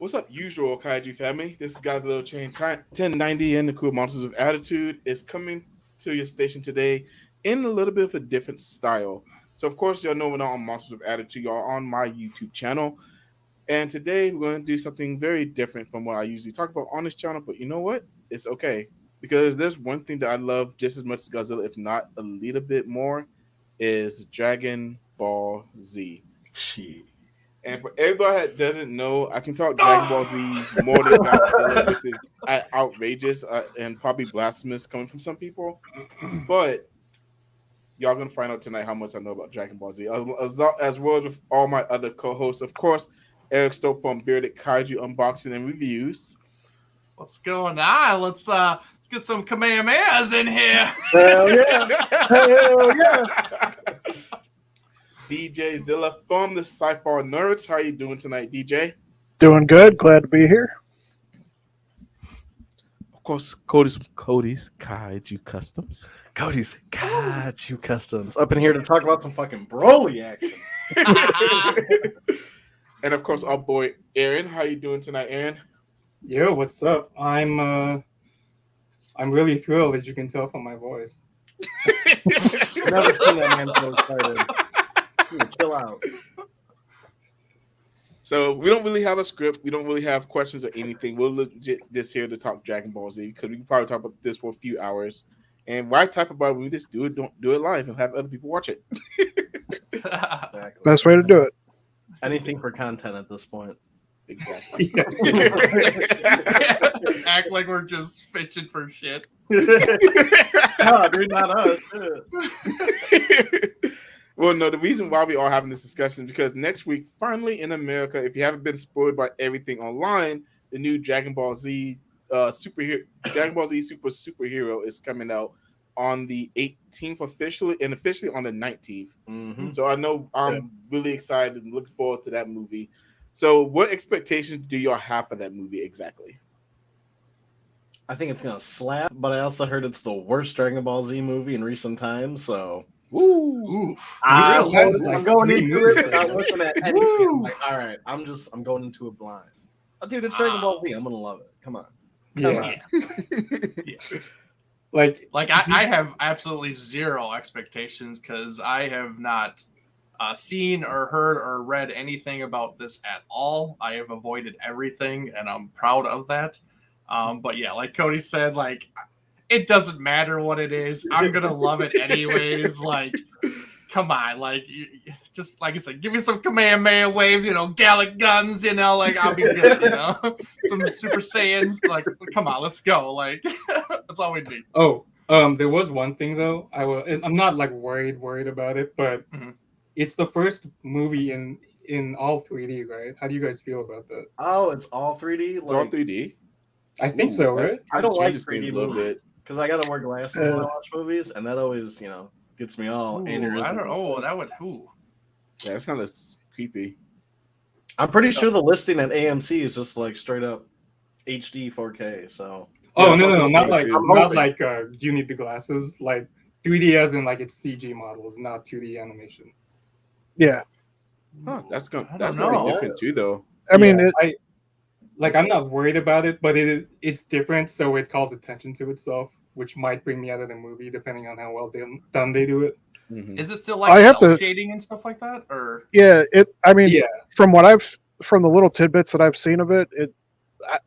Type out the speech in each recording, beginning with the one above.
What's up, usual Kaiju family? This is Godzilla Chain 1090 and the Cool Monsters of Attitude is coming to your station today in a little bit of a different style. So, of course, y'all know we're not on Monsters of Attitude, y'all are on my YouTube channel. And today we're going to do something very different from what I usually talk about on this channel. But you know what? It's okay. Because there's one thing that I love just as much as Godzilla, if not a little bit more, is Dragon Ball Z. Shit. And for everybody that doesn't know, I can talk Dragon Ball Z more than Godzilla, which is outrageous and probably blasphemous coming from some people. But y'all gonna find out tonight how much I know about Dragon Ball Z, as well as with all my other co-hosts. Of course, Eric Stope from Bearded Kaiju Unboxing and Reviews. What's going on? Let's get some Kamehamehas in here. Hell yeah! Hell yeah! DJ Zilla from the Sci-Fi Nerds. How you doing tonight, DJ? Doing good. Glad to be here. Of course, Cody's Kaiju Customs. Cody's Kaiju Customs. Up in here to talk about some fucking Broly action. And of course, our boy Aaron. How you doing tonight, Aaron? Yo, what's up? I'm really thrilled, as you can tell from my voice. Never seen that man so excited. Dude, chill out. So we don't really have a script. We don't really have questions or anything. We're legit just here to talk Dragon Ball Z because we can probably talk about this for a few hours. And why type about it when we just do it? Don't do it live and have other people watch it. Exactly. Best way to do it. Anything for content at this point. Exactly. Act like we're just fishing for shit. No, dude, not us. Well, no, the reason why we are having this discussion is because next week, finally in America, if you haven't been spoiled by everything online, the new Dragon Ball Z Super Superhero is coming out on the 18th officially on the 19th. Mm-hmm. So I know I'm really excited and looking forward to that movie. So what expectations do y'all have for that movie exactly? I think it's gonna slap, but I also heard it's the worst Dragon Ball Z movie in recent times, so Oof. I'm Like going three into movies it without ago. looking at anything. I'm like, all right, I'm going into it blind. Oh, dude, it's Dragon Ball Z. I'm gonna love it. Come on. Yeah. Yeah. Like I have absolutely zero expectations because I have not seen or heard or read anything about this at all. I have avoided everything, and I'm proud of that. But yeah, like Cody said, like it doesn't matter what it is. I'm gonna love it anyways. Like, come on, like just like I said, give me some Kamehameha waves, Gallic guns, like I'll be good, some Super Saiyan. Like, come on, let's go. Like, that's all we need. there was one thing though. I'm not like worried about it, but it's the first movie in all 3D, right? How do you guys feel about that? Oh, it's all 3D. It's all 3D. I think so, right? I don't like Changes things 3D a little movies bit. because I gotta wear glasses when I watch movies, and that always, gets me all Ooh, aneurysm. I don't. Oh, that would. Ooh. Yeah, it's kind of creepy. I'm pretty sure the listing at AMC is just like straight up HD 4K. So. Oh Yeah, no, not like I'm you need the glasses. Like 3D as in like it's CG models, not 2D animation. Yeah. Huh, that's I gonna don't be know. different too, though. I mean, I'm not worried about it, but it's different, so it calls attention to itself, which might bring me out of the movie depending on how well done they do it. Mhm. Is it still I like have cell to- shading and stuff like that, or? yeah. I mean, Yeah. from the little tidbits that I've seen of it,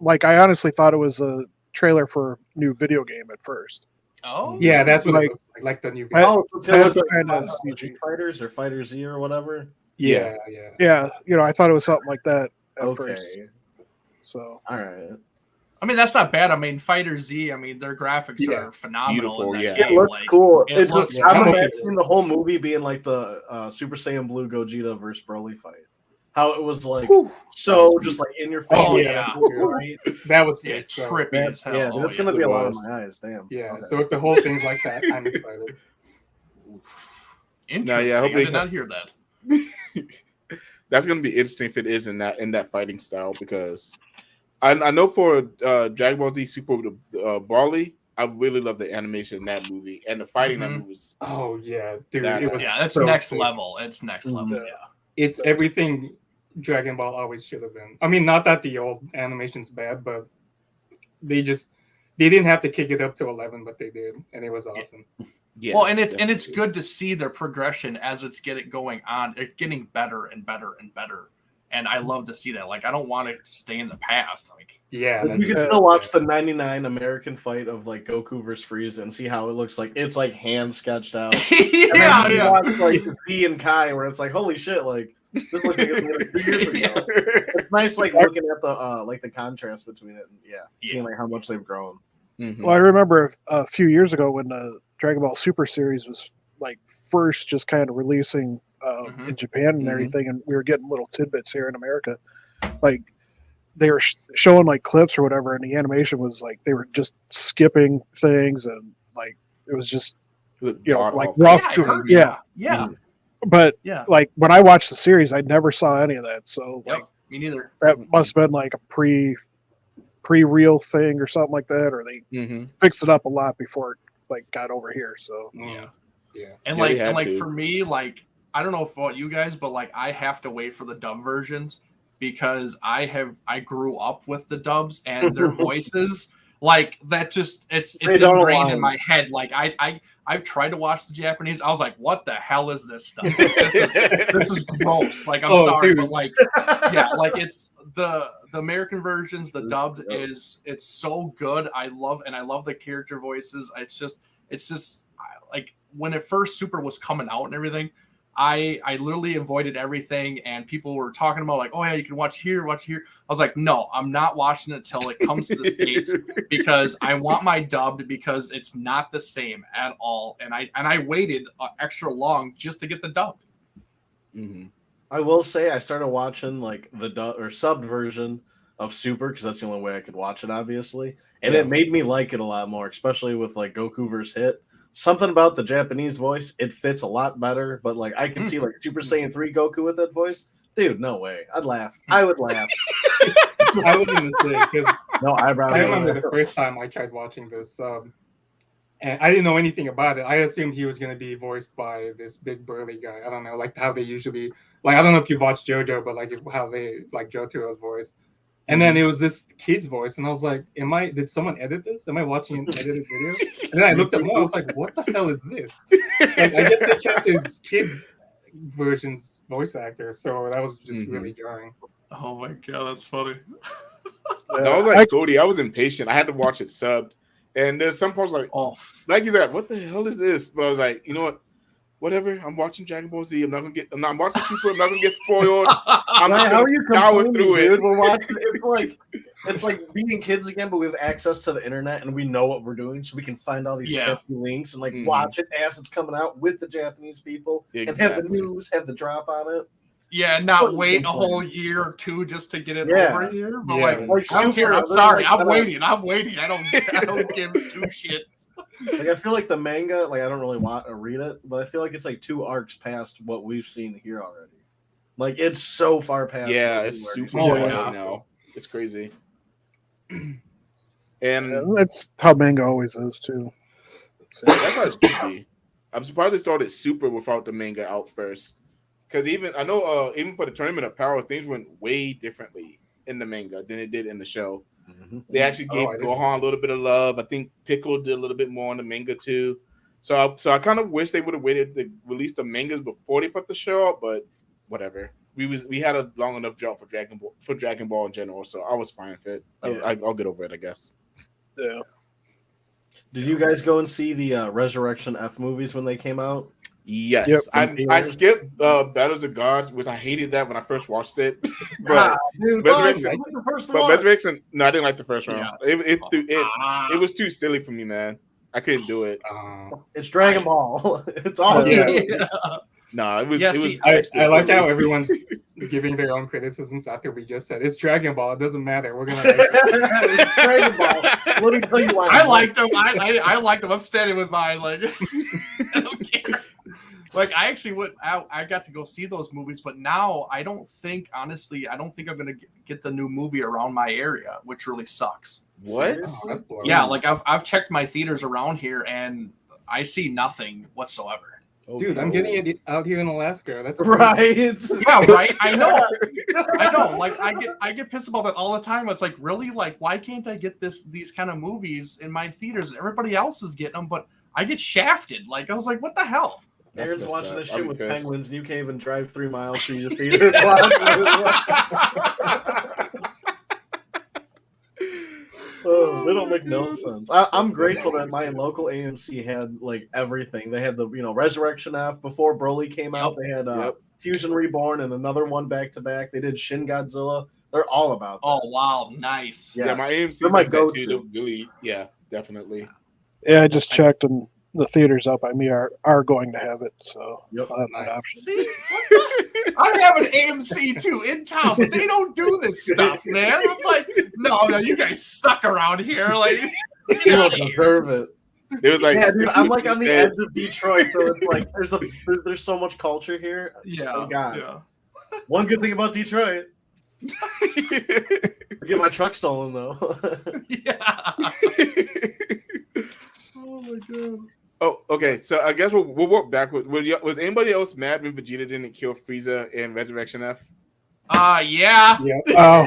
I honestly thought it was a trailer for a new video game at first. Oh, Yeah, that's what Like- it looks like the new. I- Oh, so That's it's kind like of CG. Fighters or Fighter Z or whatever. yeah. Yeah, I thought it was something like that at Okay, first. So all right. I mean, that's not bad. I mean, Fighter Z. I mean, their graphics Yeah. are phenomenal. Beautiful, in yeah. that It game. looks Like, cool. it It's looks just, I'm cool. imagining the whole movie being like the Super Saiyan Blue Gogeta versus Broly fight. How it was like so just like in your face. Oh, yeah. Right? That was Yeah, sick. So, trippy as hell. Yeah, Oh, that's yeah. gonna be a lot It of was. my eyes. Damn. yeah. Okay. So if the whole thing's like that, I'm excited. Interesting. yeah, I hope I they- did not hear that. That's gonna be interesting if it is in that fighting style because I know for Dragon Ball Z Super Broly, I really love the animation in that movie and the fighting in that movie was Oh yeah, dude. That- It was Yeah, that's so next sick. level. It's next level. Mhm. Yeah. It's everything Dragon Ball always should have been. I mean, not that the old animation's bad, but they didn't have to kick it up to 11, but they did, and it was awesome. Yeah, well, and it's good to see their progression as it's going on. It's getting better and better and better, and I love to see that. Like, I don't want it to stay in the past. Like, Yeah, you can still watch the '99 American fight of like Goku versus Frieza and see how it looks like. It's like hand sketched out. yeah, and then watch like Z and Kai, where it's like, holy shit, like this looks like it was 2 years ago. It's nice, like looking at the contrast between it, and seeing like how much they've grown. Mm-hmm. Well, I remember a few years ago when the Dragon Ball Super series was like first just kind of releasing in Japan and everything, and we were getting little tidbits here in America. Like they were showing like clips or whatever, and the animation was like they were just skipping things, and like it was just like rough. Yeah. But like when I watched the series, I never saw any of that. So like me neither. That must have been like a pre-real thing or something like that, or they fixed it up a lot before it like got over here. So and like for me, like I don't know about you guys, but like I have to wait for the dub versions because I grew up with the dubs and their voices like that. Just it's ingrained in my head. Like I've tried to watch the Japanese. I was like, what the hell is this stuff? This is gross. Like, I'm sorry, dude. But like, like it's the American versions, the dubbed it's so good. I love the character voices. It's just like when it first Super was coming out and everything, I literally avoided everything, and people were talking about like, oh yeah, you can watch here. I was like, no, I'm not watching it until it comes to the States because I want my dubbed because it's not the same at all. And I waited extra long just to get the dubbed. Mm-hmm. I will say I started watching like the dub or subbed version of Super because that's the only way I could watch it, obviously, and it made me like it a lot more, especially with like Goku versus Hit. Something about the Japanese voice, it fits a lot better, but like I can see like Super Saiyan 3 Goku with that voice. Dude, no way. I'd laugh. I would laugh. I was going to say, because I remember the first time I tried watching this, and I didn't know anything about it. I assumed he was going to be voiced by this big burly guy. I don't know, like how they usually, like I don't know if you've watched JoJo, but like how they, like Jotaro's voice. And then it was this kid's voice, and I was like, did someone edit this? Am I watching an edited video? And then I looked up more, I was like, what the hell is this? Like, I guess they kept his kid version's voice actor, so that was just really jarring. Oh my god, that's funny. I was like Cody, I was impatient. I had to watch it subbed. And there's some parts like, like you said, what the hell is this? But I was like, you know what? Whatever. I'm watching Dragon Ball Z. I'm watching Super. I'm not gonna get spoiled. I'm not gonna power through it. We're watching. It's like being kids again, but we have access to the internet and we know what we're doing, so we can find all these sketchy links and like watch it as it's coming out with the Japanese people and have the news, have the drop on it. Yeah, not wait a whole year or two just to get it over here. But like I don't care. I'm sorry. I'm waiting. I don't give two shits. Like I feel like the manga, like I don't really want to read it, but I feel like it's like 2 arcs past what we've seen here already. Like it's so far past. Yeah, it's super now. It's crazy. And that's how manga always is too. So that's how it should be. I'm surprised they started Super without the manga out first. Because even for the Tournament of Power, things went way differently in the manga than it did in the show. Mm-hmm. They actually gave Gohan a little bit of love. I think Piccolo did a little bit more in the manga too. So I kind of wish they would have waited to release the mangas before they put the show out, but whatever. We had a long enough drought for Dragon Ball in general, so I was fine with it. I'll get over it, I guess. Yeah. Did you guys go and see the Resurrection F movies when they came out? Yes, I skipped Battles of Gods, which I hated that when I first watched it. But Resurrection, no, I didn't like the first round. Yeah. It was too silly for me, man. I couldn't do it. It's Dragon Ball. It's awesome. Yeah. No, it was. I like how everyone's giving their own criticisms after we just said it's Dragon Ball. It doesn't matter. We're gonna. It's Dragon Ball. Let me tell you why. I liked them. I liked them. I'm standing with mine. Like I don't care. Like I actually I got to go see those movies, but now I don't think I'm gonna get the new movie around my area, which really sucks. What? Yeah, like I've checked my theaters around here and I see nothing whatsoever. Oh, Dude, I'm getting it out here in Alaska. That's Right. Yeah, right. I know. Like I get pissed about that all the time. It's like, really, like, why can't I get these kind of movies in my theaters? And everybody else is getting them, but I get shafted. Like, I was like, what the hell? Aaron's watching this shit with pissed. penguins, and you can't even drive 3 miles to your theater. Oh, they don't make no sense. I'm grateful that my local AMC had like everything. They had the Resurrection F before Broly came out. They had Fusion Reborn and another one back to back. They did Shin Godzilla. They're all about that. Oh wow, nice. Yeah, my AMC's like that too. They're really, yeah, definitely. Yeah, I just checked, and the theaters out by me are going to have it, so I'll have that option. See, I have an AMC too in town, but they don't do this stuff, man. I'm like, no, you guys suck around here. Like, you don't deserve it. It was like, yeah, dude, I'm like on the edge of Detroit, so it's like there's so much culture here. Yeah, oh, God. Yeah. One good thing about Detroit. I get my truck stolen though. Yeah. Oh my god. Oh, okay. So I guess we'll work backwards. Was anybody else mad when Vegeta didn't kill Frieza in Resurrection F? Yeah. Oh.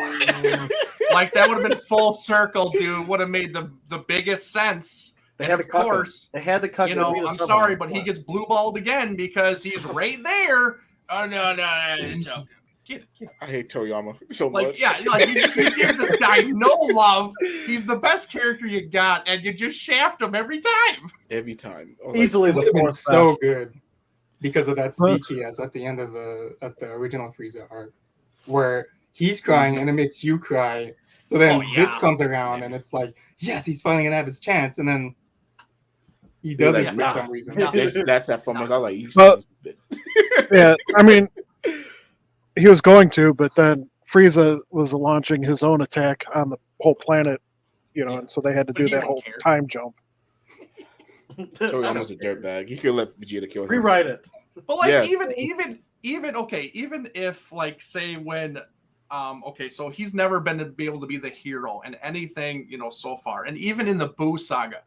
Like that would have been full circle, dude. Would have made the biggest sense. They had of course. They had to cut. You know, I'm sorry, but he gets blue balled again because he's right there. Oh no, it's okay. Get it. I hate Toriyama so like, much. Yeah, like you give this guy no love. He's the best character you got, and you just shaft him every time. Every time. Easily the fourth. So good because of that speech he has at the end of the original Frieza arc, where he's crying and it makes you cry. So then this comes around and it's like, yes, he's finally gonna have his chance, and then he doesn't like, for some reason. That's that from us. I was like, you yeah, I mean, he was going to, but then Frieza was launching his own attack on the whole planet, and so they had to do that whole time jump. Toriyama's a dirtbag. He could let Vegeta kill him. Rewrite it. But like even if like say when so he's never been to be able to be the hero in anything, so far. And even in the Buu saga,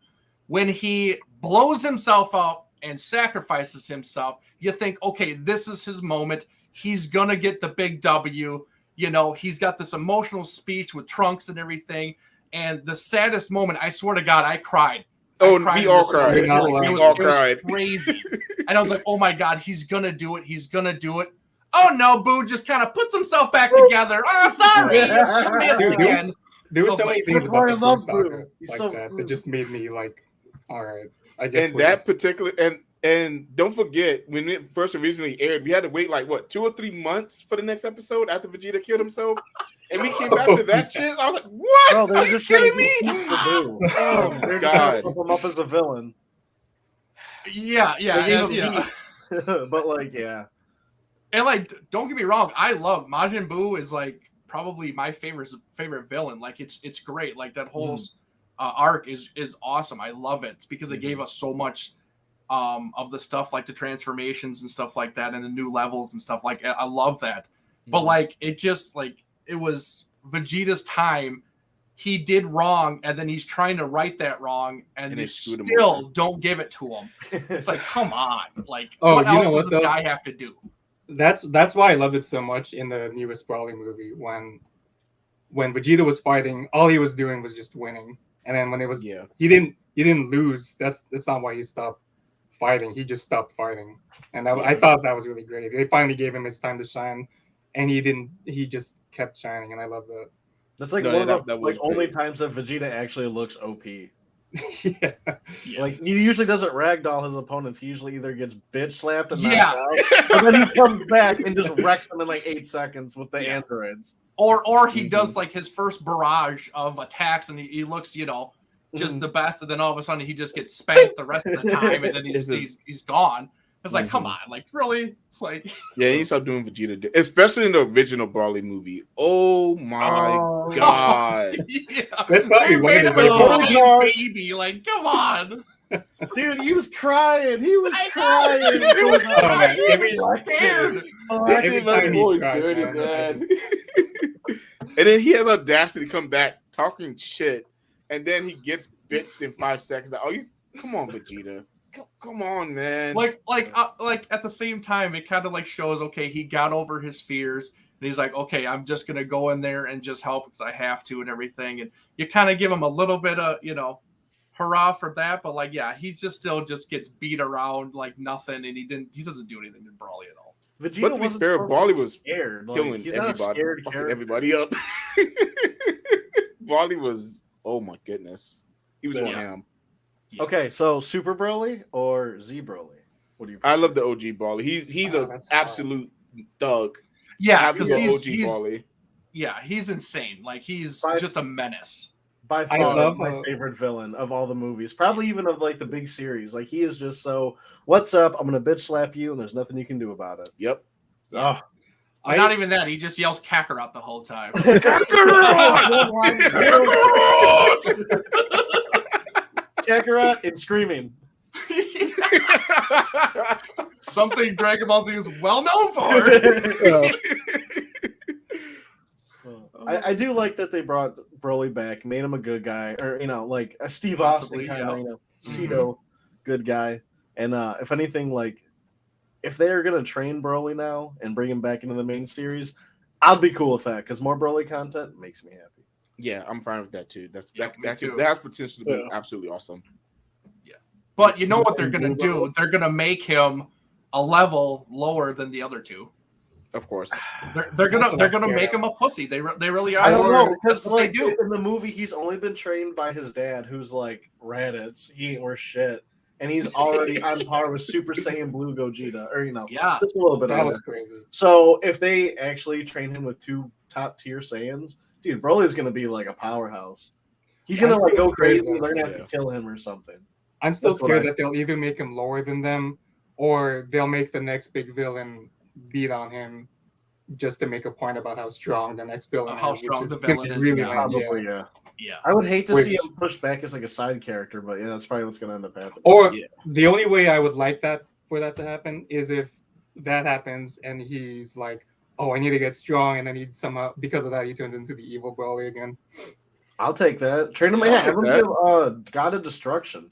when he blows himself up and sacrifices himself, you think, okay, this is his moment. He's gonna get the big W. He's got this emotional speech with Trunks and everything. And the saddest moment, I swear to God, I cried. Oh, we all cried. It was crazy. And I was like, oh my God, he's gonna do it. He's gonna do it. Oh no, Boo just kind of puts himself back together. Oh, sorry. I missed again. There were so many things about the love saga that just made me like, all right, I guess. And that particular and don't forget when it first originally aired, we had to wait like 2 or 3 months for the next episode after Vegeta killed himself, and we came back to that shit. I was like, "What? Bro, Are you kidding me?" Oh my God! Flip him up as a villain. Yeah. But like, yeah. And like, don't get me wrong, I love Majin Buu is like probably my favorite villain. Like it's great. Like that whole arc is awesome. I love it. It's because it gave us so much of the stuff like the transformations and stuff like that and the new levels and stuff like I love that. But like it just like it was Vegeta's time. He did wrong and then he's trying to right that wrong and they still don't give it to him. It's like, come on. Like what else does this guy have to do? That's why I loved it so much in the newest Broly movie when Vegeta was fighting, all he was doing was just winning. And then when it was he didn't lose. That's not why he stopped fighting. He just stopped fighting. And I thought that was really great. They finally gave him his time to shine and he just kept shining and I love that. That's like one of the only times that Vegeta actually looks OP. Yeah. Like he usually doesn't ragdoll his opponents. He usually either gets bitch slapped and knocked out, and then he comes back and just wrecks them in like 8 seconds with the androids. Or he does like his first barrage of attacks and he looks, just the best, and then all of a sudden he just gets spanked the rest of the time and then he's gone. It's like, come on, like really? Like yeah, you stop doing Vegeta, especially in the original Broly movie. Oh my God. Yeah. That's probably they made him a baby. Like, come on. Dude, he was crying. He was crying. He was scared. That did my boy dirty, man. And then he has audacity to come back talking shit, and then he gets bitched in 5 seconds. Like, oh, you come on, Vegeta. Come on, man. Like at the same time, it kind of like shows, okay, he got over his fears and he's like, okay, I'm just gonna go in there and just help because I have to and everything. And you kind of give him a little bit of, hurrah for that, but like, yeah, he just still just gets beat around like nothing, and he doesn't do anything to Broly at all. Vegeta But to be fair, Broly was scared. killing he's everybody, fucking everybody up. Broly was, oh my goodness, he was going ham. Yeah. Okay, so Super Broly or Z Broly? What do you? I love the OG Broly. He's an absolute thug. Yeah, because he's he's Broly. Yeah, he's insane. Like he's just a menace. By far my favorite villain of all the movies, probably even of like the big series. Like he is just so, what's up? I'm gonna bitch slap you, and there's nothing you can do about it. Yep. Oh. Not even that. He just yells Kakarot the whole time. Kakarot and screaming. Something Dragon Ball Z is well known for. I do like that they brought Broly back, made him a good guy, or like a Steve Austin kind of, pseudo good guy. And if anything, like if they're gonna train Broly now and bring him back into the main series, I'll be cool with that because more Broly content makes me happy. Yeah, I'm fine with that too. That has potential to be absolutely awesome. Yeah, but you know what they're gonna do? They're gonna make him a level lower than the other two. Of course, they're gonna make him a pussy. They really are. I don't know because like, they do. In the movie, he's only been trained by his dad, who's like Raditz. He ain't worth shit, and he's already on par with Super Saiyan Blue Gogeta, or just a little bit. That was crazy. So if they actually train him with 2 top tier Saiyans, dude, Broly's gonna be like a powerhouse. He's gonna like go crazy. They're gonna have to kill him or something. I'm still scared that they'll either make him lower than them, or they'll make the next big villain beat on him just to make a point about how strong the next villain is. How strong the villain is. Really yeah. I would hate to see him pushed back as like a side character, but yeah, that's probably what's going to end up happening. Or the only way I would like that for that to happen is if that happens and he's like, oh, I need to get strong, and then he somehow, because of that, he turns into the evil Broly again. I'll take that. Train him. Yeah, have him give God of Destruction.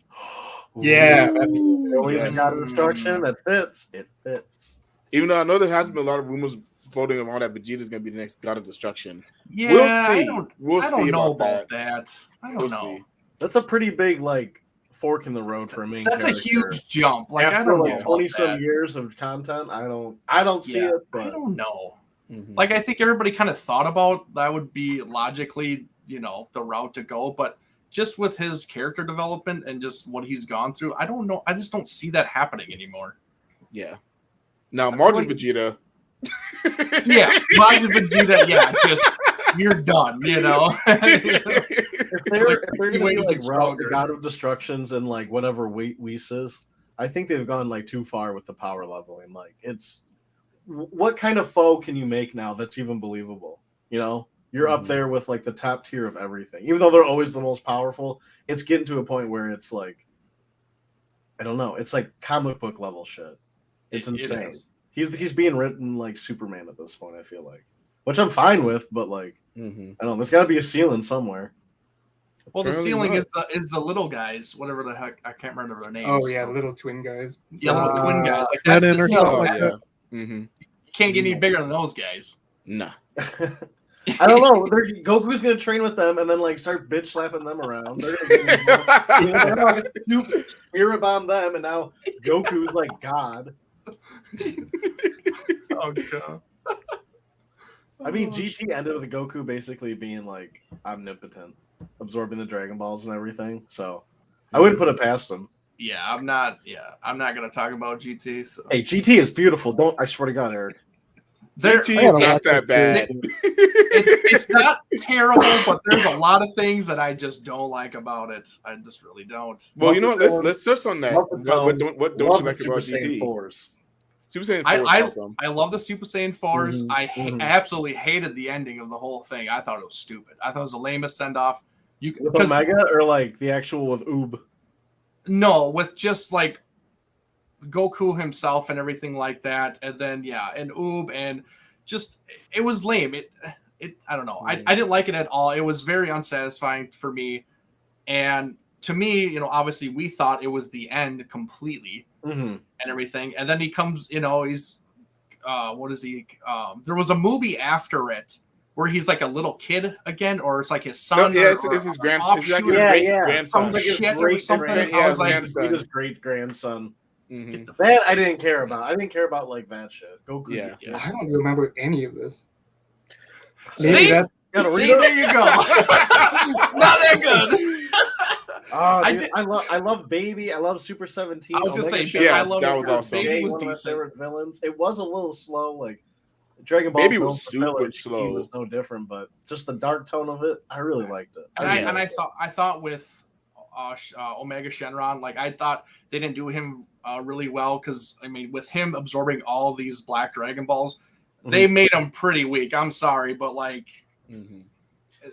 Yeah, God of Destruction. That fits. It fits. Even though I know there has been a lot of rumors floating around that Vegeta's going to be the next God of Destruction. Yeah, we'll see. I don't know about that. I don't know. See. That's a pretty big like fork in the road for a main character. That's a huge jump. Like after I don't like 20-some years of content, I don't see it. But I don't know. Mm-hmm. Like I think everybody kind of thought about that would be logically, the route to go, but just with his character development and just what he's gone through, I don't know. I just don't see that happening anymore. Yeah. Now, Majin Vegeta. Yeah, Majin Vegeta. Just you're done. If they're gonna be like route the God of Destructions and like whatever Whis is, I think they've gone like too far with the power leveling. Like it's what kind of foe can you make now that's even believable? You're up there with like the top tier of everything. Even though they're always the most powerful, it's getting to a point where it's like, I don't know, it's like comic book level shit. It's insane. He's being written like Superman at this point, I feel like. Which I'm fine with, but like I don't know, there's gotta be a ceiling somewhere. Well, the ceiling is the little guys, whatever the heck, I can't remember their names. Oh yeah, the little twin guys. Yeah, little twin guys. Like that's the ceiling. You can't get any bigger than those guys. Nah. I don't know. Goku's gonna train with them and then like start bitch slapping them around. They're gonna spirit bomb them, and now Goku's like God. Oh god. I mean, GT ended with Goku basically being like omnipotent, absorbing the Dragon Balls and everything. So I wouldn't put it past him. Yeah, I'm not gonna talk about GT. So. Hey, GT is beautiful. I swear to God, Eric. GT is not that bad. It's not terrible, but there's a lot of things that I just don't like about it. I just really don't. Well, you know what? Let's search on that. What don't you like about GT? Super Saiyan 4 is awesome. I love the Super Saiyan 4s. I absolutely hated the ending of the whole thing. I thought it was stupid. I thought it was the lamest send-off. With Omega or like the actual with Oob? No, with just like Goku himself and everything like that. And then, and Oob, and just, it was lame. It I don't know. I didn't like it at all. It was very unsatisfying for me. And to me, you know, obviously we thought it was the end completely and everything. And then he comes, you know, he's, what is he? There was a movie after it where he's like a little kid again, or it's like his son. No, yeah, it's his grandson. It's like his great-grandson. Like his something. I was like, his great-grandson. That I didn't care about. I didn't care about like that shit. Goku. Yeah. I don't remember any of this. See, there you go. Not that good. I love Baby. I love Super 17. I was just saying, yeah, I love that was awesome. Baby was one of my decent. favorite villains. It was a little slow, like Dragon Ball. Baby was super slow. It was no different, but just the dark tone of it, I really liked it. And I thought with Omega Shenron, like I thought they didn't do him really well because I mean, with him absorbing all these Black Dragon Balls, they made him pretty weak. I'm sorry, but like.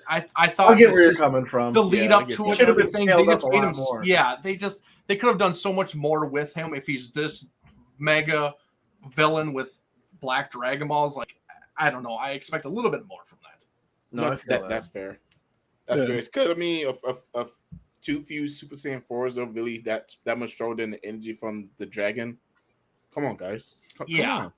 I thought I get where you're coming from. The lead up to it, everything. They just made him more. Yeah, they could have done so much more with him if he's this mega villain with Black Dragon Balls. Like, I don't know. I expect a little bit more from that. No, I feel that's fair. That's fair. Because I mean, of too few Super Saiyan 4s are really that much stronger than the energy from the dragon. Come on, guys. Come on.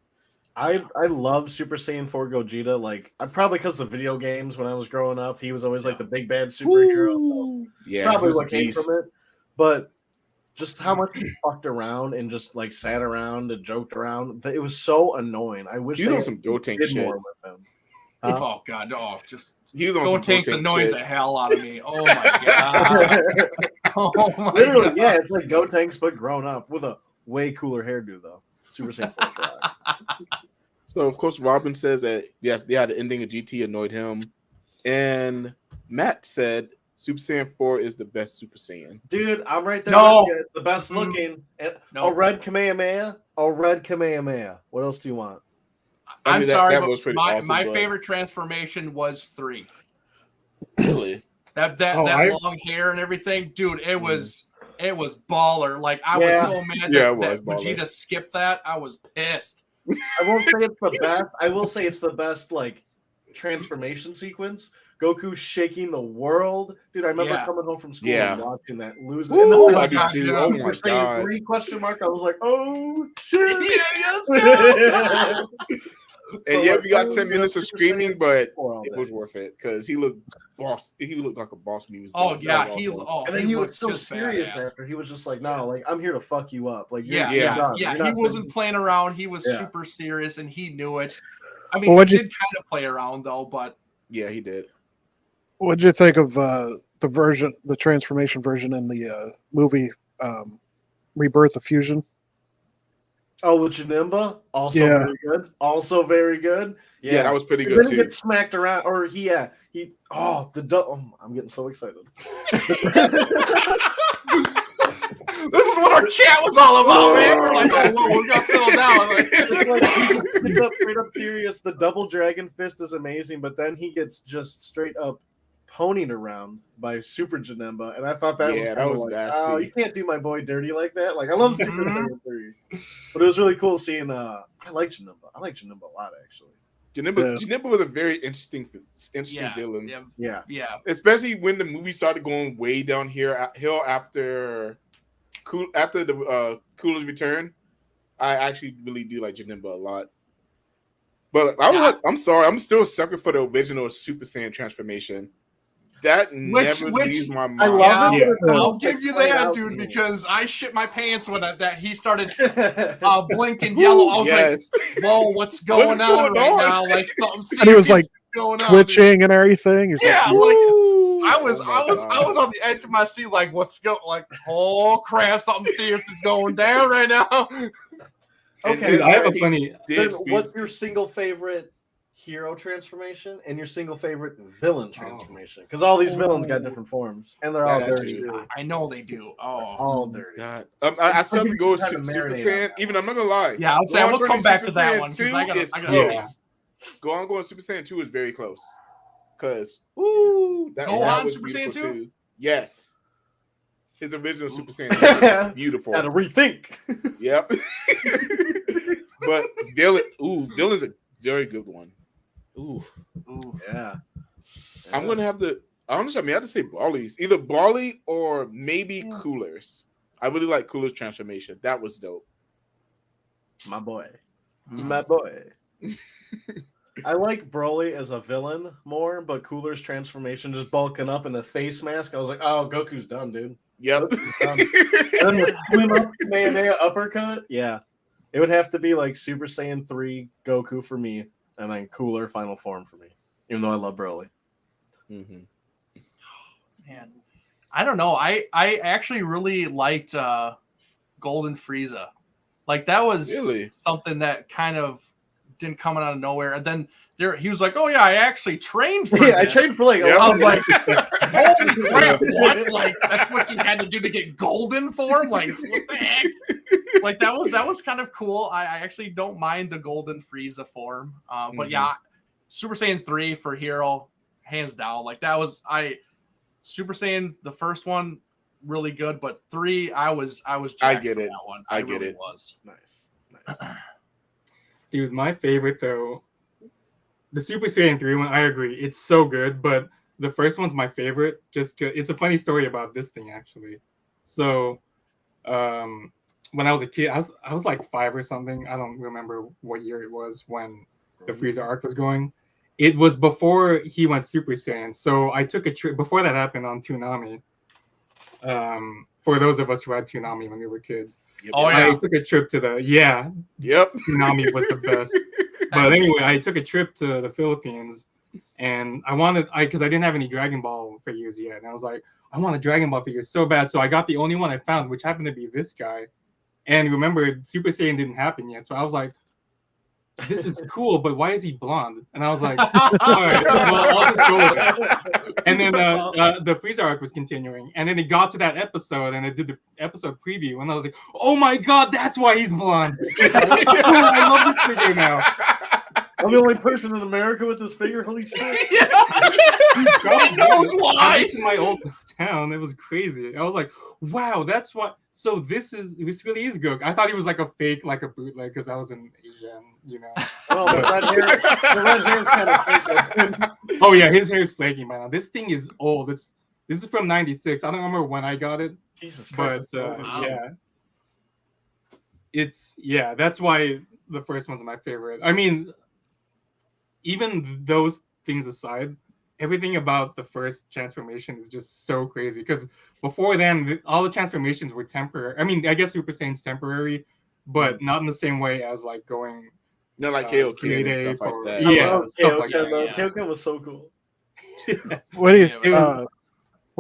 I love Super Saiyan 4 Gogeta. Like, probably because of video games when I was growing up, he was always like the big bad superhero. So yeah, probably what came from it. But just how much he fucked around and just like sat around and joked around. It was so annoying. I wish he was on some Gotenk shit more with him. Oh god, he was on some Gotenks annoys the hell out of me. Oh my god. Oh my Literally, god. yeah, it's like Gotenks but grown up with a way cooler hairdo though. Super Saiyan 4. So of course Robin says that yes, the ending of GT annoyed him, and Matt said Super Saiyan 4 is the best Super Saiyan. Dude, I'm right there. No, with you. It's the best looking. A red Kamehameha. A red Kamehameha. What else do you want? I'm sorry, that but was pretty my awesome, favorite transformation was 3. Really? That long hair and everything, dude. It was baller. Like I was so mad that Vegeta skipped that. I was pissed. I won't say it's the best. I will say it's the best like transformation sequence. Goku shaking the world, dude. I remember coming home from school and watching that lose. Oh my god! Oh my god! 3 question mark. I was like, oh shit! Yeah, and yeah, we got 10 minutes of screaming, but it was worth it because he looked boss. He looked like a boss when he was. And then he looked so serious after. He was just like, "No, like I'm here to fuck you up." Like, he wasn't playing around. He was super serious, and he knew it. I mean, he did kind of play around though, but yeah, he did. What'd you think of the transformation version in the movie Rebirth of Fusion? Oh, with Janemba, very good. Also very good. Yeah, that was pretty good too. He gets smacked around, or I'm getting so excited. This is what our chat was all about, man. We're like, oh, whoa, we got to settle down. Like, he's up straight up serious. The double dragon fist is amazing, but then he gets just straight up ponied around by Super Janemba, and I thought that was like, nasty. Oh, you can't do my boy dirty like that. Like I love Super Saiyan 3, but it was really cool seeing. I like Janemba. I like Janemba a lot actually. Janemba was a very interesting villain. Yeah. Especially when the movie started going way down hill after the Cooler's return. I actually really do like Janemba a lot. But I'm sorry, I'm still a sucker for the original Super Saiyan transformation. That never leaves my mind. I love it. I'll give you that, dude, because I shit my pants when that he started blinking yellow. I was like, "Whoa, what's going on right now?" Like something serious. And he was like going twitching and everything. He's I was God. on the edge of my seat, like, what's going? Like, oh crap, something serious is going down right now. Okay, dude, I have a funny. What's your single favorite hero transformation and your single favorite villain transformation? Because all these villains got different forms, and they're all dirty. I know they do. Oh, all dirty. God. I still have to go with Super Saiyan. Even I'm not gonna lie. Yeah, I'll say we'll come back to that one. 2 is close. Going Super Saiyan 2 is very close. Because that was Super Saiyan 2? Too. Yes. His original Super Saiyan 2 is beautiful. Gotta rethink. Yep. But villain's a very good one. Ooh. Yeah. I'm gonna have to. Honestly, I mean, I have to say Broly's. Either Broly or maybe Cooler's. I really like Cooler's transformation. That was dope. My boy. My boy. I like Broly as a villain more, but Cooler's transformation just bulking up in the face mask. I was like, oh, Goku's done, dude. Yep. Goku's done. And then with swim up, Kamehameha uppercut. Yeah. It would have to be like Super Saiyan 3 Goku for me, and then Cooler final form for me, even though I love Broly. Mm-hmm. Man, I don't know. I actually really liked Golden Frieza. Like that was something that kind of didn't come out of nowhere. And then he was like, "Oh yeah, I actually trained for I trained for like." I was like, "Holy crap! What? Like that's what you had to do to get golden form? Like what the heck?" Like that was kind of cool. I actually don't mind the Golden Frieza form. But yeah, Super Saiyan 3 for Hero, hands down. Like that was Super Saiyan the first one really good, but 3 I was I get it. That one. I get really it. Was Nice. Dude, my favorite though, the Super Saiyan 3 one. I agree, it's so good, but the first one's my favorite. Just it's a funny story about this thing actually. So, when I was a kid, I was like 5 or something. I don't remember what year it was when the Frieza arc was going. It was before he went Super Saiyan. So I took a trip before that happened on Toonami. For those of us who had Toonami when we were kids. Yep. Oh yeah. I took a trip to Toonami was the best. But anyway, I took a trip to the Philippines, and because I didn't have any Dragon Ball figures yet, and I was like, I want a Dragon Ball figure so bad. So I got the only one I found, which happened to be this guy. And remember, Super Saiyan didn't happen yet, so I was like, this is cool, but why is he blonde? And I was like, all right, well, I'll just go with it. And then the Frieza arc was continuing, and then it got to that episode, and it did the episode preview, and I was like, oh my god, that's why he's blonde. I love this figure now. I'm the only person in America with this figure. Holy shit! He knows why. In my old town, it was crazy. I was like, wow, that's what. So this really is Goku. I thought he was like a fake, like a bootleg, because I was in Asia, you know. Well, the red hair kind of fake. Oh yeah, his hair is flaky, man. This thing is old. This is from '96. I don't remember when I got it. Jesus Christ! But yeah, that's why the first one's my favorite. I mean, even those things aside, everything about the first transformation is just so crazy. Because before then, all the transformations were temporary. I mean, I guess Super Saiyan's temporary, but not in the same way as like going. Not like Kaioken and stuff like that. Yeah, stuff like that. Kaioken was so cool. What do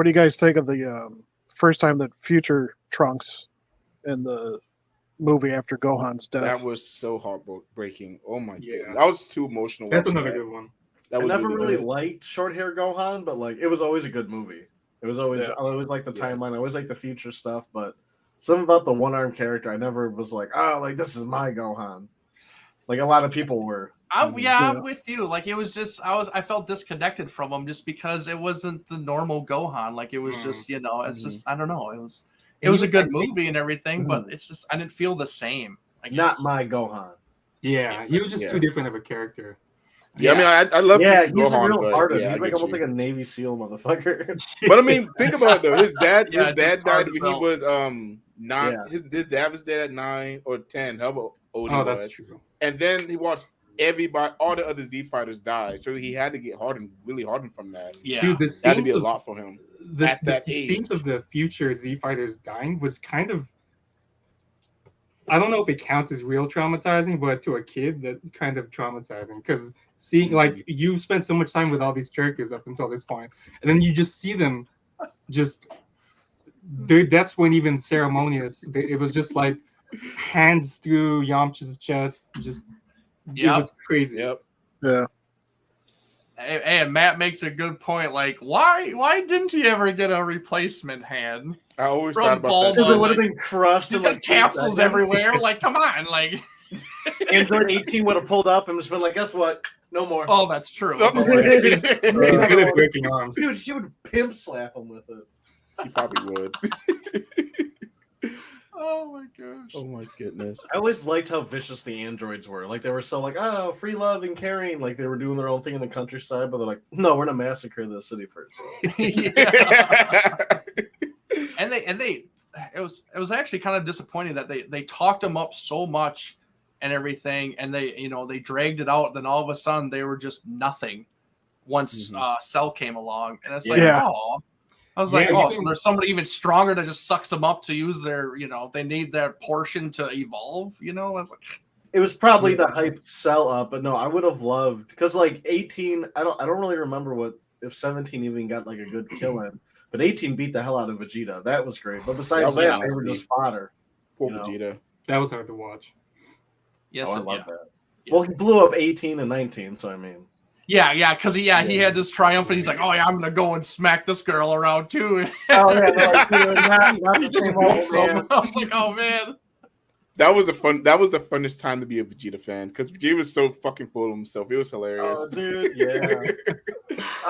you guys think of the first time that Future Trunks in the movie after Gohan's death? That was so heartbreaking. Oh my god, I was too emotional. That's another good one. I never really liked short hair Gohan, but like it was always a good movie. It was always I always liked the timeline. I always liked the future stuff, but something about the one-armed character, I never was like, oh, like this is my Gohan. Like a lot of people were. I'm with you. Like it was just I felt disconnected from him just because it wasn't the normal Gohan. Like it was just, it's just I don't know. It was a good movie and everything, but it's just I didn't feel the same. Not my Gohan. Yeah, he was just too different of a character. Yeah, I mean, I love. Yeah, he's Gohan, a real hard. Yeah, he's like almost like a Navy SEAL motherfucker. But I mean, think about it though. His dad died when he was 9. His dad was dead at 9 or 10. However old he was. That's true. And then he watched all the other Z fighters die, so he had to get really hardened from that. Yeah, dude, that had to be a lot for him. At that the age. scenes of the future Z fighters dying was kind of. I don't know if it counts as real traumatizing, but to a kid, that's kind of traumatizing because seeing like you've spent so much time with all these characters up until this point, and then you just see them just that's when even ceremonious. It was just like hands through Yamcha's chest. It was crazy. Yep. Yeah. Hey, and Matt makes a good point. Like, why didn't he ever get a replacement hand? I always From thought about Bulma, that. Because it would have been crushed. He's and, got capsules everywhere. Like, come on, like. Android 18 would have pulled up and just been like, guess what? No more. Oh, that's true. He's good at breaking arms. Dude, she would pimp slap him with it. She probably would. Oh my gosh. Oh my goodness. I always liked how vicious the androids were. Like they were so like, oh, free love and caring. Like they were doing their own thing in the countryside, but they're like, no, we're gonna massacre the city first. Yeah. and they it was actually kind of disappointing that they talked them up so much and everything, and they dragged it out. Then all of a sudden they were just nothing once Cell came along, and it's like, oh. I was like, so there's somebody even stronger that just sucks them up to use their, they need that portion to evolve, I was like, it was probably the hype Cell up, but no, I would have loved, because like 18, I don't really remember if 17 even got like a good kill in, but 18 beat the hell out of Vegeta. That was great. But besides that, they were just fodder. Poor Vegeta. That was hard to watch. Yes, I love that. Yeah. Well, he blew up 18 and 19, so I mean. Yeah, because he had this triumph, and he's like, "Oh yeah, I'm gonna go and smack this girl around too." Oh yeah, he just whoops him. I was like, "Oh man." That was the funnest time to be a Vegeta fan, because Vegeta was so fucking full of himself. It was hilarious. Oh, dude, yeah.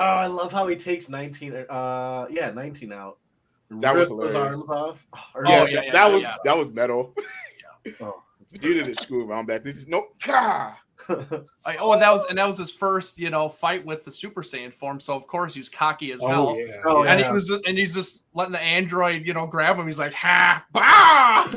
Oh, I love how he takes 19 out. That was hilarious. His arms off. That was metal. Oh, Vegeta didn't screw around back then. Nope. And that was his first, fight with the Super Saiyan form. So of course he was cocky as hell. And he's just letting the android, grab him. He's like, ha, bah!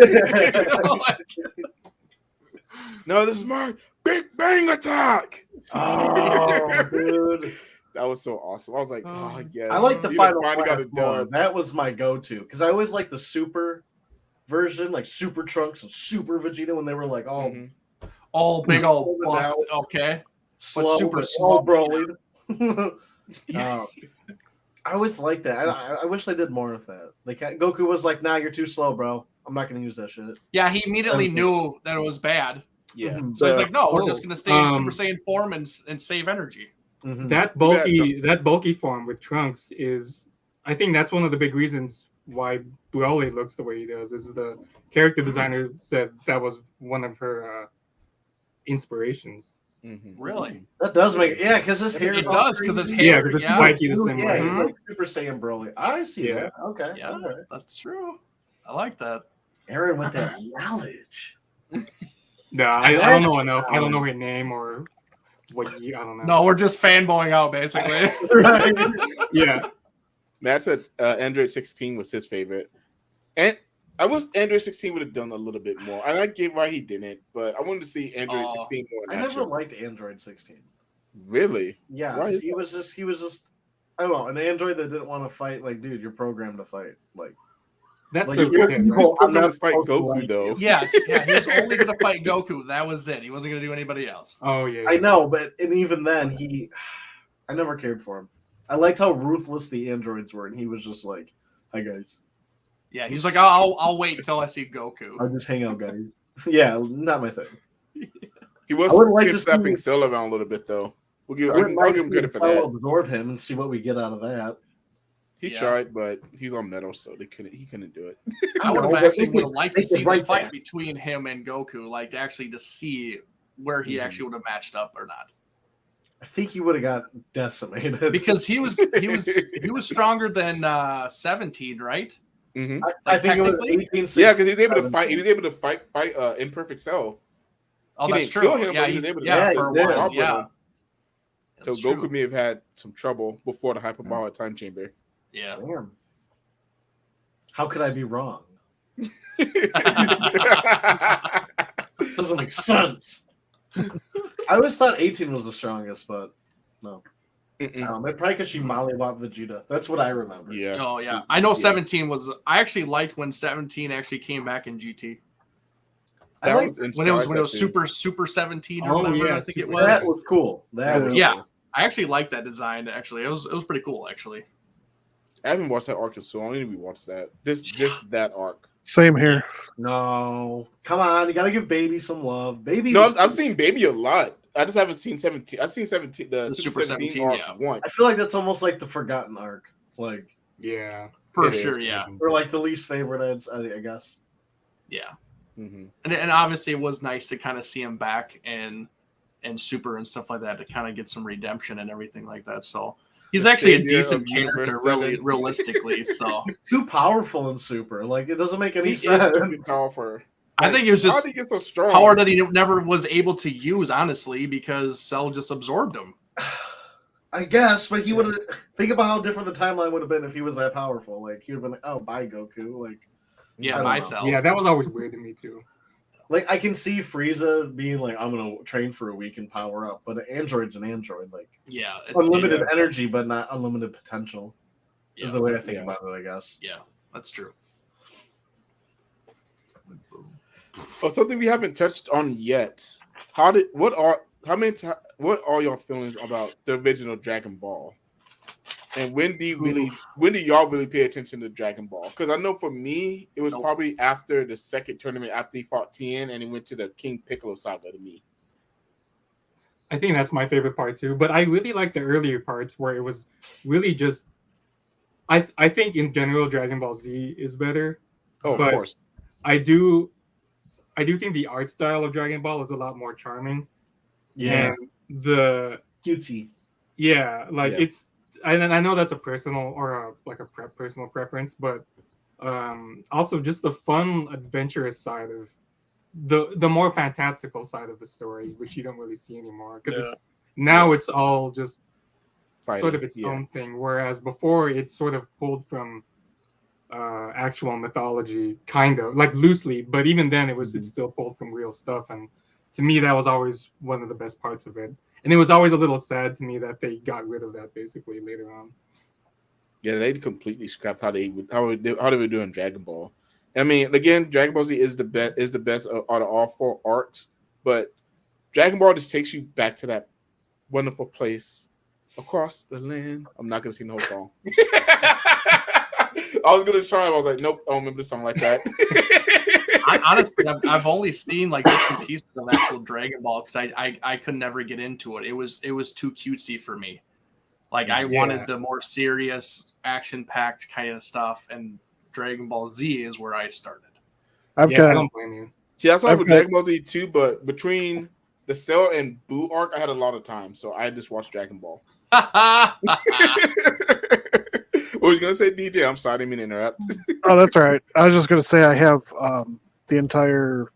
No, this is my Big Bang attack. Oh, dude. That was so awesome. I was like, oh yes. I like the final got it done. That was my go-to, because I always like the super version, like Super Trunks and Super Vegeta, when they were like all big old buff, okay, slow, super slow, Broly. I always like that. I wish they did more with that. Like Goku was like, "Nah, you're too slow, bro. I'm not gonna use that shit." Yeah, he immediately knew that it was bad. Yeah, so he's like, "No, we're just gonna stay in Super Saiyan form and save energy." Mm-hmm. That bulky form with Trunks is, I think that's one of the big reasons why Broly looks the way he does. Is the character designer said that was one of her inspirations. Mm-hmm. Really? That does make because his hair. It does because his hair. Because it's spiky the same way. He's like Super Saiyan Broly. I see that. Okay. Yeah, that's true. I like that. Aaron with that knowledge. No, I don't know enough. I don't know her name or what year. I don't know. No, we're just fanboying out basically. Right. Yeah. Matt said Android 16 was his favorite, and I wish Android 16 would have done a little bit more. And I get why he didn't, but I wanted to see Android 16 more. I never liked Android 16. Really? Yeah, he was just. I don't know, an android that didn't want to fight. Like, dude, you're programmed to fight. Like, that's like, I'm not fight Goku though. Yeah, he was only gonna fight Goku. That was it. He wasn't gonna do anybody else. Oh yeah. I know, but even then, I never cared for him. I liked how ruthless the androids were, and he was just like, "Hi guys." Yeah, he's like, I'll wait until I see Goku. I'll just hang out, guys. Yeah, not my thing. He was slapping Cell around a little bit though. I'll give him credit for that. Absorb him and see what we get out of that. He tried, but he's on metal, so he couldn't do it. I would have actually liked to see the fight between him and Goku, like actually to see where he actually would have matched up or not. I think he would have got decimated because he was stronger than 17, right? Mm-hmm. I think it was 18. Yeah, because he was able to fight. He was able to fight Imperfect Cell. Oh, he that's didn't true. Kill him, but he was able to for a while. Yeah. So Goku may have had some trouble before the hyperbolic time chamber. Yeah. Damn. How could I be wrong? Doesn't make sense. I always thought 18 was the strongest, but no. Probably because she mollywopped Vegeta. That's what I remember. Yeah. Oh yeah. I know 17 was. I actually liked when 17 actually came back in GT. When it was Super 17 or whatever. Yeah, I think it was. That was cool. Cool. I actually liked that design. Actually, it was pretty cool. Actually. I haven't watched that arc, so I only rewatched that. That arc. Same here. No, come on, you gotta give Baby some love. Baby. No, I've seen Baby a lot. I just haven't seen 17. I've seen 17, the Super 17 arc once. I feel like that's almost like the forgotten arc. Like, yeah, for sure, yeah. Or like the least favorite, I guess. Yeah, mm-hmm. and obviously it was nice to kind of see him back and Super and stuff like that to kind of get some redemption and everything like that. So He's the actually a savior decent of Universe character, really, 7. realistically. So He's too powerful in Super. Like it doesn't make any He is sense. stupid powerful. I think it was how just did he get so strong? power that he never was able to use, honestly, because Cell just absorbed him. I guess, but he would have. Think about how different the timeline would have been if he was that powerful. Like he would have been like, "Oh, bye, Goku." Like, Yeah, I by don't know. Cell. Yeah, that was always weird to me too. Like I can see Frieza being like, "I'm gonna train for a week and power up," but an android's an android. Like, Yeah, unlimited energy, but not unlimited potential. Yeah, Is the way I think about it. I guess. Yeah, that's true. Oh, something we haven't touched on yet. What are your feelings about the original Dragon Ball? And when do y'all really pay attention to Dragon Ball? Because I know for me, it was probably after the second tournament after he fought Tien and he went to the King Piccolo saga to me. I think that's my favorite part too. But I really like the earlier parts where it was really just. I think in general Dragon Ball Z is better. Oh, of course. I do think the art style of Dragon Ball is a lot more charming. Yeah. And the cutesy. Yeah, like it's. And I know that's a personal or personal preference, but also just the fun, adventurous side of the more fantastical side of the story, which you don't really see anymore because it's all just fighting, sort of its own thing. Whereas before, it sort of pulled from actual mythology, kind of like loosely, but even then, it still pulled from real stuff. And to me, that was always one of the best parts of it. And it was always a little sad to me that they got rid of that basically later on. Yeah, they completely scrapped how they were doing Dragon Ball. I mean, again, Dragon Ball Z is the best out of all 4 arcs, but Dragon Ball just takes you back to that wonderful place across the land. I'm not gonna sing the whole song. I was gonna try. I was like, nope, I don't remember the song like that. Honestly, I've only seen like bits and pieces of actual Dragon Ball because I could never get into it. It was too cutesy for me. Like I wanted the more serious, action-packed kind of stuff, and Dragon Ball Z is where I started. I don't blame you. See, that's why with Dragon Ball Z too, but between the Cell and Boo arc, I had a lot of time, so I just watched Dragon Ball. What was you gonna say, DJ? I'm sorry, I didn't mean to interrupt. Oh, that's all right. I was just gonna say I have the entire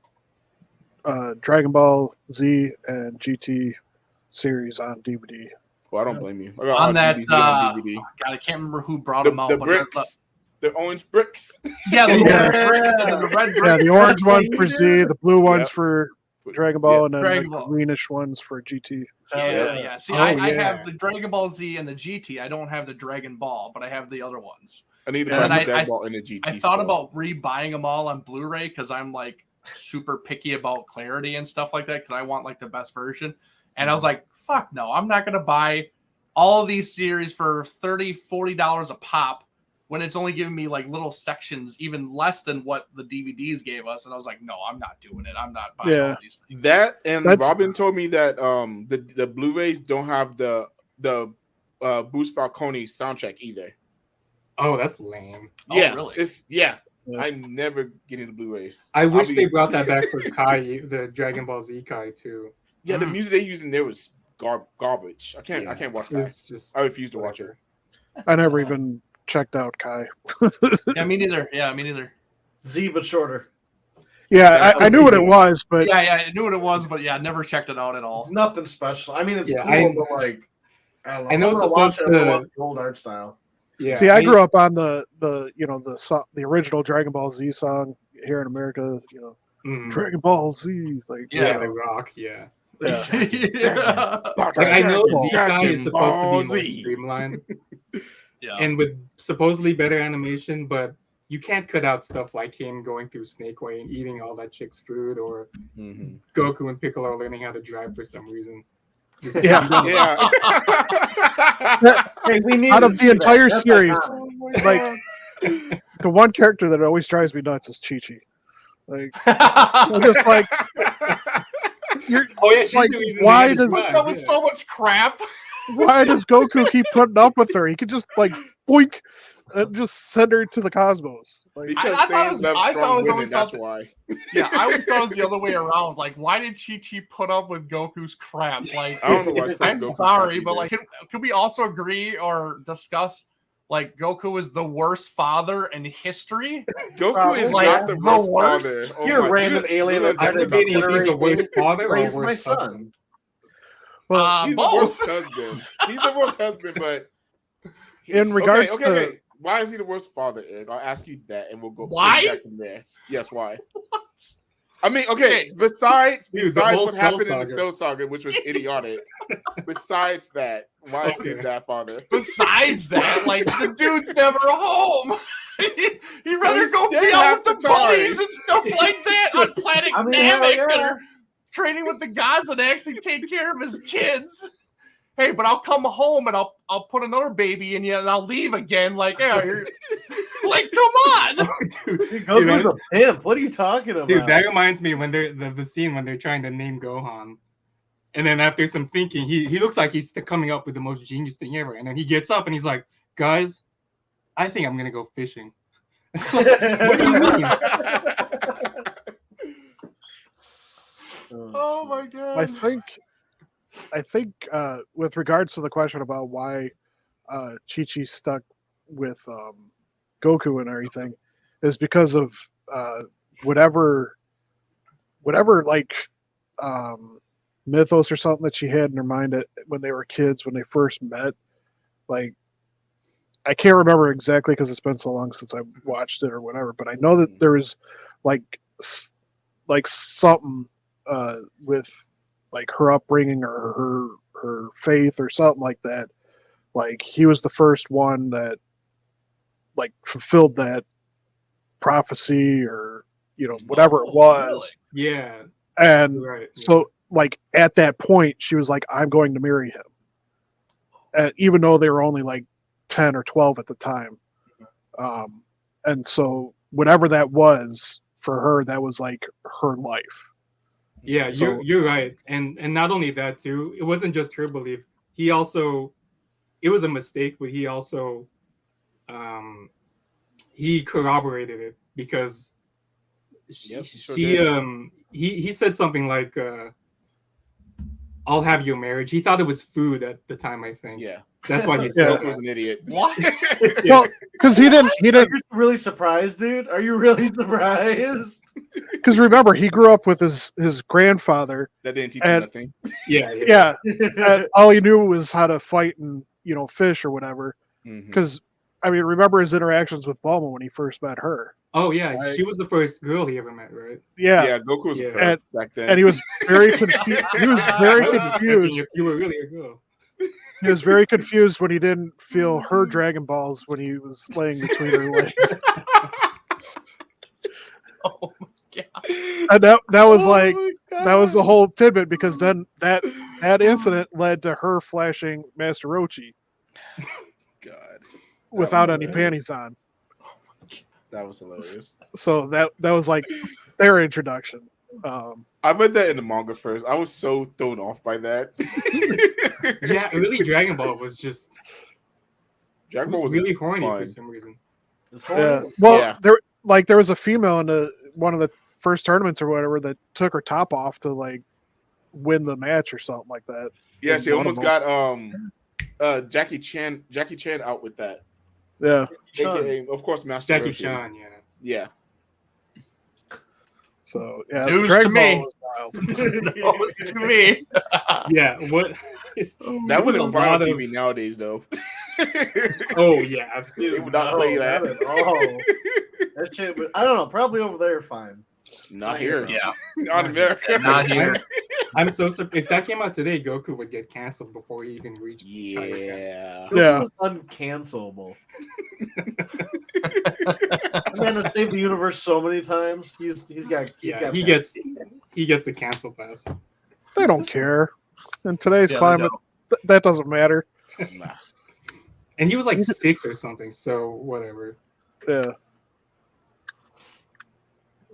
Dragon Ball Z and GT series on DVD. Well, I don't blame you. On that, on DVD. God, I can't remember who brought them out. The bricks, the orange bricks. Yeah, the red bricks. Yeah, the orange ones for Z, the blue ones for Dragon Ball, and then the greenish ones for GT. Yeah. See, I have the Dragon Ball Z and the GT. I don't have the Dragon Ball, but I have the other ones. I need to buy the Dragon Ball and the GT. I thought about rebuying them all on Blu-ray because I'm like super picky about clarity and stuff like that because I want like the best version. And I was like, fuck no, I'm not gonna buy all of these series for $30-$40 a pop when it's only giving me like little sections, even less than what the DVDs gave us. And I was like, no, I'm not doing it. I'm not buying all these things. That and Robin told me that the Blu-rays don't have the Bruce Falcone soundtrack either. Oh, that's lame. Yeah, oh, really? I never get into Blu-rays. I wish they brought that back for Kai, the Dragon Ball Z Kai too. Yeah, the music they used in there was garbage. I can't watch that. I refuse to watch it. I never even checked out Kai. Yeah, me neither. Z, but shorter. Yeah, I knew what it was, but I knew what it was, but I never checked it out at all. It's nothing special. I mean, it's cool, but like, I know to watch it. The old art style. Yeah. See, I grew up on the original Dragon Ball Z song here in America. Dragon Ball Z, like the Rock, yeah. Yeah. Like, I know Z Kai is supposed to be more streamlined, and with supposedly better animation, but you can't cut out stuff like him going through Snake Way and eating all that chick's food, or Goku and Piccolo learning how to drive for some reason. Yeah. Hey, we need out of the entire series, like the one character that always drives me nuts is Chi-Chi. Like, just like, like, why does that was so much crap? Why does Goku keep putting up with her? He could just like boink, and just send her to the cosmos. Like, Because I thought Satan it was- loves I strong thought it was women. always That's thought- why. Yeah, I always thought it was the other way around. Like, why did Chi-Chi put up with Goku's crap? Like, I don't know why. I'm sorry, but like, can we also agree or discuss like Goku is the worst father in history? Goku is Like, not the the worst worst? father. Oh You're my- a random look alien at that I'm Japanese debating if he's the generation worst father or raised my worst son. husband. well, He's the Both. worst husband. He's the worst husband, but in regards okay. Why is he the worst father, Eric? I'll ask you that, and we'll go Why? back from there. Yes, why? What? I mean, okay. Besides Dude, the whole what Cell happened in the Saga. Cell Saga, which was idiotic. Besides that, why is he Okay. that father? Besides that, like the dude's never home. He'd rather he's go dead be out half with the the time. bullies and stuff like that on planet I mean, hell Namek yeah. that are training with the gods and actually take care of his kids. Hey, but I'll come home and I'll put another baby in you and I'll leave again. Like, yeah, you're like, come on. Dude, Goku's that- a pimp. What are you talking about? Dude, that reminds me when they're the scene when they're trying to name Gohan, and then after some thinking, he looks like he's coming up with the most genius thing ever, and then he gets up and he's like, "Guys, I think I'm gonna go fishing." What do you mean? Oh my god. I think with regards to the question about why Chi-Chi stuck with Goku and everything is because of whatever like mythos or something that she had in her mind when they were kids, when they first met. Like, I can't remember exactly because it's been so long since I watched it or whatever, but I know that there was like something with like her upbringing or her faith or something like that. Like, he was the first one that like fulfilled that prophecy or whatever it was. Yeah, And right. so like at that point she was like, I'm going to marry him, even though they were only like 10 or 12 at the time. And so whatever that was for her, that was like her life. Yeah, So- you're right, and not only that too. It wasn't just her belief. It was a mistake, but he also, he corroborated it because Yep, he sure did. he said something like, "I'll have your marriage." He thought it was food at the time. I think. Yeah, That's why he said Goku that. was an idiot. What? Well, because he didn't Are you really surprised, dude? Are you really surprised? because remember, he grew up with his grandfather. That didn't teach him And- nothing. Yeah, and all he knew was how to fight and fish or whatever. Mhm. Because I mean, remember his interactions with Bulma when he first met her. Oh yeah, Right. she was the first girl he ever met, right? Yeah, Goku was Yeah. a perv back then. And he was very confused. He was very I was just thinking confused. if you were really a girl. He was very confused when he didn't feel her Dragon Balls when he was laying between her legs. Oh my god. And that was Oh like my that was the God. whole tidbit, because then that incident led to her flashing Master Rochi God, without was any hilarious. panties on. That was hilarious. So that was like their introduction. I read that in the manga first. I was so thrown off by that. Yeah, really, Dragon Ball was just Dragon Ball was really horny fun. for some reason. Yeah. Well, Yeah. there was a female in one of the first tournaments or whatever that took her top off to like win the match or something like that. Yeah, in she one of almost them. got Jackie Chan out with that. Yeah. AKA, of course, Master Jackie Roshi. Chan, yeah. Yeah. So yeah, News Dragon to me. Ball was wild. That was to me. Yeah, what? That was wouldn't a fly on lot of- TV nowadays, though. Oh yeah, They absolutely. would not play that. Not at all. That shit, but I don't know. Probably over there, fine. Not here. Yeah. Not in America. Not here. I'm so surprised. If that came out today, Goku would get canceled before he even reached. Tiger Cat. Yeah. Yeah. Goku was uncancelable. That man has saved the universe so many times. He's got He gets the cancel pass. They don't care. In today's Yeah, they climate, that doesn't matter. Nah. And he was like 6 or something, so whatever. Yeah.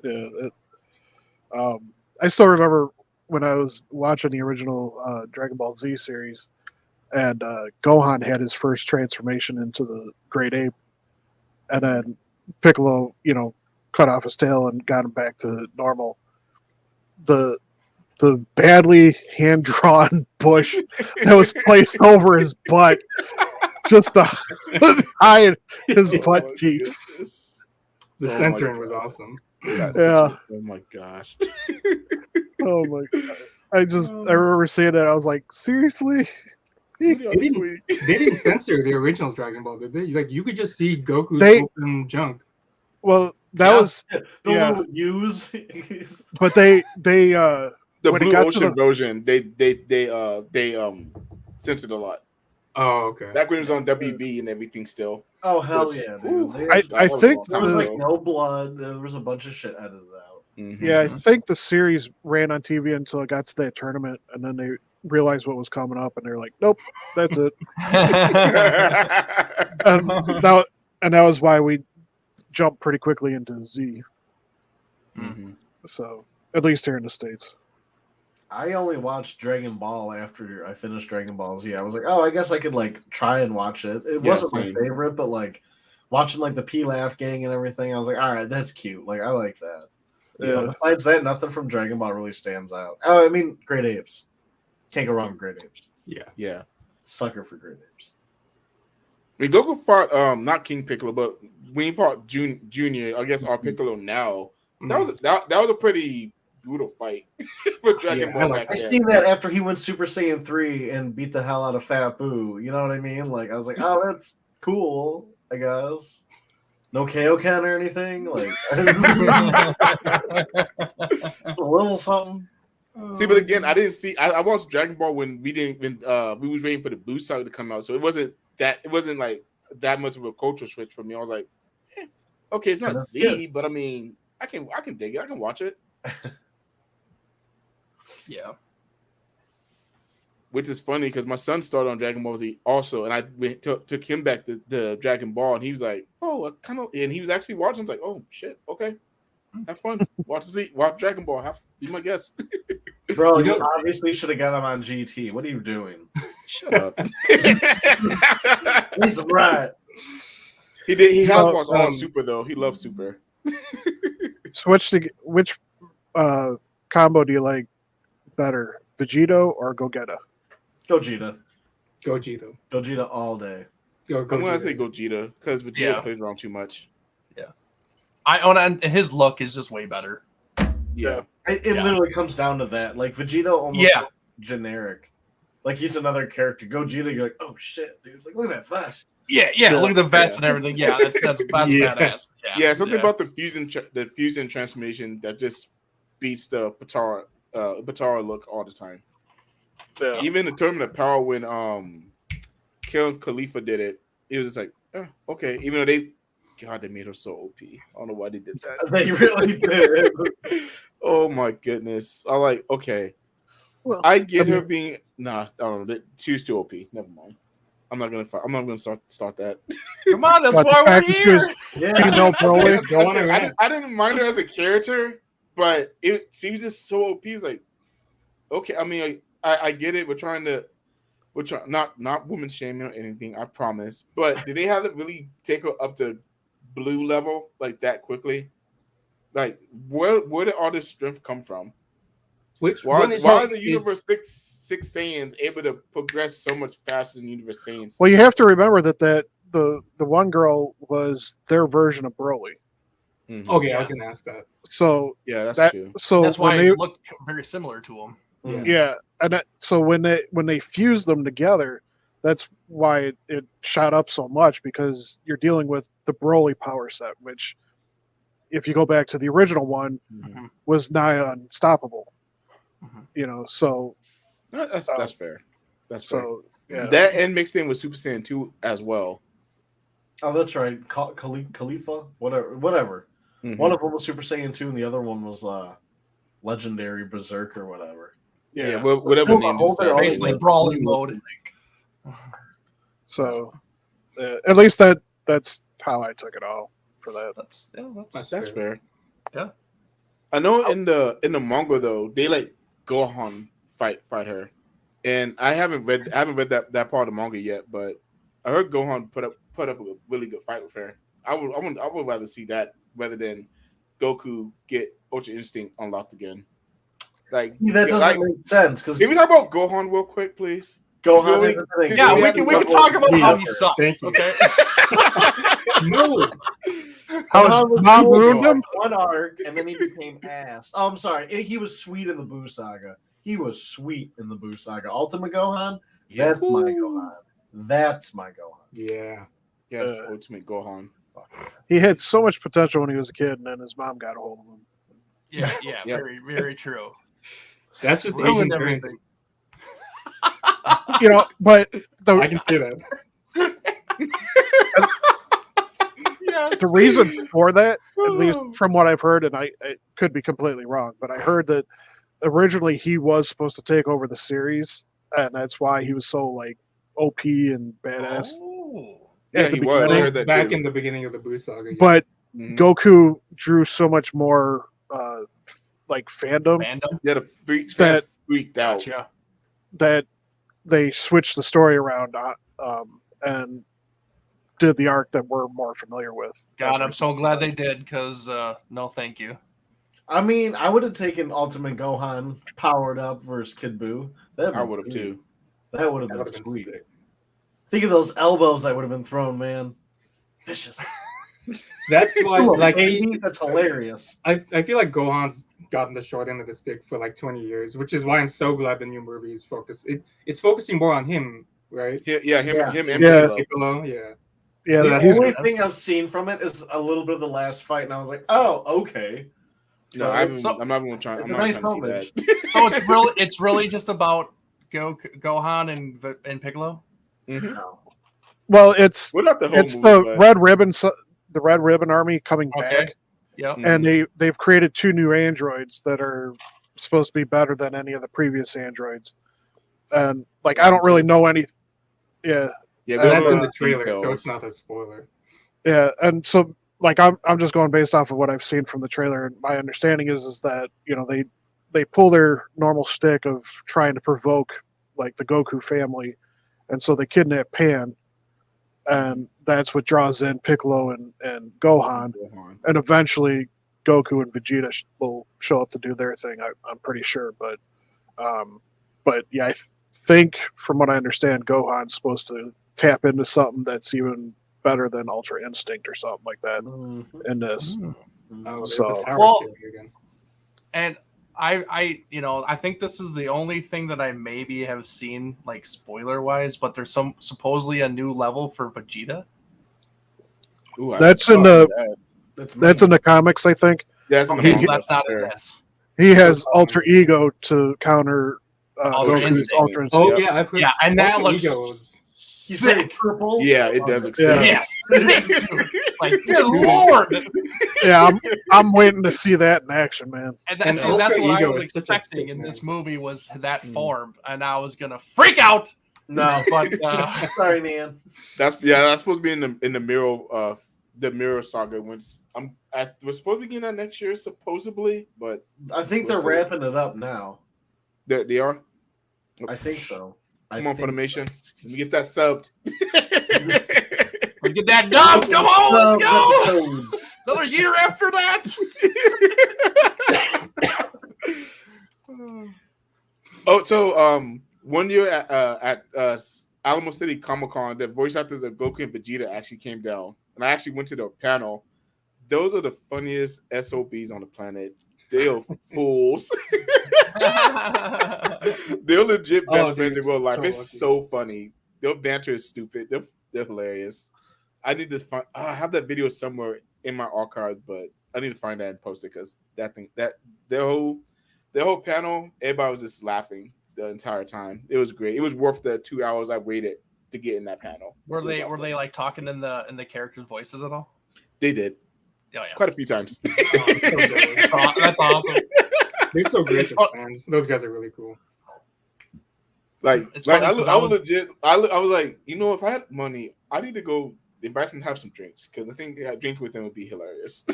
Yeah. I still remember when I was watching the original Dragon Ball Z series, and Gohan had his first transformation into the great ape, and then Piccolo, cut off his tail and got him back to normal. The badly hand drawn bush that was placed over his butt just to hide his butt cheeks. The centering was awesome. Yeah. Oh my gosh. Oh my god. I remember seeing it. I was like, seriously? They didn't censor the original Dragon Ball, did they? Like, you could just see Goku's open junk. Well, that was the little U's. But they the Blue Ocean version, they censored a lot. Oh, okay. Back when it was on WB and everything still. Oh hell yeah, dude! I think there was like no blood. There was a bunch of shit edited out. Mm-hmm. Yeah, I think the series ran on TV until it got to that tournament, and then they realized what was coming up, and they're like, "Nope, that's it." and that was why we jumped pretty quickly into Z. Mm-hmm. So, at least here in the States. I only watched Dragon Ball after I finished Dragon Ball Z. I was like, oh, I guess I could like try and watch it. It wasn't my favorite, but like watching like the Pilaf gang and everything, I was like, all right, that's cute. Like I like that. Yeah. Besides that, nothing from Dragon Ball really stands out. Oh, I mean, Great Apes. Can't go wrong with Great Apes. Yeah. Sucker for Great Apes. I mean, Goku fought not King Piccolo, but when he fought Junior, I guess our Piccolo now. That was a pretty brutal fight for Dragon Ball. I seen that after he went Super Saiyan 3 and beat the hell out of Fat Boo. You know what I mean? Like I was like, oh, that's cool. I guess no Kaioken or anything. Like a little something. See, but again, I didn't see. I watched Dragon Ball when we was waiting for the Boo saga to come out, so it wasn't like that much of a cultural switch for me. I was like, okay, it's not Z, but I mean, I can dig it. I can watch it. Yeah. Which is funny because my son started on Dragon Ball Z also, and I took him back to the Dragon Ball, and he was like, "Oh, and he was actually watching. I was like, "Oh shit, okay, have fun, watch Dragon Ball, be my guest." Bro, you obviously should have got him on GT. What are you doing? Shut up. He's right. He did. He has watched all Super though. He loves Super. So which combo do you like better, Vegito or Gogeta? Gogeta. Gogeta. Gogeta all day. I'm gonna say Gogeta because Vegeta plays around too much. Yeah, and his look is just way better. Yeah, it literally comes down to that. Like Vegeta almost generic. Like he's another character. Gogeta, you're like, oh shit, dude! Like look at that vest. Yeah. Look at the vest and everything. Yeah, that's badass. Yeah, something about the fusion transformation that just beats the Patara look all the time. Yeah. Even the Tournament of Power when Kill Khalifa did it, it was just like, okay. Even though they made her so OP. I don't know why they did that. They really did. Oh my goodness. I like, okay. Well, I get her being I don't know. She's too OP. Never mind. I'm not gonna start that. Come on, that's why we're here. I didn't mind her as a character, but she was just so OP. It's like, okay, I mean, I get it. We're trying not woman shaming or anything, I promise. But did they have to really take her up to blue level like that quickly? Like, where did all this strength come from? Why is the Universe six Saiyans able to progress so much faster than Universe Saiyans? Well, you have to remember that the one girl was their version of Broly. Mm-hmm. Okay, yes. I was going to ask that. So yeah, that's true. So that's why they look very similar to them. Yeah, and so when they fuse them together, that's why it shot up so much, because you're dealing with the Broly power set, which, if you go back to the original one, was nigh unstoppable. So that's fair. That's so fair. Yeah. That and mixed in with Super Saiyan 2 as well. Oh, that's right. Khalifa, whatever. Mm-hmm. One of them was Super Saiyan 2, and the other one was Legendary Berserk or whatever. Yeah, whatever name is. Basically, brawling mode. So, at least that's how I took it all for that. That's fair. Yeah, I know in the manga though, they like Gohan fight her. and I haven't read that part of the manga yet, but I heard Gohan put up a really good fight with her. I would rather see that rather than Goku get Ultra Instinct unlocked again. Like that doesn't make sense. Because can we talk about Gohan real quick, please? Gohan, we can talk about how he sucks. Okay. No. How his mom ruined him? One arc, and then he became ass. Oh, I'm sorry. He was sweet in the Buu Saga. He was sweet in the Buu Saga. Ultimate Gohan, that's my Gohan. That's my Gohan. Yeah. Yes, Ultimate Gohan. He had so much potential when he was a kid, and then his mom got a hold of him. Yeah, very, very true. That's just Ruined Asian everything. parenting. But I can see that. the reason for that, at least from what I've heard, and I could be completely wrong, but I heard that originally he was supposed to take over the series, and that's why he was so like OP and badass. Oh. Yeah, he was. I heard that Back too. in the beginning of the Buu Saga. Yeah. But Goku drew so much more like fandom Yeah, the freaks that freaked out. Gotcha. that they switched the story around and did the arc that we're more familiar with. God, I'm so glad they did because no, thank you. I mean, I would have taken Ultimate Gohan powered up versus Kid Buu. I would have too. That would have been sweet. Think of those elbows that would have been thrown, man. Vicious. That's why, like, that's hilarious. I feel like Gohan's gotten the short end of the stick for like 20 years, which is why I'm so glad the new movie is focused. It's focusing more on him, right? Him and Piccolo, yeah. Yeah, the only thing I've seen from it is a little bit of the last fight, and I was like, "Oh, okay." So I'm not even trying. I'm not nice trying to see that. So it's really just about Gohan and Piccolo. Mm-hmm. Well, it's the Red Ribbon Army coming back. Yep. And they've created 2 new androids that are supposed to be better than any of the previous androids. And like I don't really know any. Yeah. Yeah, that's in the trailer, so it's not a spoiler. Yeah, and so like I'm just going based off of what I've seen from the trailer, and my understanding is that they pull their normal shtick of trying to provoke like the Goku family, and so they kidnap Pan, and that's what draws in Piccolo and Gohan, and eventually Goku and Vegeta will show up to do their thing. I'm pretty sure, but yeah, I think from what I understand, Gohan's supposed to tap into something that's even better than Ultra Instinct or something like that in this. And I think this is the only thing that I maybe have seen like spoiler wise, but there's supposedly a new level for Vegeta. Ooh, that's in the comics, I think. Yeah, that's not in this. He has Ultra Ego to counter Goku's Ultra Instinct. Oh yeah, I've heard. Yeah, and that looks sick. Purple. Yeah, it does look sick. Yes. Like, good lord. Yeah, I'm waiting to see that in action, man. And that's what I was expecting in this movie was that form, and I was gonna freak out. No, but sorry, man. That's supposed to be in the mirror saga. We're supposed to be getting that next year, supposedly, but I think they're wrapping it up now. They are. I think so. Come on, Funimation. Let me get that subbed. Let's get that done. Come on, let's go. Another year after that. So 1 year at Alamo City Comic-Con, the voice actors of Goku and Vegeta actually came down, and I actually went to their panel. Those are the funniest SOBs on the planet. They are fools. They're legit best friends in real life. It's so funny. Their banter is stupid. They're hilarious. I need to find. I have that video somewhere in my archives, but I need to find that and post it because their whole panel, everybody was just laughing the entire time. It was great. It was worth the 2 hours I waited to get in that panel. Were they like talking in the characters' voices at all? They did. Oh, yeah. Quite a few times. That's awesome. They're so great as fans. Those guys are really cool. I was legit. I was like, if I had money, I need to go invite them to have some drinks because I think drinking with them would be hilarious.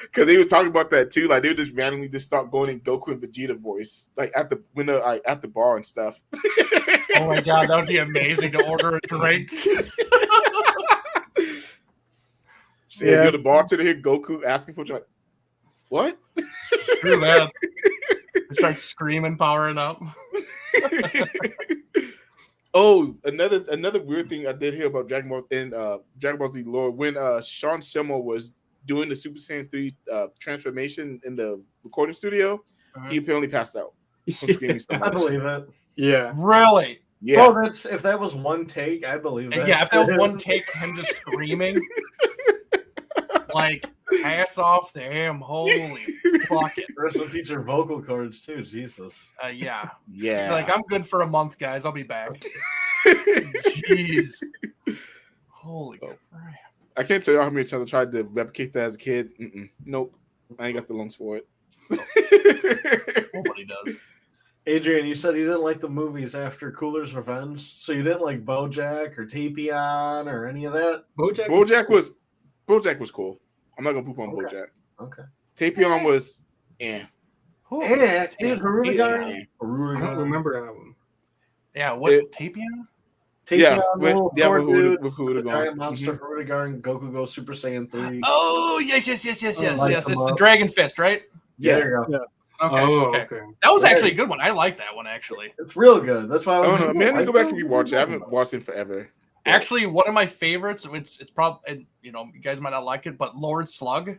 Because they were talking about that too. Like they would just randomly just start going in Goku and Vegeta voice, like at the window, like at the bar and stuff. Oh my god, that would be amazing to order a drink. So you're the bartender here, Goku asking for like, what? Screw that. They start screaming, powering up. Oh, another weird thing I did hear about Dragon Ball in Dragon Ball Z lore when Sean Simo was doing the Super Saiyan 3 transformation in the recording studio, he apparently passed out from screaming so much. I believe it. Yeah. Really? Yeah. Well, if that was one take, I believe that. Yeah, if that was one take of him just screaming, like, hats off to him. Holy fuck it. Rest in peace, your vocal cords too. Jesus. Yeah. Yeah. Like, I'm good for a month, guys. I'll be back. Jeez. Holy crap. I can't tell you how many times I tried to replicate that as a kid. Nope. I ain't got the lungs for it. Nobody does. Adrian, you said you didn't like the movies after Cooler's Revenge, so you didn't like BoJack or Tapion or any of that? BoJack was cool. I'm not gonna poop on BoJack. Okay. Tapion was dude, Harudegar. I don't remember that one. Yeah, what Tapion? Yeah, with the giant monster Harudegar and Goku goes Super Saiyan 3. Oh yes. It's the Dragon Fist, right? Yeah. There you go. Yeah. Okay. That was actually a good one. I like that one actually. It's real good. That's why I was. Man, I go back and rewatch it. I haven't watched it forever. Actually, one of my favorites. It's probably you guys might not like it, but Lord Slug.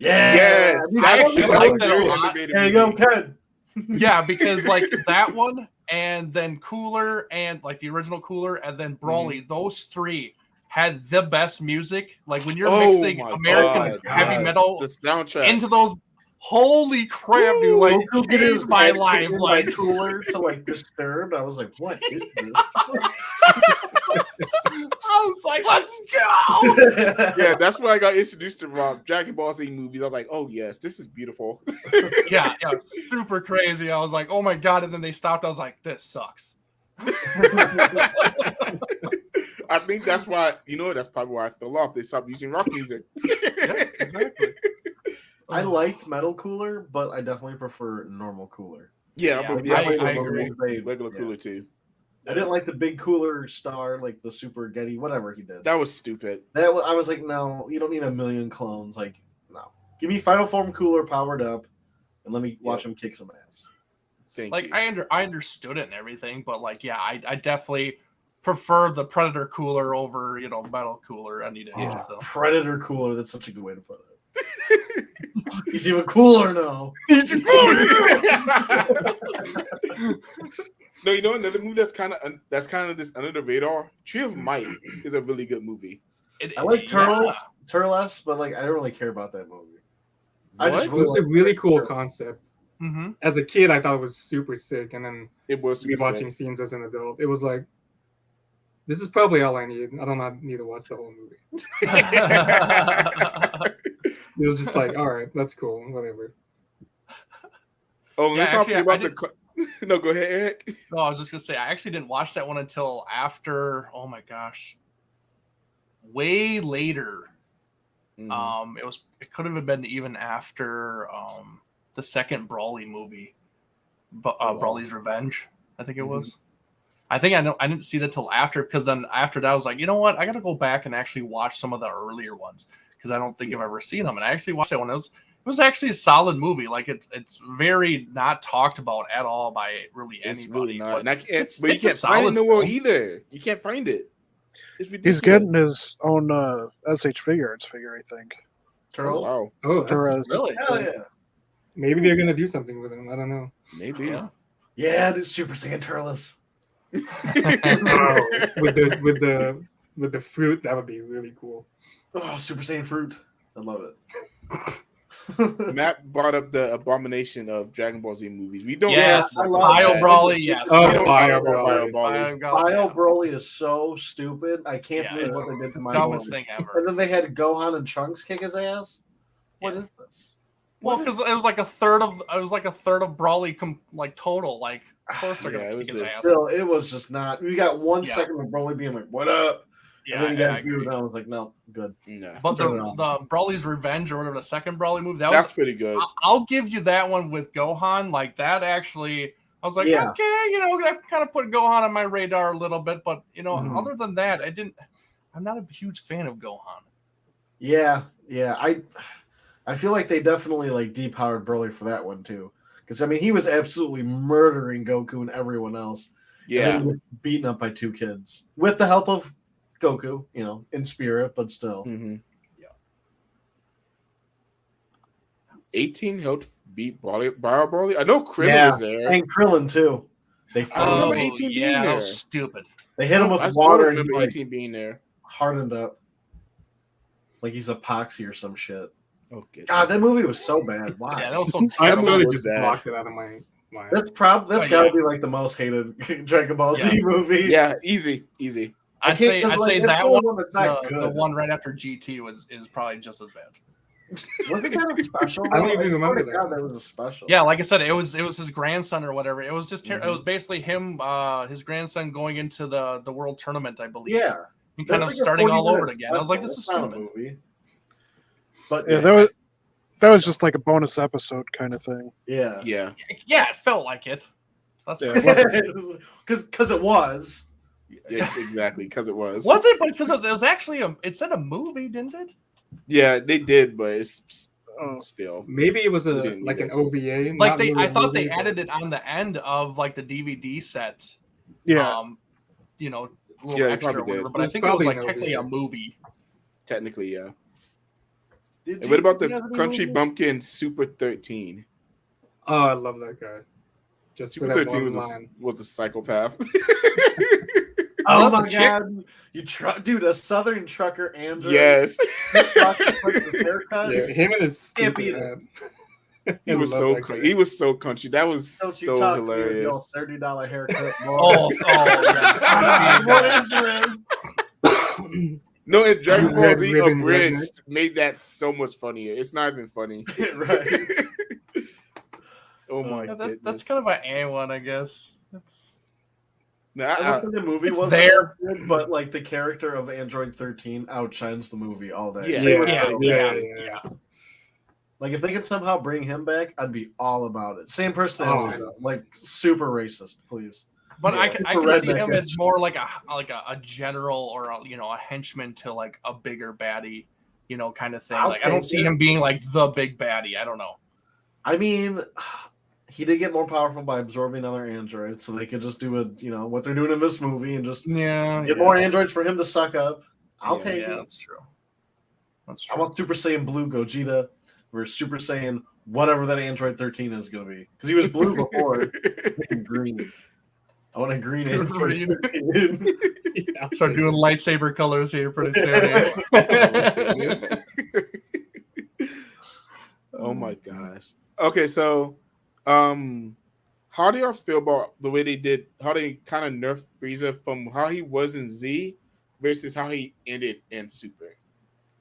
Yes, I actually like that a lot. There you go, Ken. Yeah, because like that one, and then Cooler, and like the original Cooler, and then Broly. Those three had the best music. Like when you're mixing American heavy metal the soundtrack into those. Holy crap, dude! Like changed my life. Like Cooler to like Disturbed. I was like, what is this? I was like, let's go. Yeah, that's when I got introduced to Dragon Ball Z movies. I was like, oh yes, this is beautiful. yeah, super crazy. I was like, oh my god, and then they stopped. I was like, this sucks. I think that's why that's probably why I fell off. They stopped using rock music. Yeah, exactly. I liked Metal Cooler, but I definitely prefer normal Cooler. Yeah, I agree. Regular Cooler too. I didn't like the big Cooler star, like the Super Getty, whatever he did. That was stupid. I was like, no, you don't need a million clones. Like, no, give me Final Form Cooler powered up, and let me watch him kick some ass. Thank you. I understood it and everything, but like, yeah, I definitely prefer the Predator Cooler over Metal Cooler any day. Yeah, so. Predator Cooler. That's such a good way to put it. He's even cooler now. He's cooler. No, another movie that's kind of just under the radar. Tree of Might is a really good movie. I like Turles, but like I don't really care about that movie. It's a really cool concept. Mm-hmm. As a kid, I thought it was super sick, and then it was rewatching scenes as an adult, it was like, this is probably all I need. I don't need to watch the whole movie. It was just like, all right, that's cool, whatever. Oh, let's not forget about No, go ahead, Eric. No, I was just gonna say I actually didn't watch that one until after. Oh my gosh, way later. It could have been even after the second Broly movie, Broly's Revenge. I think it was. I think I didn't see that till after, because then after that I was like, you know what? I got to go back and actually watch some of the earlier ones because I don't think I've ever seen them. And I actually watched that one. It was actually a solid movie. Like it's very not talked about at all by really anybody. It's really not. But you can't find it nowhere either. You can't find it. He's getting his own SH figure, I think. Turles? Oh, wow. Oh, really? Hell yeah. Maybe they're gonna do something with him. I don't know. Maybe. Yeah, dude, Super Saiyan Turles. with the fruit, that would be really cool. Oh, Super Saiyan fruit. I love it. Matt brought up the abomination of Dragon Ball Z movies. We don't. Yes, Bio Broly. Yes. Bio Broly is so stupid. I can't believe what they did to my dumbest thing ever. And then they had Gohan and Trunks kick his ass. What is this? Well, because it was like a third of Broly total. Like, of course they're gonna kick his ass. Still, it was just not. We got 1 second of Broly being like, "What up?" and then he got agree. and I was like, no, good. No. But the Broly's Revenge or whatever, the second Broly movie, that's pretty good. I'll give you that one with Gohan. Like that actually, I was like, okay, you know, that kind of put Gohan on my radar a little bit. But you know, other than that, I'm not a huge fan of Gohan. Yeah. I feel like they definitely like depowered Broly for that one too. Because I mean, he was absolutely murdering Goku and everyone else. Yeah, and then he was beaten up by 2 kids with the help of Goku, you know, in spirit, but still. Yeah. 18 helped beat Broly. I know Krillin was there, and Krillin too. I remember 18 being there. That was stupid. They hit him with I water. remember And 18 being there. Hardened up, like he's epoxy or some shit. Okay. God, that movie was so bad. Why? Yeah, that was so I terrible. really was just bad. blocked it out of my mind. That's got to be like the most hated Dragon Ball Z movie. Yeah, easy. I'd say that one. That's not good. The one right after GT is probably just as bad. Wasn't that a special? I don't even remember that. God, that was a special. Yeah, like I said, it was his grandson or whatever. It was just it was basically him, his grandson going into the world tournament, I believe. Yeah, and kind of starting all over again. I was like, this is not a stupid. movie. But Yeah, that was just like a bonus episode kind of thing. Yeah, Yeah, it felt like it. That's because it was. Yeah, exactly, because it was. Was it? But because it was actually it said a movie, didn't it? Yeah, they did, but it's still. Maybe it was an OVA. Like I thought they added it on the end of like the DVD set. Yeah. You know, a little extra or whatever. But I think it was like technically a movie. Technically, yeah. And what about the Country Bumpkin Super 13? Oh, I love that guy. Just Super 13 was a psychopath. Oh my god, dude, a Southern trucker android. Yes. Haircut. Yeah, him and his he was so country. That was so hilarious. $30 haircut. No, in Dragon Ball Z Abridged made that so much funnier. It's not even funny. Right. Oh my goodness. That's kind of an A one, I guess. I don't think the movie was there, good, but like the character of Android 13 outshines the movie all day. Yeah. Like if they could somehow bring him back, I'd be all about it. Same personality, like super racist, please. But I can see him as more like a general or a henchman to like a bigger baddie, kind of thing. I don't see him being like the big baddie. I don't know. I mean, he did get more powerful by absorbing other androids, so they could just do what they're doing in this movie and just get more androids for him to suck up. I'll take it. That's true. I want Super Saiyan Blue Gogeta versus Super Saiyan whatever that Android 13 is going to be, because he was blue before and green. I want a green Android 13. Start doing lightsaber colors here pretty soon. Oh my gosh. Okay, so how do y'all feel about the way how they kind of nerfed Frieza from how he was in Z versus how he ended in Super?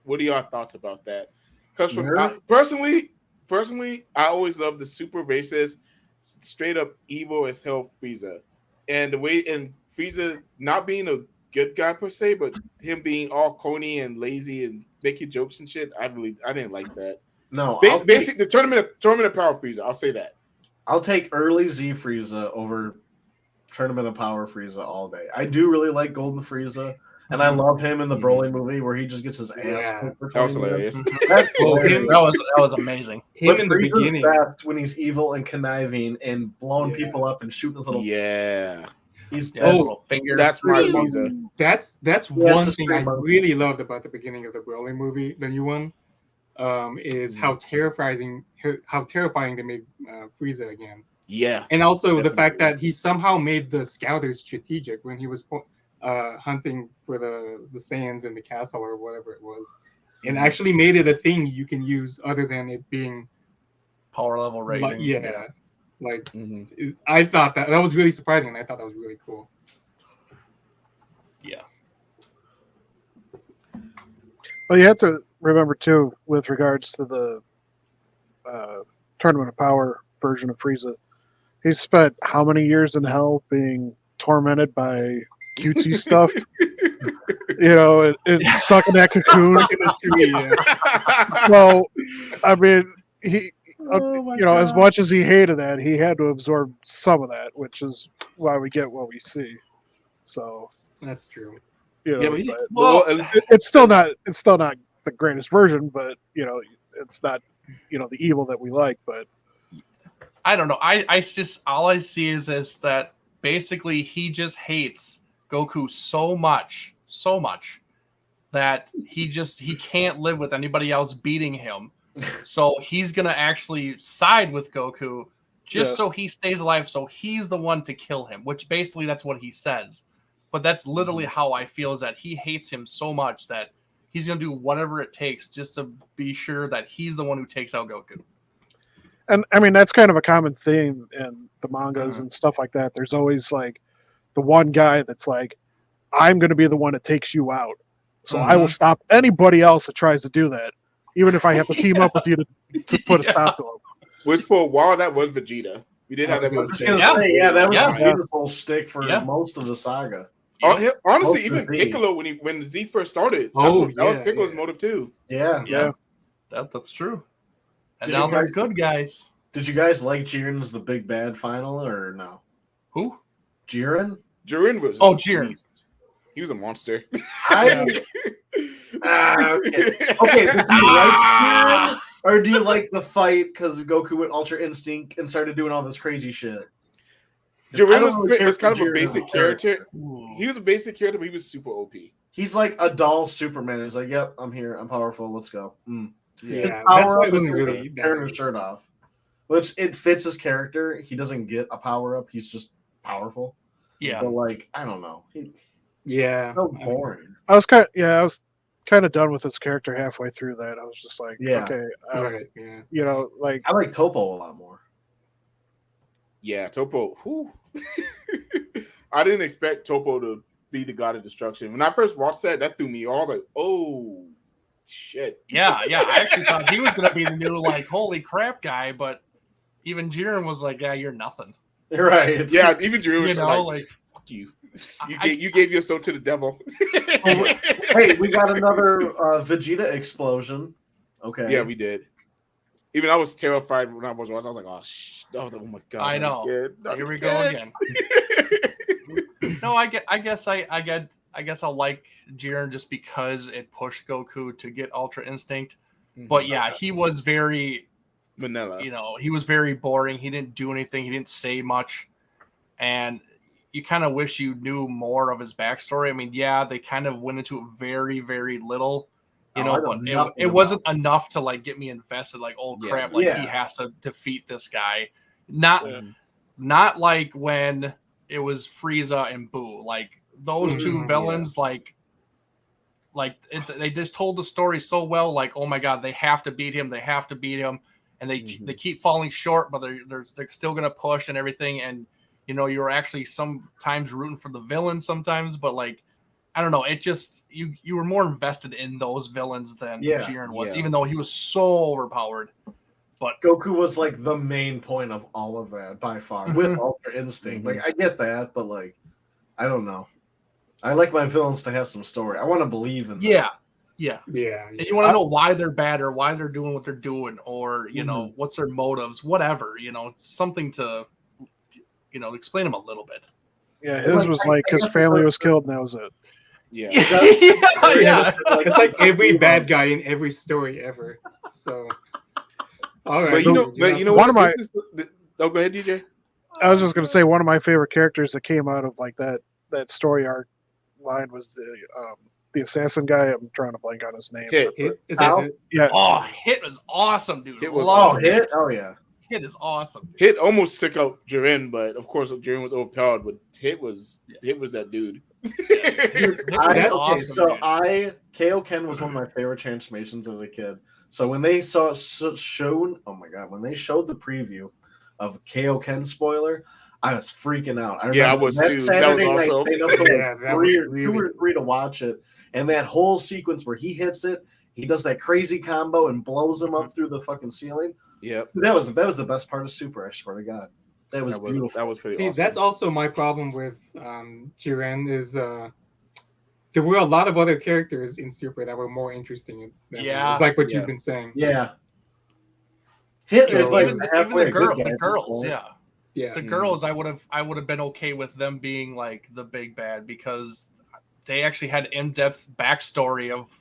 What are y'all thoughts about that? Because personally, I always love the super racist, straight up evil as hell Frieza. And the way, and Frieza not being a good guy per se, but him being all corny and lazy and making jokes and shit, I didn't like that. No, basic the tournament of power Frieza. I'll say that. I'll take early Z Frieza over Tournament of Power Frieza all day. I do really like Golden Frieza, and I love him in the Broly movie where he just gets his ass kicked for 20 That was hilarious. That was amazing. Him in the beginning, best when he's evil and conniving and blowing people up and shooting his little he's little finger. That's my Frieza. That's one thing I really loved about the beginning of the Broly movie, the new one. Is how terrifying they made Frieza again. Yeah, and also the fact that he somehow made the Scouters strategic when he was hunting for the Saiyans in the castle or whatever it was, and actually made it a thing you can use other than it being power level rating. I thought that was really surprising, and I thought that was really cool. Yeah. Well, you have to remember too, with regards to the Tournament of Power version of Frieza, he spent how many years in hell being tormented by cutesy stuff? stuck in that cocoon. In the tree, yeah. So, I mean, he, Oh as much as he hated that, he had to absorb some of that, which is why we get what we see. So, That's true. Yeah, but it's still not the greatest version, but it's not the evil that we like. But I don't know. I just all I see is that basically he just hates Goku so much that he can't live with anybody else beating him. So he's gonna actually side with Goku just so he stays alive. So he's the one to kill him, which basically that's what he says. But that's literally how I feel, is that he hates him so much that he's gonna do whatever it takes just to be sure that he's the one who takes out Goku. And I mean, that's kind of a common theme in the mangas and stuff like that. There's always like the one guy that's like, I'm going to be the one that takes you out. So I will stop anybody else that tries to do that, even if I have to team up with you to put a stop to him. Which for a while, that was Vegeta. We did have that. That was Vegeta's whole stick for most of the saga. Honestly, even Piccolo, when Z first started, that was Piccolo's motive too. Yeah. That's true. And now they're good guys. Did you guys like Jiren's the big bad final or no? Who? Jiren? Jiren was Jiren. He was a monster. Okay. Okay, do you like Jiren? Or do you like the fight because Goku went Ultra Instinct and started doing all this crazy shit? Jiren was kind of a basic character. He was a basic character, but he was super OP. He's like a doll Superman. He's like, yep, I'm here. I'm powerful. Let's go. Yeah, that's why it wasn't really tearing his shirt off. Which it fits his character. He doesn't get a power up. He's just powerful. Yeah. But like, I don't know. So boring. I was kind of done with his character halfway through that. I was just like, okay, like I like Topo a lot more. Yeah, Topo. I didn't expect Topo to be the god of destruction. When I first watched that threw me off. I was like, oh shit. Yeah. I actually thought he was gonna be the new like holy crap guy, but even Jiren was like, yeah, you're nothing. Right. Yeah, even Jiren was like, fuck you. You gave your soul to the devil. Hey, we got another Vegeta explosion. Okay. Yeah, we did. Even I was terrified when I was watching. I was like, oh my god. I know. Here we go again. No, I guess I'll like Jiren just because it pushed Goku to get Ultra Instinct. But yeah, he was very vanilla. He was very boring. He didn't do anything. He didn't say much. And you kind of wish you knew more of his backstory. I mean, yeah, they kind of went into it very, very little, but it wasn't enough to like get me invested. Like, oh crap, he has to defeat this guy. Not like when it was Frieza and Boo. Like those two villains, they just told the story so well. Like, oh my god, they have to beat him. They have to beat him, and they keep falling short, but they're still gonna push and everything. And you're actually sometimes rooting for the villain sometimes, but like, I don't know. It just, you were more invested in those villains than Jiren was, even though he was so overpowered. But Goku was like the main point of all of that by far with Ultra Instinct. Like, I get that, but like, I don't know. I like my villains to have some story. I want to believe in them. Yeah. And you want to know why they're bad or why they're doing what they're doing, or, what's their motives, whatever, something to, explain them a little bit. Yeah, his was like his family was killed, and that was it. Yeah. It's like every bad guy in every story ever. So, all right. But one of my. Go ahead, DJ. I was just going to say one of my favorite characters that came out of like that story arc line was the assassin guy. I'm trying to blank on his name. Hit? Yeah. Oh, Hit was awesome, dude. Hit was awesome. Hit? Oh yeah. Hit is awesome. Hit almost took out Jiren, but of course Jiren was overpowered. But Hit was that dude. Kaioken was one of my favorite transformations as a kid. So when they showed the preview of Kaioken spoiler, I was freaking out. I was too. Saturday that was also two or three to watch it, and that whole sequence where he hits it, he does that crazy combo and blows him up through the fucking ceiling. Yep. That was the best part of Super, I swear to God. That was beautiful. That was pretty awesome. Awesome. That's also my problem with Jiren is there were a lot of other characters in Super that were more interesting than Yeah. it's like what Yeah. you've been saying. Yeah. Hit is like even halfway the a good guy the at this girls, point. yeah. Yeah. The girls, I would have been okay with them being like the big bad because they actually had in-depth backstory of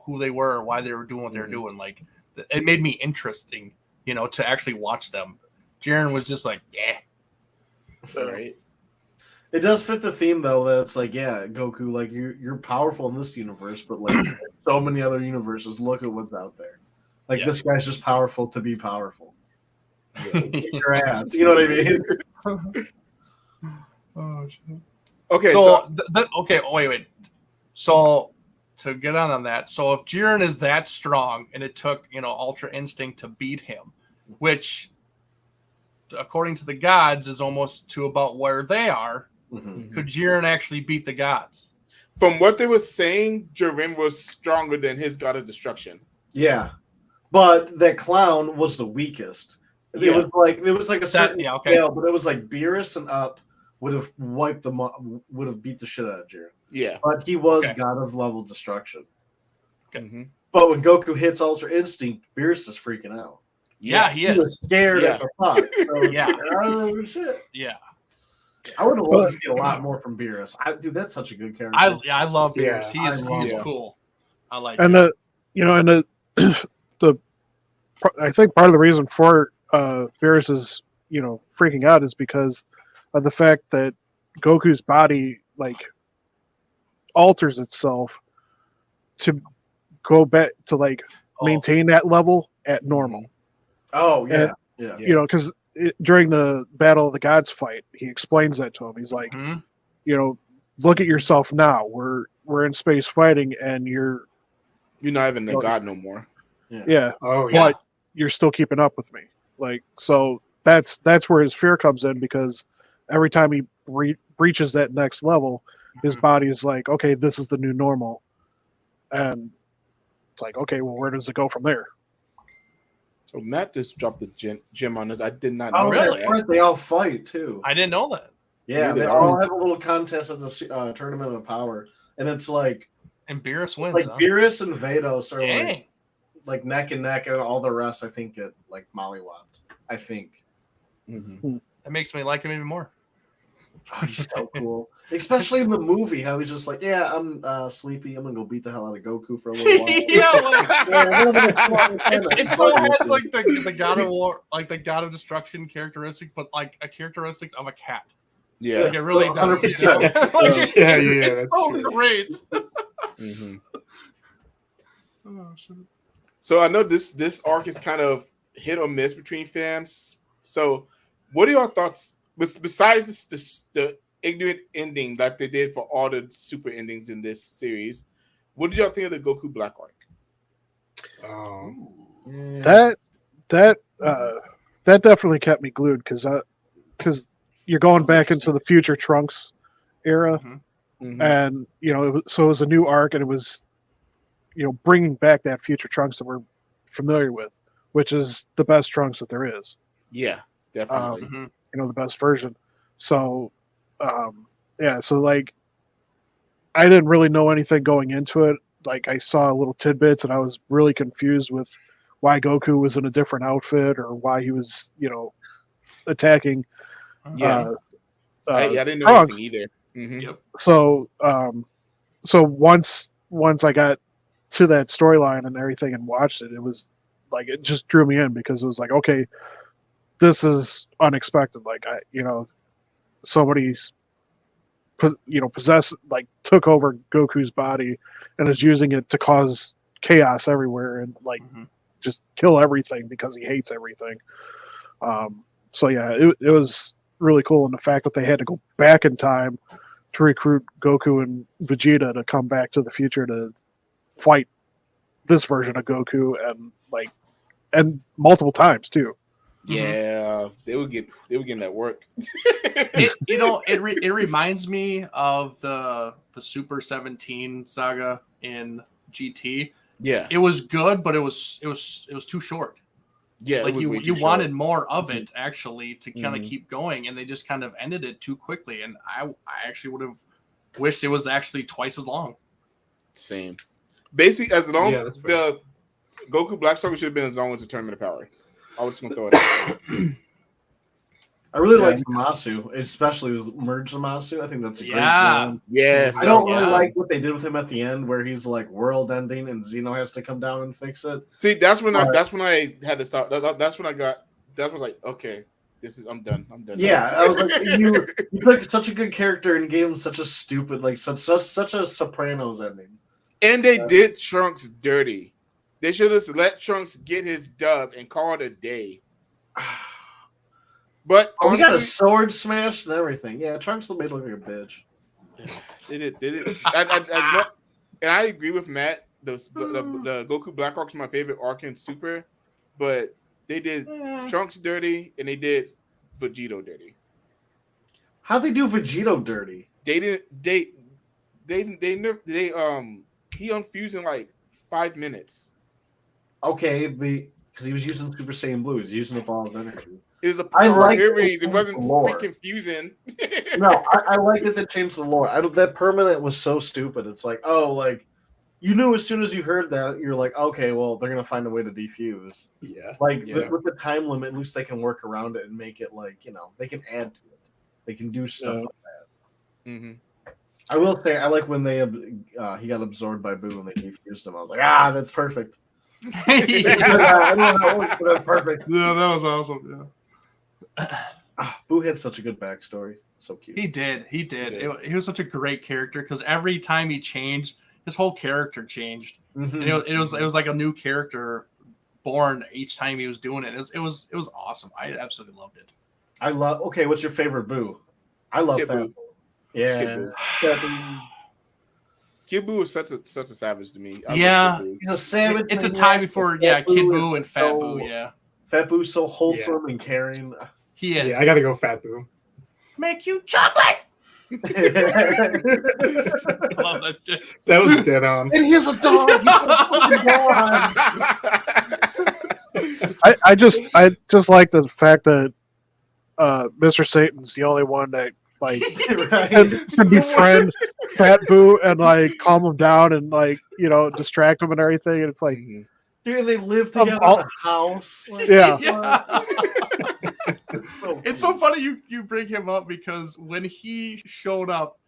who they were, why they were doing what they were doing. Like it made me interesting, to actually watch them. Jiren was just like, yeah, Right. It does fit the theme though that it's like, yeah, Goku, like you're powerful in this universe, but like so many other universes, look at what's out there. Like this guy's just powerful to be powerful. Kick your ass. You know what I mean? Oh, shit. Okay. So, wait. So to get on that, so if Jiren is that strong and it took Ultra Instinct to beat him, which according to the gods is almost to about where they are, could Jiren actually beat the gods? From what they were saying, Jiren was stronger than his god of destruction. Yeah, but that clown was the weakest. Yeah. It was like a certain scale, but it was like Beerus and up would have wiped them up, would have beat the shit out of Jiren. Yeah, but he was god of level destruction. Okay. But when Goku hits Ultra Instinct, Beerus is freaking out. Yeah, he is. Was scared as a fuck. So yeah. Oh shit. Yeah. I would have loved to see a lot more from Beerus. Dude, that's such a good character. I love Beerus. Yeah, he's cool. I like and him. the I think part of the reason for Beerus is freaking out is because of the fact that Goku's body like alters itself to go back to like maintain that level at normal. Oh yeah, and, because during the Battle of the Gods fight, he explains that to him. He's like, look at yourself now. We're in space fighting, and you're not even the god no more. Yeah. Oh yeah. But you're still keeping up with me. Like, so that's where his fear comes in, because every time he reaches that next level, his body is like, okay, this is the new normal. And it's like, okay, well, where does it go from there? So Matt just dropped the gem on us. I did not Oh, know really? that. Right, they all fight too. I didn't know that. Yeah, they all have a little contest at the Tournament of Power, and it's like, and Beerus wins. Like Beerus and Vados are like neck and neck, and all the rest I think get like mollywopped. I think that makes me like him even more. Oh, he's so cool, especially in the movie. How he's just like, yeah, I'm sleepy. I'm gonna go beat the hell out of Goku for a little while. It so has like the God of War, like the God of Destruction characteristic, but like a characteristic of a cat. Yeah, like it really does. It's so great. Oh, shit. So I know this arc is kind of hit or miss between fans. So, what are your thoughts? Besides the ignorant ending that they did for all the super endings in this series, what did y'all think of the Goku Black arc? That definitely kept me glued, because you're going back into the future Trunks era, and it was a new arc, and it was bringing back that future Trunks that we're familiar with, which is the best Trunks that there is. Yeah, definitely. The best version. So, so like, I didn't really know anything going into it. Like, I saw little tidbits, and I was really confused with why Goku was in a different outfit, or why he was, attacking. I didn't know Trunks. anything either. Yep. So, once I got to that storyline and everything and watched it, it was like, it just drew me in, because it was like, okay, this is unexpected. Like, somebody's possessed, like, took over Goku's body and is using it to cause chaos everywhere, and like just kill everything because he hates everything. So yeah, it was really cool, and the fact that they had to go back in time to recruit Goku and Vegeta to come back to the future to fight this version of Goku, and multiple times too. Yeah, they were getting that work. It reminds me of the Super 17 saga in GT. Yeah, it was good, but it was too short. Yeah, like you wanted more of it actually to kind of keep going, and they just kind of ended it too quickly. And I actually would have wished it was actually twice as long. insane. Basically, as long Yeah, that's fair. the Goku Black Star should have been his own with the Tournament of Power. I was just gonna throw it out there. I really like Zamasu, especially with Merge Zamasu. I think that's a great villain. Yes. I don't really like what they did with him at the end, where he's like world ending and Xeno has to come down and fix it. See, that's when I had to stop. That's when I got. That was like, okay, I'm done. Yeah, I was like, you picked such a good character and gave him such a stupid, like such a Sopranos ending. And they did Trunks dirty. They should have let Trunks get his dub and call it a day. But we got a sword smashed and everything. Yeah, Trunks made look like a bitch. They did. And I agree with Matt. The Goku Blackhawk's my favorite arc in Super, but they did Trunks dirty and they did Vegito dirty. How'd they do Vegito dirty? They didn't. He unfused in like 5 minutes. Okay, because he was using Super Saiyan Blue. He's using up all his energy. It was a power earrings. It wasn't freaking fusing. No, I like that they changed the lore. That permanent was so stupid. It's like, oh, like you knew as soon as you heard that, you're like, okay, well, they're gonna find a way to defuse. Yeah. With the time limit, at least they can work around it and make it like, they can add to it. They can do stuff like that. Mm-hmm. I will say, I like when he got absorbed by Boo and they defused him. I was like, that's perfect. I don't know, that's perfect. Yeah, that was awesome. Yeah. Boo had such a good backstory. So cute. He did. He was such a great character because every time he changed, his whole character changed. Mm-hmm. And it was like a new character born each time he was doing it. It was awesome. I absolutely loved it. Okay, what's your favorite Boo? I love Fat Boo. Yeah. Kid Boo is such a savage to me. He's a savage. It's a time before Kid Boo and Fat Boo. Yeah. Fat Boo's so wholesome and caring. He is. Yeah, I gotta go Fat Boo. Make you chocolate. I love that shit. That was dead on. And here's a dog. I just like the fact that Mr. Satan's the only one that like can befriend Fat Boo and like calm him down and like distract him and everything. And it's like, dude, they live together in a house. Like, yeah. It's so funny you bring him up because when he showed up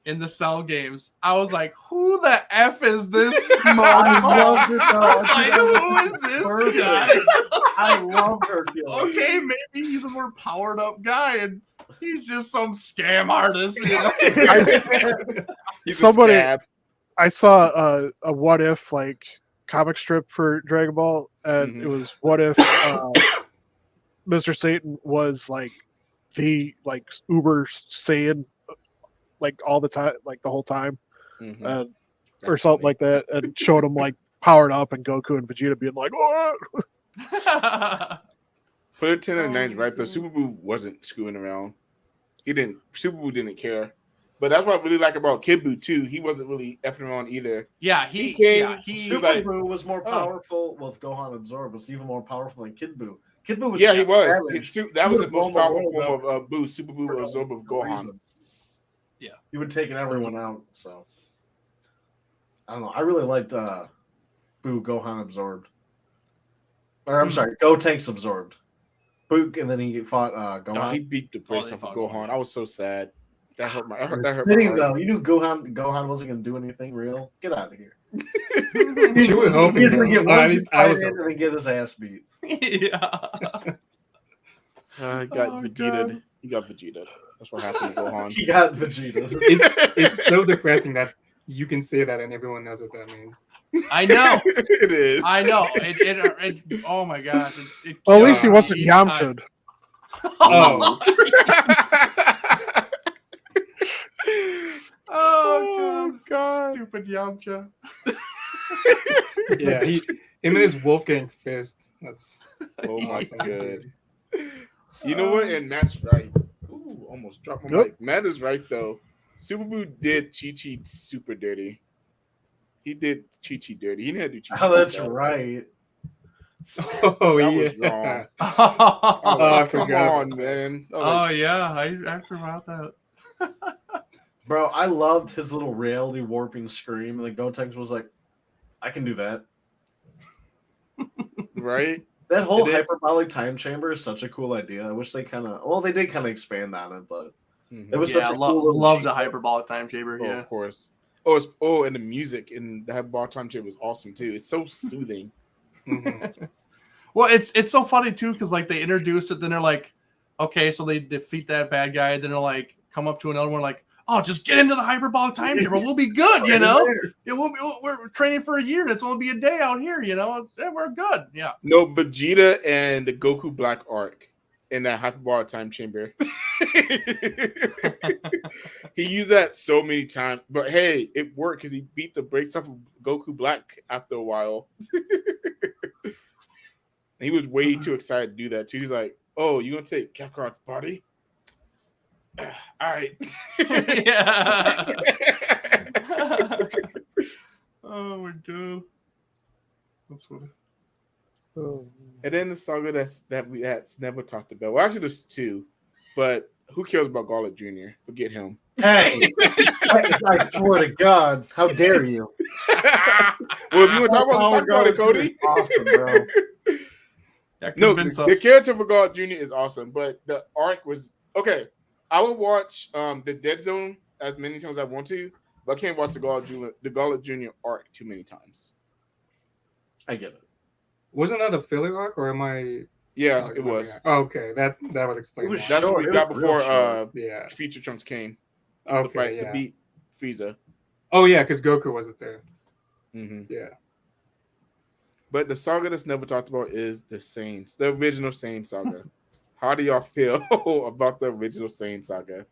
in the Cell games, I was like, "Who the f is this?" I was like, "Who is this guy?" I love Hercule. Okay, maybe he's a more powered up guy, and he's just some scam artist. I saw a what if like comic strip for Dragon Ball, and it was what if Mr. Satan was like the like Uber Saiyan like all the time, like the whole time, or something like that, and showed him like powered up and Goku and Vegeta being like, "What?" Put it 10 and 9's right though. Super Boo wasn't screwing around. Super Boo didn't care. But that's what I really like about Kid Boo too. He wasn't really effing around either. Yeah, Super Boo was more powerful. Well, Gohan Absorb was even more powerful than Kid Boo. Kid Boo was he was. That was the most powerful form of Boo. Super Boo Absorb of Gohan. Yeah, he would take everyone out. So I don't know. I really liked Boo Gohan Absorbed. Or I'm sorry, Gotenks Absorbed. Boo, and then he fought Gohan. No, he beat the brakes off of Gohan. I was so sad. That hurt my heart. Though, you knew Gohan wasn't going to do anything real. Get out of here. He's going to get one and then get his ass beat. Yeah. Got Vegeta. He got Vegeta. That's what happened to Gohan. He got Vegeta. It's so depressing that you can say that and everyone knows what that means. I know. It is. I know. It oh my gosh. Well, at least he wasn't Yamcha. Oh. Oh god. Stupid Yamcha. Yeah, him and his Wolfgang fist. That's my god. You know what? And Matt's right. Ooh, almost dropped my mic. Matt is right though. Super Boo did Chi-Chi super dirty. He did Chi-Chi dirty. He didn't have to do Chi-Chi. Oh, that's right. Oh, that yeah. was wrong. I come forgot. on, man. Oh, yeah. I forgot about that. Bro, I loved his little reality warping scream, and the Gotenks was like, I can do that. Right? That whole It is- hyperbolic time chamber is such a cool idea. I wish they they did kind of expand on it, but it was Yeah, such a cool little love cheat the code. hyperbolic time chamber. Oh, Yeah. of course. And the music in that bar time chamber was awesome too. It's so soothing. Well, it's so funny too because like they introduce it, then they're like, okay, so they defeat that bad guy, then they're like come up to another one like, oh, just get into the hyperbolic time chamber, we'll be good, you know. Yeah, we're training for a year, and it's only be a day out here, you know. Yeah, we're good. Yeah. No, Vegeta and the Goku Black arc in that hyperbolic time chamber. He used that so many times, but hey, it worked because he beat the brakes off of Goku Black after a while. He was way too excited to do that too. He's like, "Oh, you gonna take Kakarot's body? All right." Yeah. Oh my god, that's funny. And then the saga that's never talked about. Well, actually, there's two, but who cares about Garlic Jr.? Forget him. Hey, I swear to God, how dare you? Well, if you want to talk about it, Cody. Awesome, bro. No, the character for Garlic Jr. is awesome, but the arc was okay. I would watch the Dead Zone as many times as I want to, but I can't watch the Garlic Jr. arc too many times. I get it. Wasn't that a filler arc, or am I? Yeah, it was. Oh, okay, that would explain. It was why. That's what we got before Yeah. Feature Trunks came. Okay. To beat Frieza. Oh yeah, because Goku wasn't there. Mm-hmm. Yeah. But the saga that's never talked about is the Saiyans, the original Saiyan saga. How do y'all feel about the original Saiyan saga?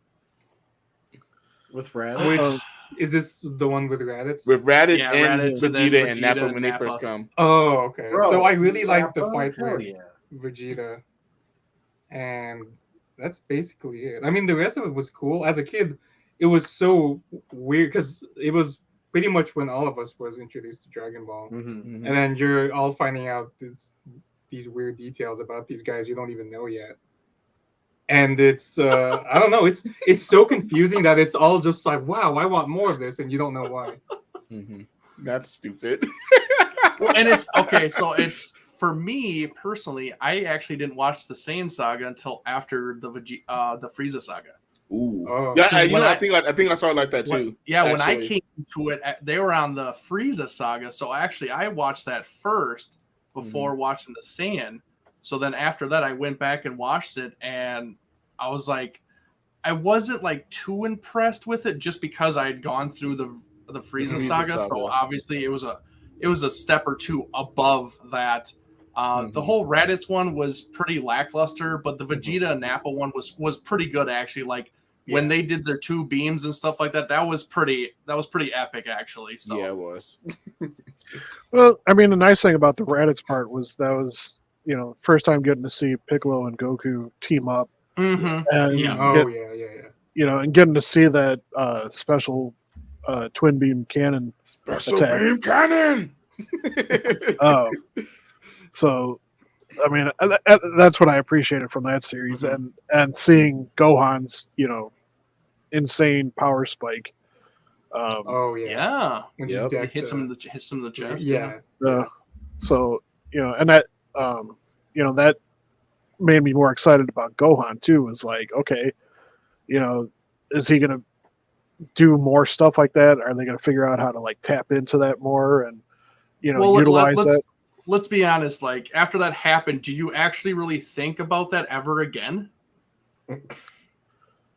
With Raditz? Which is this the one with Raditz? With Raditz Yeah, and Raditz and Vegeta then and Vegeta Nappa and when they Nappa. first come. Oh, okay. Bro, So I really like the Nappa? fight Hell with yeah. Vegeta, and that's basically it. I mean, the rest of it was cool. As a kid, it was so weird because it was pretty much when all of us was introduced to Dragon Ball, Mm-hmm. and then you're all finding out these weird details about these guys you don't even know yet. And it's I don't know, it's so confusing that it's all just like, wow, I want more of this, and you don't know why. Mm-hmm. That's stupid. Well, and it's okay. So it's for me personally. I actually didn't watch the Saiyan saga until after the Frieza saga. Ooh. Oh. Yeah, I I think I saw it like that too. When I came to it, they were on the Frieza saga. So actually, I watched that first before watching the Saiyan. So then after that, I went back and watched it, and I was like, I wasn't like too impressed with it just because I had gone through the Frieza saga. So obviously, it was a step or two above that. The whole Raditz one was pretty lackluster, but the Vegeta and Nappa one was pretty good actually. Like when they did their two beams and stuff like that, that was pretty epic actually. So yeah, it was. Well, I mean, the nice thing about the Raditz part was first time getting to see Piccolo and Goku team up, and and getting to see that special twin beam cannon attack. Beam cannon. So, I mean, that's what I appreciated from that series, and seeing Gohan's insane power spike. Yeah. When Yep. he Hits him in the chest. Yeah. So and that that made me more excited about Gohan too. Was like, okay, is he gonna do more stuff like that? Are they gonna figure out how to like tap into that more and utilize that? Let's be honest. Like after that happened, do you actually really think about that ever again?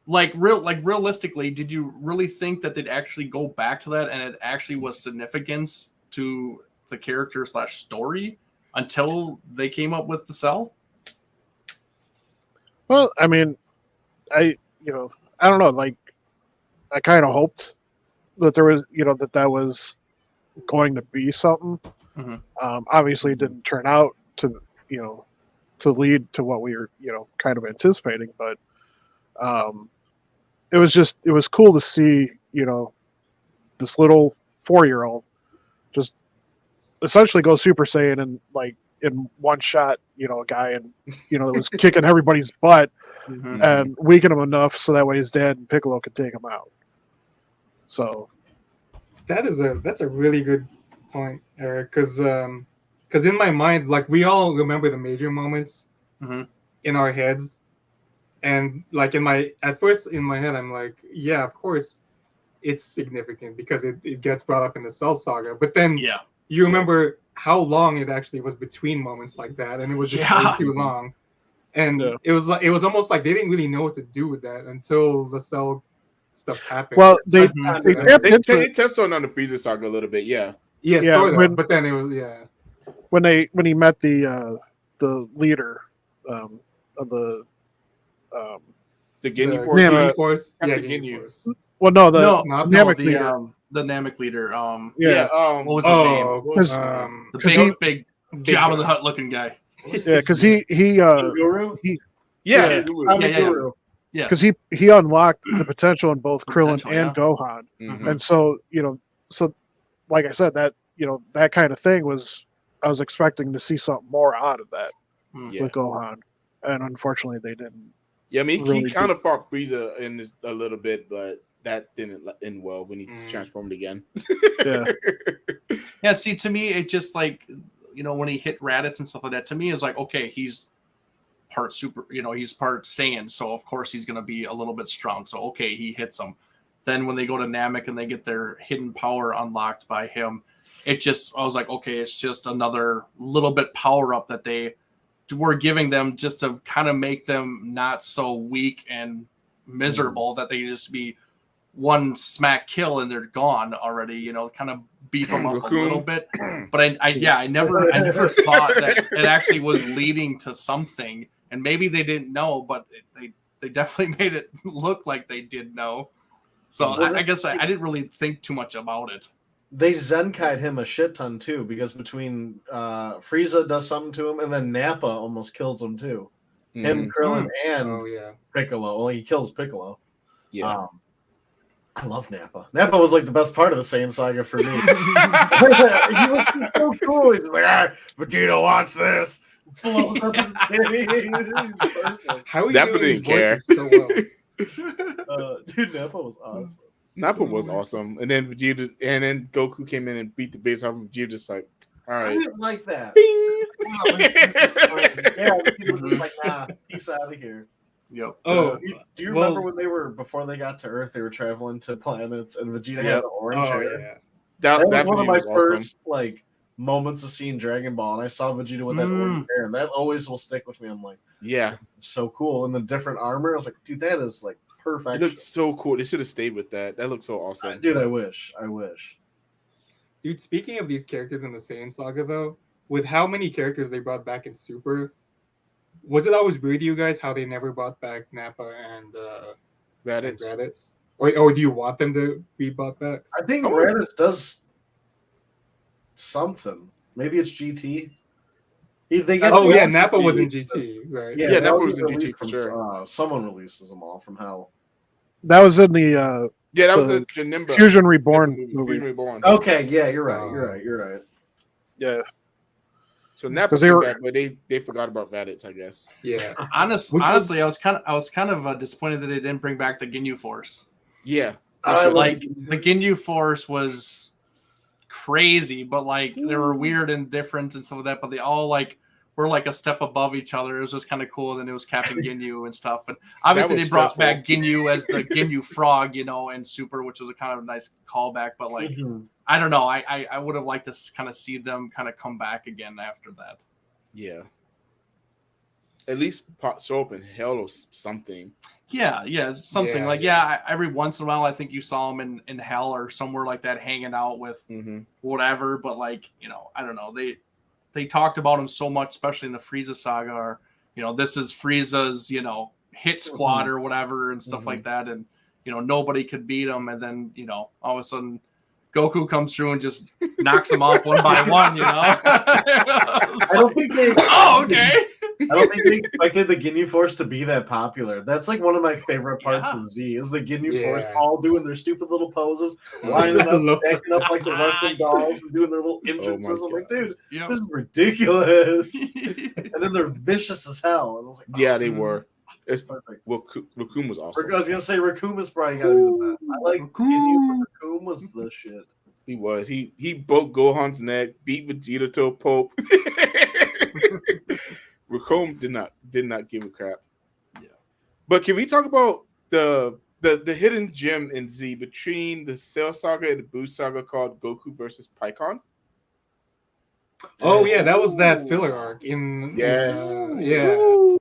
Realistically, did you really think that they'd actually go back to that and it actually was significance to the character / story until they came up with the Cell? Well, I mean, I don't know. Like, I kind of hoped that there was, that was going to be something. Obviously, it didn't turn out to lead to what we were, kind of anticipating. But it was cool to see, this little 4-year-old just essentially go Super Saiyan and like in one shot, a guy and that was kicking everybody's butt and weaken him enough so that way his dad and Piccolo could take him out. So that's a really good point, Eric, because in my mind, like we all remember the major moments in our heads, and like at first in my head, I'm like, yeah, of course, it's significant because it gets brought up in the Cell Saga, but then you remember how long it actually was between moments like that, and it was just way too long. And it was almost like they didn't really know what to do with that until the Cell stuff happened. Well, they touched on the Frieza saga a little bit, yeah, sort of. But then it was when he met the leader of the Ginyu Force, Ginyu Force. Well, no, the Namek leader. The Namek leader. What was his name? The big Jabba the Hutt looking guy. Yeah, because he Guru. Because he unlocked the potential in both Krillin and Gohan, and so like I said, that that kind of thing I was expecting to see something more out of that with Gohan, and unfortunately they didn't. Yeah, I mean he kind of fought Frieza in this a little bit, but that didn't end well when he transformed again. Yeah. See, to me, it just like when he hit Raditz and stuff like that. To me, it's like okay, he's part super, he's part Saiyan, so of course he's going to be a little bit strong. So okay, he hits him. Then when they go to Namek and they get their hidden power unlocked by him, I was like, okay, it's just another little bit power up that they were giving them just to kind of make them not so weak and miserable that they just be one smack kill and they're gone already. Kind of beef them up a little bit. But I never thought that it actually was leading to something. And maybe they didn't know, but they definitely made it look like they did know. So I guess I didn't really think too much about it. They Zenkai'd him a shit ton too, because between Frieza does something to him, and then Nappa almost kills him too. Him, Krillin, and Piccolo. Well, he kills Piccolo. Yeah. I love Nappa. Nappa was like the best part of the Saiyan saga for me. He was so cool. He's like, Vegeta, watch this. Blows up his titty. How Nappa didn't care. So well. Dude, Nappa was awesome. Nappa was awesome, and then Vegeta, and then Goku came in and beat the base off of Vegeta. Just like, all right, I didn't like that. People were like, nah, he's out of here. Yep. Do you remember when before they got to Earth, they were traveling to planets, and Vegeta had the orange hair? Yeah. That was one of my first moments of seeing Dragon Ball, and I saw Vegeta with that orange hair, and that always will stick with me. I'm like, yeah, so cool. And the different armor, I was like, dude, that is like perfect. It looks so cool. They should have stayed with that. That looks so awesome. Dude, I wish. Dude, speaking of these characters in the Saiyan saga, though, with how many characters they brought back in Super, was it always weird to you guys how they never brought back Nappa and Raditz? Or do you want them to be brought back? I think Raditz does something. Maybe it's GT. Nappa was in GT, right? Yeah, Nappa was in GT for sure. Someone releases them all from hell. That was in the that was a Janemba. Fusion Reborn movie. Fusion Reborn. Okay, yeah, you're right. Yeah. So Nappa came back, but they forgot about Raditz, I guess. Yeah. Honestly, I was kind of disappointed that they didn't bring back the Ginyu Force. Yeah. The Ginyu Force was crazy, but they were weird and different and some of that, but they all were a step above each other. It was just kind of cool. And then it was Captain Ginyu and stuff. And obviously they brought back Ginyu as the Ginyu Frog, and Super, which was a kind of a nice callback. But I don't know. I would have liked to kind of see them kind of come back again after that. Yeah. At least show up in Hell or something. Yeah, something every once in a while, I think you saw them in Hell or somewhere like that, hanging out with whatever. But I don't know. They talked about him so much, especially in the Frieza saga, or this is Frieza's hit squad or whatever and stuff like that, and nobody could beat him, and then all of a sudden Goku comes through and just knocks them off one by one. I don't think they. Oh, okay. I don't think they expected the Ginyu Force to be that popular. That's one of my favorite parts of Z is the Ginyu Force all doing their stupid little poses, lining up, backing up like the Russian dolls and doing their little entrances. I'm like, dude, this is ridiculous. And then they're vicious as hell. And I was like, yeah, they were. It's perfect. Raccoon was awesome. I was gonna say Raccoon is probably gotta be the best. I like Raccoon was the shit. He was. He broke Gohan's neck, beat Vegeta to a pulp. Raccoon did not give a crap. Yeah. But can we talk about the hidden gem in Z between the Cell Saga and the Boo Saga called Goku versus Pikkon? Oh yeah, that was that filler arc in. Yes. Yeah.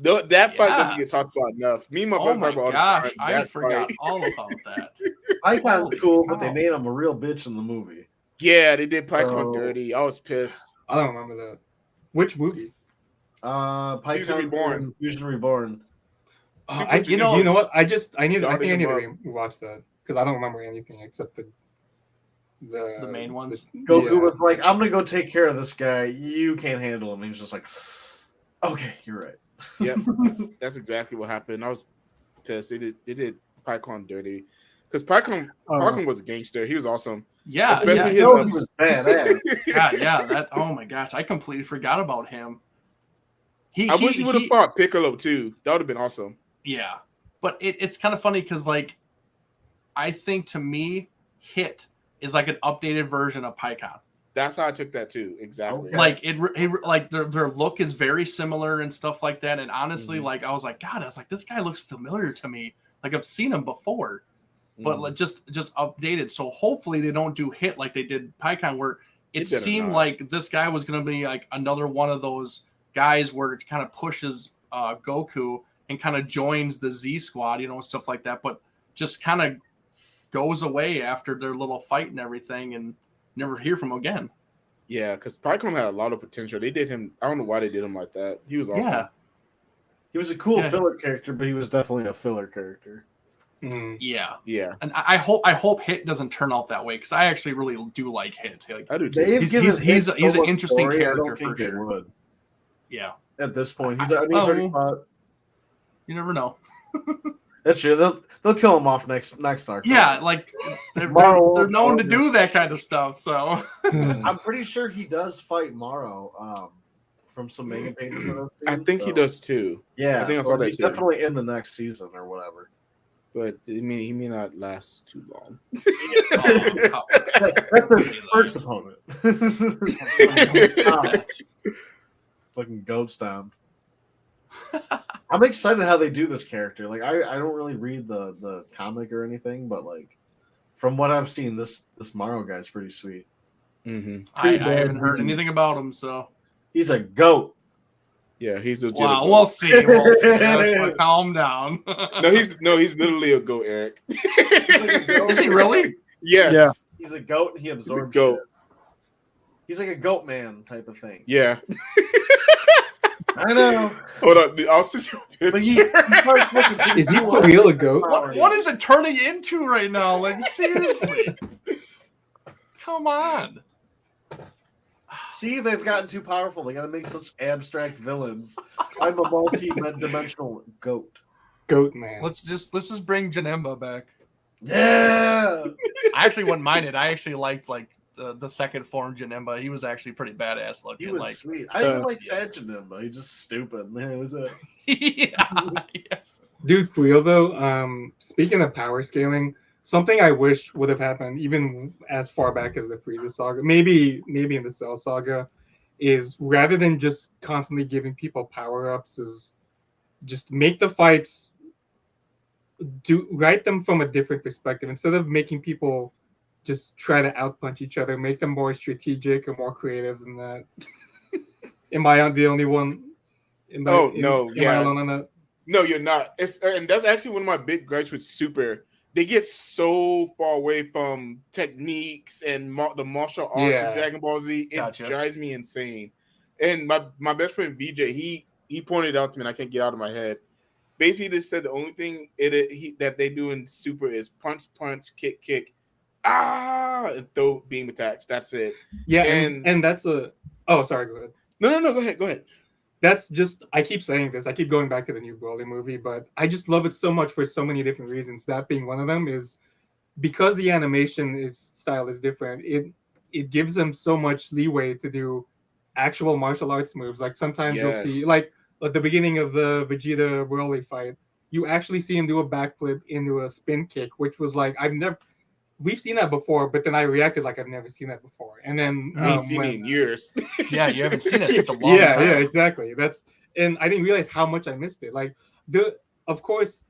No, that fight doesn't get talked about enough. Me and my brother talk about all the time. I forgot all about that. Pycon's cool, but they made him a real bitch in the movie. Yeah, they did Pikkon dirty. I was pissed. I don't remember that. Which movie? Python Fusion Reborn. You know what? I think I need to rewatch that because I don't remember anything except the main ones. Goku was like, "I'm gonna go take care of this guy. You can't handle him." And he was just like, "Okay, you're right." Yep, that's exactly what happened. I was pissed. They did Pikkon dirty because Pikkon was a gangster. He was awesome. Yeah, especially he was badass. yeah. That. Oh my gosh, I completely forgot about him. I wish he would have fought Piccolo too. That would have been awesome. Yeah, but it's kind of funny because like, I think to me, Hit is like an updated version of Pikkon. That's how I took that too. Exactly. Okay. Like like their look is very similar and stuff like that. And honestly, like I was like, God, I was like, this guy looks familiar to me. Like I've seen him before, but like just updated. So hopefully they don't do Hit like they did Pikkon, where it seemed like this guy was going to be like another one of those guys where it kind of pushes Goku and kind of joins the Z Squad, you know, stuff like that. But just kind of goes away after their little fight and everything, and never hear from him again. Yeah, because Pikkon had a lot of potential. They did him. I don't know why they did him like that. He was awesome. Yeah. He was a cool filler character, but he was definitely a filler character. Mm-hmm. Yeah. And I hope Hit doesn't turn out that way because I actually really do like Hit. Like, I do too. He's an interesting character for sure. Would. Yeah. At this point, he's already fought. You never know. That's true. They'll kill him off next arc. Yeah, like they're known to do that kind of stuff. So I'm pretty sure he does fight Morrow from some manga pages that I think he does too. Yeah, I think I saw that. He's definitely in the next season or whatever. But he may not last too long. That's his first opponent. Fucking goat stomped. I'm excited how they do this character. Like I don't really read the comic or anything, but like from what I've seen, this Morrow guy's pretty sweet. Mm-hmm. I haven't heard anything about him, so he's a goat. Yeah, he's a wow. We'll see. Like, calm down. He's literally a goat, Eric. Is he really? Yes. Yeah. He's a goat. And he absorbs goat. Shit. He's like a goat man type of thing. Yeah. I know. Hold on, I'll send you a picture. Is he for real a goat? What is it turning into right now? Like seriously. Come on. See, they've gotten too powerful. They got to make such abstract villains. I'm a multi-dimensional goat. Goat man. Let's just bring Janemba back. Yeah. I actually wouldn't mind it. I actually liked like the second form Janemba. He was actually pretty badass looking. He was like sweet. I even like Fat Janemba. He's just stupid. Man, it was a yeah. Dude, for real though. Speaking of power scaling. Something I wish would have happened even as far back as the Frieza saga, maybe in the Cell saga, is rather than just constantly giving people power-ups, is just make the fights, write them from a different perspective. Instead of making people just try to outpunch each other, make them more strategic and more creative than that. Am I the only one? Am I alone on that? No, you're not. And that's actually one of my big gripes with Super. They get so far away from techniques and the martial arts of Dragon Ball Z. It drives me insane. And my best friend VJ, he pointed out to me, and I can't get out of my head. Basically, they said the only thing that they do in Super is punch, kick, and throw beam attacks. That's it. Yeah, and that's a. Oh, sorry. Go ahead. No. Go ahead. That's just, I keep saying this. I keep going back to the new Broly movie, but I just love it so much for so many different reasons. That being one of them is because the animation style is different. It gives them so much leeway to do actual martial arts moves. Like sometimes you'll see, like at the beginning of the Vegeta Broly fight, you actually see him do a backflip into a spin kick, which was like we've seen that before, but then I reacted like I've never seen that before. And then I ain't seen it in years. Yeah, you haven't seen it in such a long time. Yeah, exactly. And I didn't realize how much I missed it. Like of course,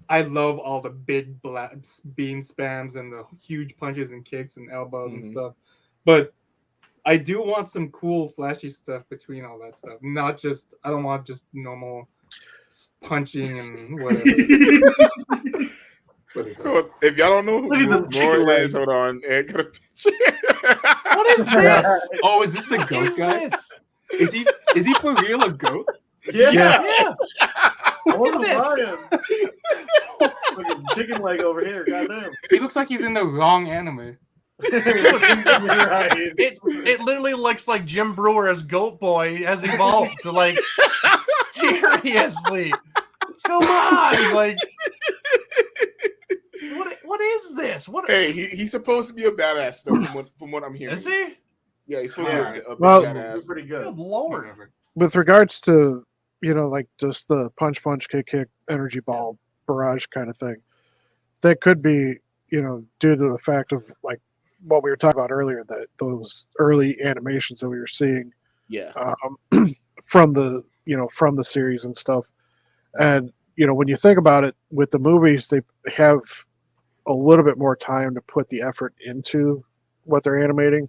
I love all the big beam spams and the huge punches and kicks and elbows and stuff, but I do want some cool, flashy stuff between all that stuff. I don't want just normal punching and whatever. If y'all don't know who Roy is, hold on. Eric got a picture. What is this? Oh, is this the goat guy? Is he for real a goat? Yeah. Look Look at at Fucking chicken leg over here, goddamn. He looks like he's in the wrong anime. It literally looks like Jim Brewer as Goat Boy has evolved to like seriously. Come on, like what is this? What? Hey, he's supposed to be a badass though, from what I'm hearing. Is he? Yeah, he's supposed to be a Well, badass. Pretty good. Good Lord. With regards to, like just the punch, kick, energy ball, barrage kind of thing, that could be, due to the fact of like what we were talking about earlier, that those early animations that we were seeing Yeah. from the series and stuff. And, when you think about it, with the movies, they have a little bit more time to put the effort into what they're animating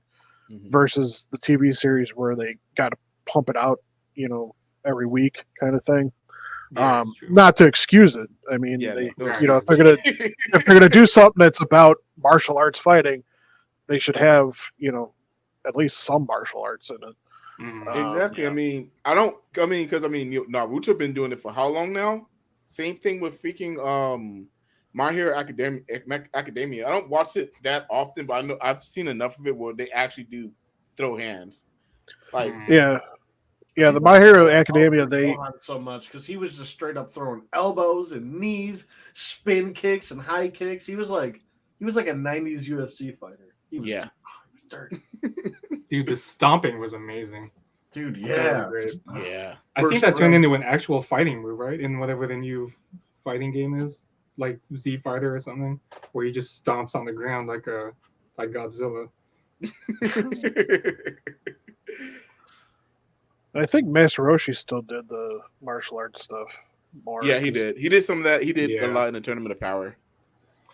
versus the TV series where they got to pump it out, every week kind of thing. Yeah, Not to excuse it. I mean, Yeah, if they're gonna do something that's about martial arts fighting, they should have, at least some martial arts in it. Exactly. Yeah. Because Naruto been doing it for how long now? Same thing with freaking My Hero Academia. I don't watch it that often, but I know I've seen enough of it where they actually do throw hands. Like, Yeah, the My Hero Academia, they so much because he was just straight up throwing elbows and knees, spin kicks and high kicks. He was like a '90s UFC fighter. He was dirty. Dude, the stomping was amazing. Dude, yeah. yeah. I think that turned into an actual fighting move, right? In whatever the new fighting game is, like Z Fighter or something, where he just stomps on the ground like Godzilla. I think Master Roshi still did the martial arts stuff more. Yeah, he did. He did some of that. He did a lot in the Tournament of Power.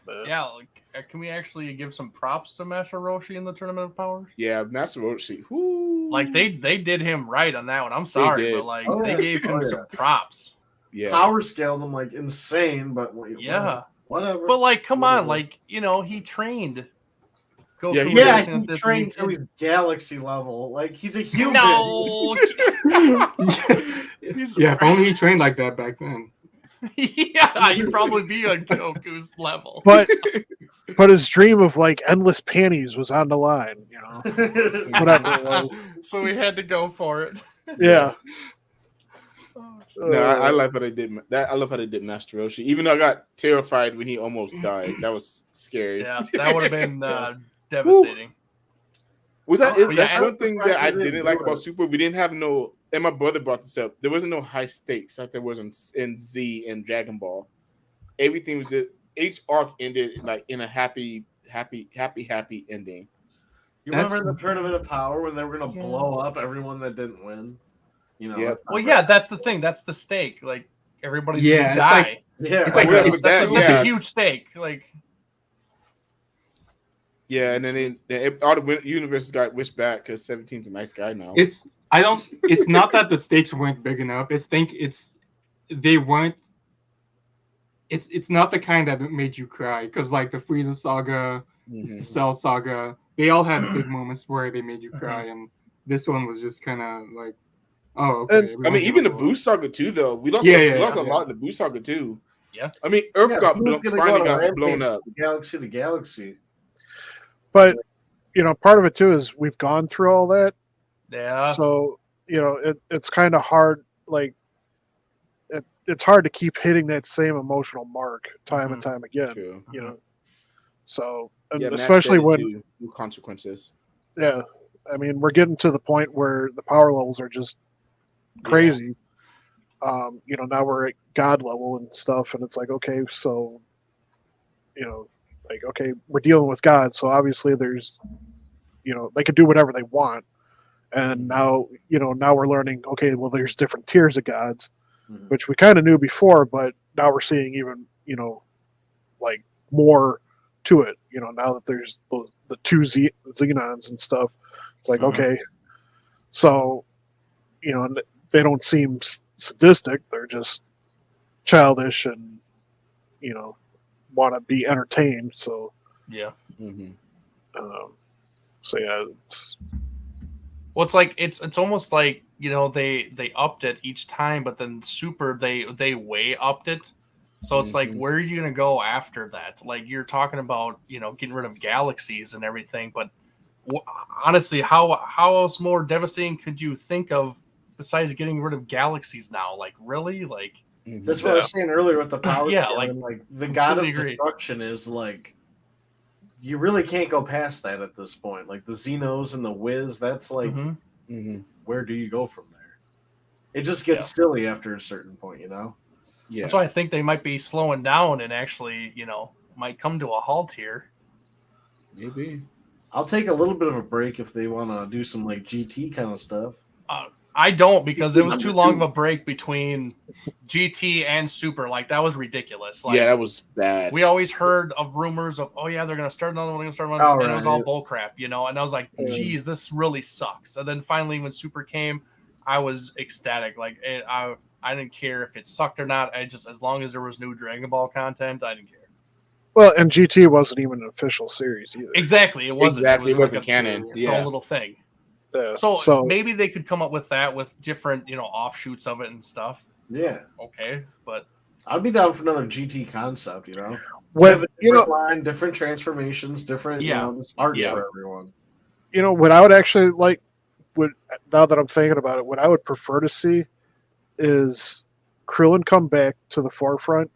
But, Yeah, can we actually give some props to Master Roshi in the Tournament of Powers? Yeah, Master Roshi. Whoo. Like they did him right on that one. I'm sorry, but like they gave him some props. Yeah. Power scaled him like insane, but whatever. But like, come on, like he trained. Goku he trained to his galaxy level. Like he's a human. No. Yeah, if only he trained like that back then. Yeah, he'd probably be on Goku's level. But his dream of like endless panties was on the line, whatever it was. So we had to go for it. Yeah. No, I love how they did that. I love how they did Master Roshi. Even though I got terrified when he almost died, that was scary. Yeah, that would have been devastating. That's one thing that I didn't like about Super. We didn't have no, and my brother brought this up. There wasn't no high stakes like there was in Z and Dragon Ball. Everything was just, each arc ended like in a happy ending. You remember the Tournament of Power when they were going to blow up everyone that didn't win? Well, yeah, that's the thing. That's the stake. Like everybody's gonna die. That's a huge stake. Like, yeah, and then all the universes got wished back because 17's a nice guy now. It's not that the stakes weren't big enough. They weren't. It's not the kind that made you cry because like the Frieza saga, the Cell saga, they all had big moments where they made you cry, and this one was just kind of like, oh, okay. I mean, even the Boost saga too, though. We lost a lot in the Boost saga too. Yeah. I mean, Earth finally got blown up. Galaxy to galaxy. But part of it too is we've gone through all that. Yeah. So it's kind of hard. Like it's hard to keep hitting that same emotional mark time and time again. True. So especially when consequences. Yeah, I mean we're getting to the point where the power levels are just crazy. now we're at God level and stuff, and it's like, okay, so, like, okay, we're dealing with God, so obviously there's, they can do whatever they want, and now, now we're learning, okay, well, there's different tiers of gods, which we kind of knew before, but now we're seeing even, like more to it, now that there's the two Xenons and stuff. It's like, okay, so, and they don't seem sadistic. They're just childish and, want to be entertained. So, yeah. So yeah, it's. Well, it's like it's almost like they upped it each time, but then Super they way upped it. So it's like, where are you gonna go after that? Like, you're talking about getting rid of galaxies and everything, but honestly, how else more devastating could you think of besides getting rid of galaxies now? Like, really? Like, that's what I was saying earlier with the power. Yeah, like the god of agree. destruction is like, you really can't go past that at this point. Like the Xenos and the Wiz, that's like, where do you go from there? It just gets silly after a certain point, Yeah. That's why I think they might be slowing down and actually, might come to a halt here. Maybe. I'll take a little bit of a break if they want to do some like GT kind of stuff. I don't, because it was too long of a break between GT and Super. Like, that was ridiculous. Like, yeah, that was bad. We always heard of rumors of, oh yeah, they're gonna start another one, and it was all bullcrap, And I was like, geez, this really sucks. And then finally, when Super came, I was ecstatic. Like, I didn't care if it sucked or not. As long as there was new Dragon Ball content, I didn't care. Well, and GT wasn't even an official series either. Exactly, it wasn't. Exactly, it wasn't canon. It's a little thing. Yeah. So maybe they could come up with that with different, offshoots of it and stuff. Yeah. Okay, but I'd be down for another GT concept. When line, different transformations, different arts for everyone. What I would actually like, now that I'm thinking about it, what I would prefer to see is Krillin come back to the forefront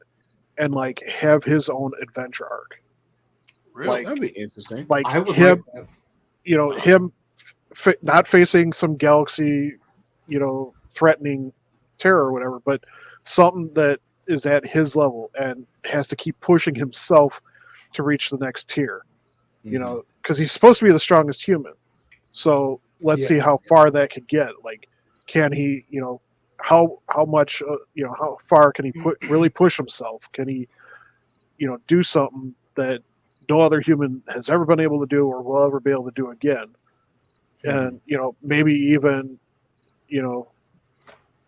and like have his own adventure arc. Really, like, that'd be interesting. Like I would him, like that. Him not facing some galaxy, threatening terror or whatever, but something that is at his level and has to keep pushing himself to reach the next tier. Because he's supposed to be the strongest human. So let's see how far that could get. Like, can he, how much, how far can he really push himself? Can he, do something that no other human has ever been able to do or will ever be able to do again? And, maybe even,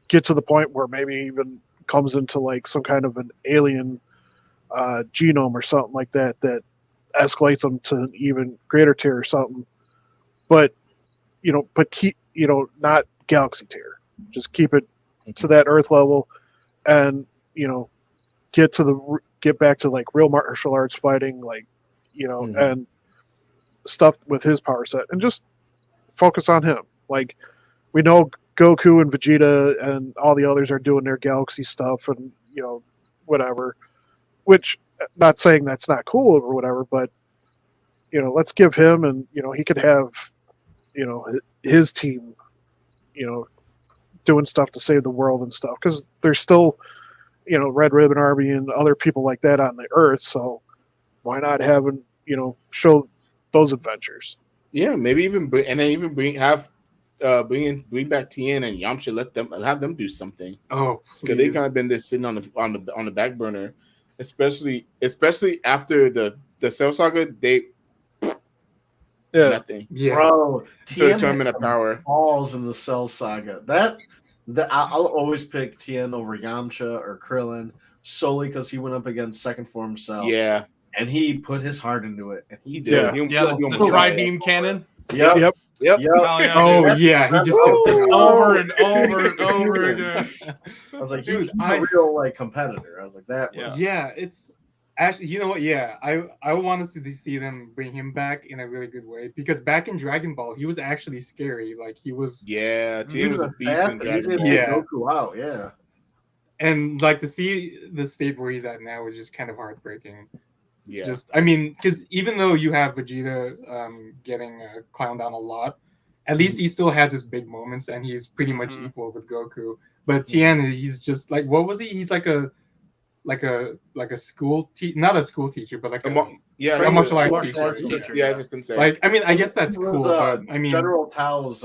get to the point where maybe even comes into like some kind of an alien genome or something like that escalates them to an even greater tier or something. But, but keep, not galaxy tier. Just keep it to that Earth level, and get back to like real martial arts fighting, like and stuff with his power set, and just focus on him. Like, we know Goku and Vegeta and all the others are doing their galaxy stuff, and whatever. Which, not saying that's not cool or whatever, but let's give him, and he could have his team doing stuff to save the world and stuff, because there's still Red Ribbon Army and other people like that on the Earth. So why not having show those adventures? Yeah, maybe even bring back Tien and Yamcha. Have them do something. Oh, because they kind of been just sitting on the back burner, especially after the Cell Saga. Nothing. Yeah, bro. Tien tournament of power balls in the Cell Saga. I'll always pick Tien over Yamcha or Krillin solely because he went up against second form Cell. Yeah, and he put his heart into it. And he did. The tri-beam cannon. Yep. Oh yeah, he just over and over and over again. I was like, he's a real like competitor. I was like, that. Yeah, it's actually, you know what? Yeah, I wanted to see them bring him back in a really good way, because back in Dragon Ball, he was actually scary. Like, he was. Yeah, he was a beast in Dragon Ball. Yeah, Goku out. Yeah. And like, to see the state where he's at now was just kind of heartbreaking. Yeah. I mean, because even though you have Vegeta getting clowned down a lot, at least he still has his big moments, and he's pretty much equal with Goku. But Tien, he's just like, what was he? He's like a school not a school teacher, but like a martial arts teacher. Yeah, as a sensei. Like, I mean, I guess that's cool, but I mean, General Tao's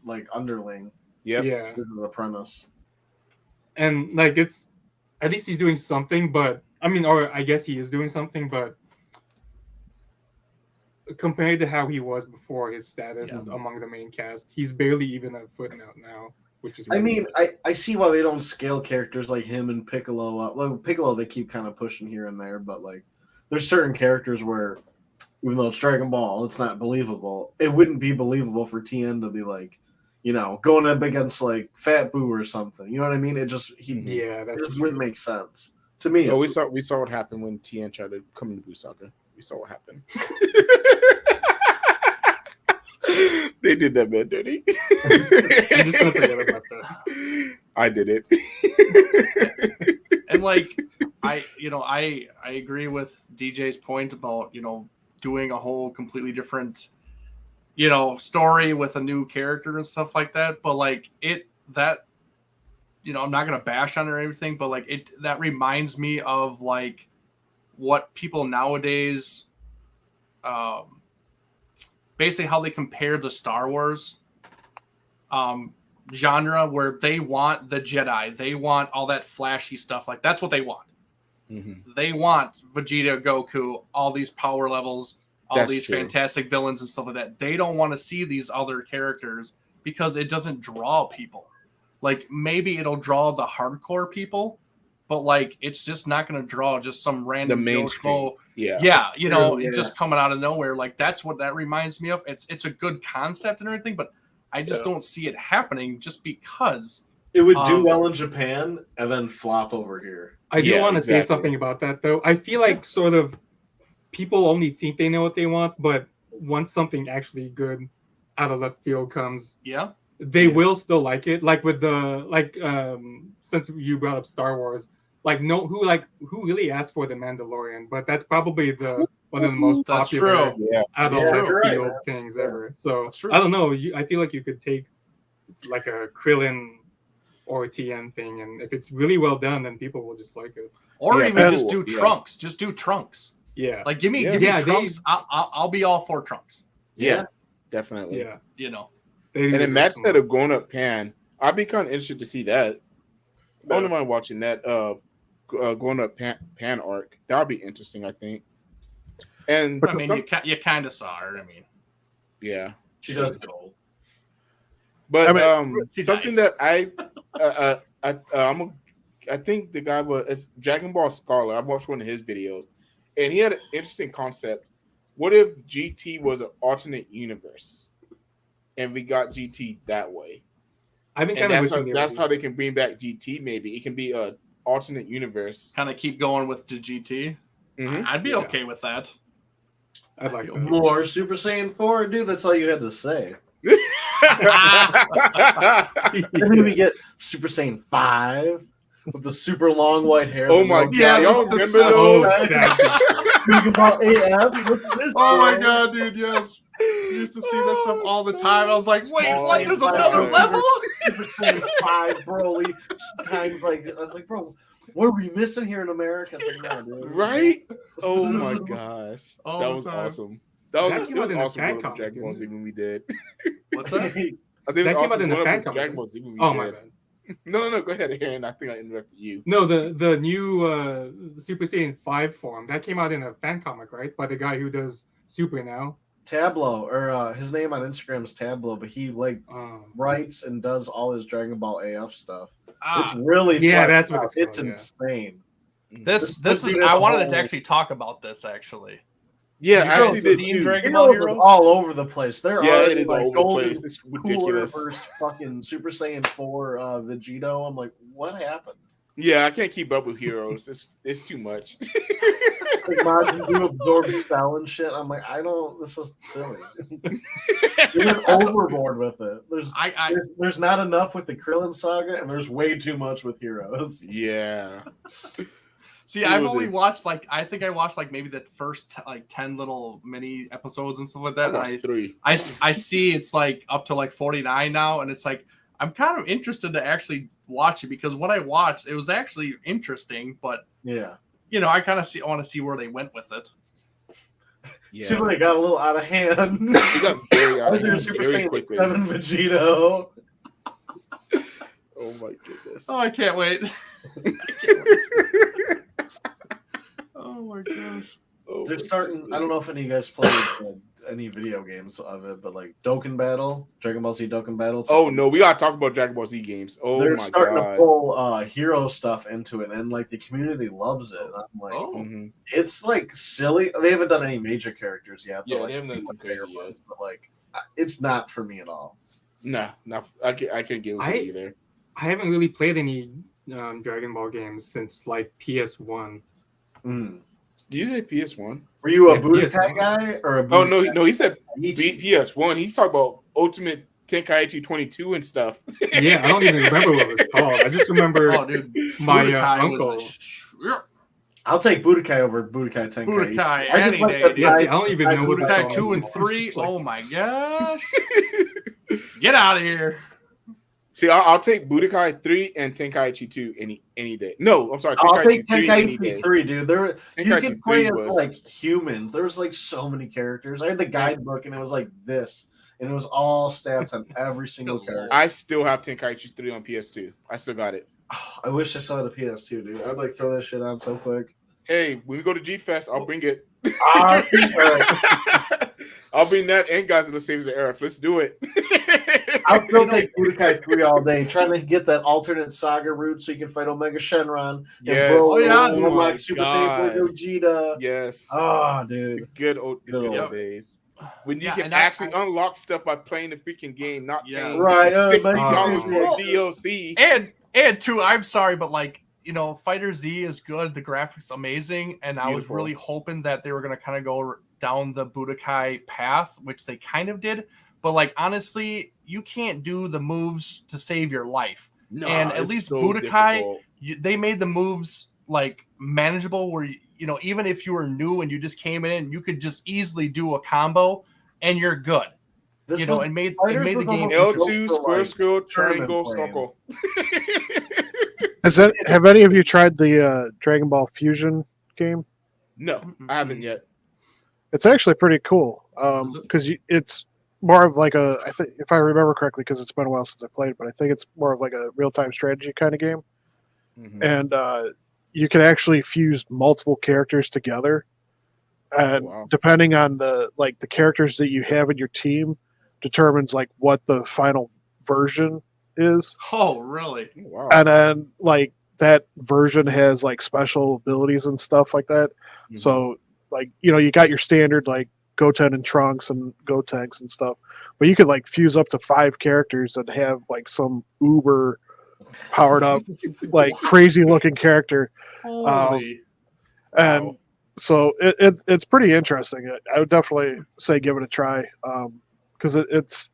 like underling. Yep. Yeah. This is an apprentice. And like, it's at least he's doing something, but I mean, or I guess he is doing something, but compared to how he was before his status among the main cast, he's barely even a footnote now, which is. Really, I mean, I see why they don't scale characters like him and Piccolo up. Well, Piccolo they keep kind of pushing here and there, but like, there's certain characters where, even though it's Dragon Ball, it's not believable. It wouldn't be believable for Tien to be like, you know, going up against like Fat Boo or something. You know what I mean? It just it just wouldn't make sense to me. Oh, we saw what happened when Tien tried to come into Busaka. We saw what happened. They did that man dirty. I'm just gonna forget about that. I did it. And like I agree with DJ's point about, doing a whole completely different, story with a new character and stuff like that. But like I'm not gonna bash on it or everything, but like that reminds me of like what people nowadays basically how they compare the Star Wars genre, where they want the Jedi, they want all that flashy stuff. Like that's what they want. Mm-hmm. They want Vegeta, Goku, all these power levels, all these fantastic villains and stuff like that. They don't want to see these other characters because it doesn't draw people. Like maybe it'll draw the hardcore people, but like it's just not going to draw just some random Joe Schmo. Just coming out of nowhere. Like that's what that reminds me of. It's a good concept and everything, but I just don't see it happening just because it would do well in Japan and then flop over here. I do want to say something about that though. I feel like sort of people only think they know what they want, but once something actually good out of left field comes, they will still like it. Like with since you brought up Star Wars, who really asked for the Mandalorian? But that's probably one of the most popular out of left field things ever. So I don't know. I feel like you could take like a Krillin or Tien thing, and if it's really well done, then people will just like it. Or even just do Trunks. Just do Trunks. Yeah. Like give me Trunks. I'll be all for Trunks. Yeah, definitely. Yeah. And then Matt said of Grown Up Pan. I'd be kind of interested to see that. I wouldn't mind watching that Grown Up Pan arc. That would be interesting, I think. And I mean, you kind of saw her. I mean, yeah, she does get old. But something that I think the guy was Dragon Ball Scholar. I watched one of his videos, and he had an interesting concept. What if GT was an alternate universe, and we got GT that way? I've been kind of that's how they can bring back GT. Maybe it can be an alternate universe. Kind of keep going with the GT. Mm-hmm. I'd be okay with that. I'd like more Super Saiyan 4, dude. That's all you had to say. And then we get Super Saiyan 5 with the super long white hair. Oh my god! Y'all remember those? Oh my god, dude! Yes, I used to see that stuff all the time. I was like, wait, what? There's another level? Super Saiyan 5 Broly times like I was like, bro, what are we missing here in America? Like, no, dude. Right? Oh my gosh, that was awesome. That was awesome. Dragon Ball Z when we did. What's that? That came out in the fan comic. Dragon Ball Z when we did. My bad. No, go ahead, Aaron. I think I interrupted you. No, the new Super Saiyan 5 form that came out in a fan comic, right? By the guy who does Super now. Tableau, or his name on Instagram is Tableau, but he writes and does all his Dragon Ball AF stuff. It's really that's what it's insane. This is I wanted to actually talk about this actually. Yeah, actually did too. Dragon Ball Heroes all over the place. There are it is all over the place. It's ridiculous. First fucking Super Saiyan 4 Vegito. I'm like, what happened? Yeah, I can't keep up with Heroes. It's too much. Like Majin Buu absorb Cell and shit. I'm like, this is silly. You're overboard with it. There's not enough with the Krillin saga, and there's way too much with Heroes. Yeah. See, I've only watched I think I watched maybe the first 10 little mini episodes and stuff like that. I 3. I see it's up to 49 now, and it's I'm kind of interested to actually watch it because what I watched, it was actually interesting, but Yeah. I kind of want to see where they went with it. Yeah. Seemed like it got a little out of hand. It got very out of hand Super very Saiyan quickly. 7 Vegito. Oh my goodness. Oh, I can't wait. I can't wait. Oh my gosh. Oh They're my starting. I don't know if any of you guys played any video games of it, but like Dokkan Battle, Dragon Ball Z Dokkan Battle. Oh no, we gotta talk about Dragon Ball Z games. Oh they're my starting god. to pull hero stuff into it, and like the community loves it. And I'm like, Mhm. it's like silly. They haven't done any major characters yet. Yeah, but, like, they haven't done anything crazy yet. ones, but like, it's not for me at all. Nah, I can't get with it either. I haven't really played any Dragon Ball games since like PS1. Mm. Did you say PS1? Were you a Yeah, Budokai PS1. guy or a? Oh Budokai no, he said Ichi? PS1. He's talking about Ultimate Tenkaichi 22 and stuff. Yeah, I don't even remember what it was called. I just remember dude, my Budokai was uncle. I'll take Budokai over Budokai Tenkaichi. Budokai I just any like day, the dude. Yeah, see, I don't even know what Budokai it's 2 called. and 3. It's like- Oh my gosh. Get out of here. See, I'll take Budokai 3 and Tenkaichi 2 any day. No, I'm sorry, I'll take 3 any Tenkaichi day. 3, dude. You Tenkaichi can play 3 it was- like humans. There was like so many characters. I had the guidebook and it was like this. And it was all stats on every single Good character. I still have Tenkaichi 3 on PS2. I still got it. I wish I saw the PS2, dude. I'd like throw that shit on so quick. Hey, when we go to G Fest, I'll bring it. Alright. I'll bring that and guys of the Saviors of Earth. Let's do it. I'll still take Budokai 3 all day, trying to get that alternate saga route so you can fight Omega Shenron. Yes. And Oh, yeah. and Oh my unlock Super Saiyan Boy Gogeta. Yes. Oh, dude. Good old Yep. days. When you Yeah, can and actually unlock stuff by playing the freaking game, not Yes. paying Right, $60 but- for DLC. And two, I'm sorry, but like, Fighter Z is good. The graphics amazing. And I was Beautiful. really hoping that they were going to kind of go down the Budokai path, which they kind of did. But like, honestly, you can't do the moves to save your life. Nah, And at it's least so Budokai, difficult. they made the moves like manageable where, even if you were new and you just came in, you could just easily do a combo and you're good. This It was- made Fighters the was game almost L2, built for, square, like, square, tournament triangle, playing. circle. Have any of you tried the Dragon Ball Fusion game? No, I haven't yet. It's actually pretty cool Is it? because it's more of like I think if I remember correctly, because it's been a while since I played, but I think it's more of like a real time strategy kind of game, Mhm. and you can actually fuse multiple characters together, and wow. depending on the characters that you have in your team, determines like what the final version is. Oh, really? Oh, wow. And then like that version has like special abilities and stuff like that. Mhm. So like you got your standard like Goten and Trunks and Gotenks and stuff, but you could like fuse up to 5 characters and have like some uber powered up like crazy looking character, Holy. and Wow. so it's pretty interesting. I would definitely say give it a try, because it's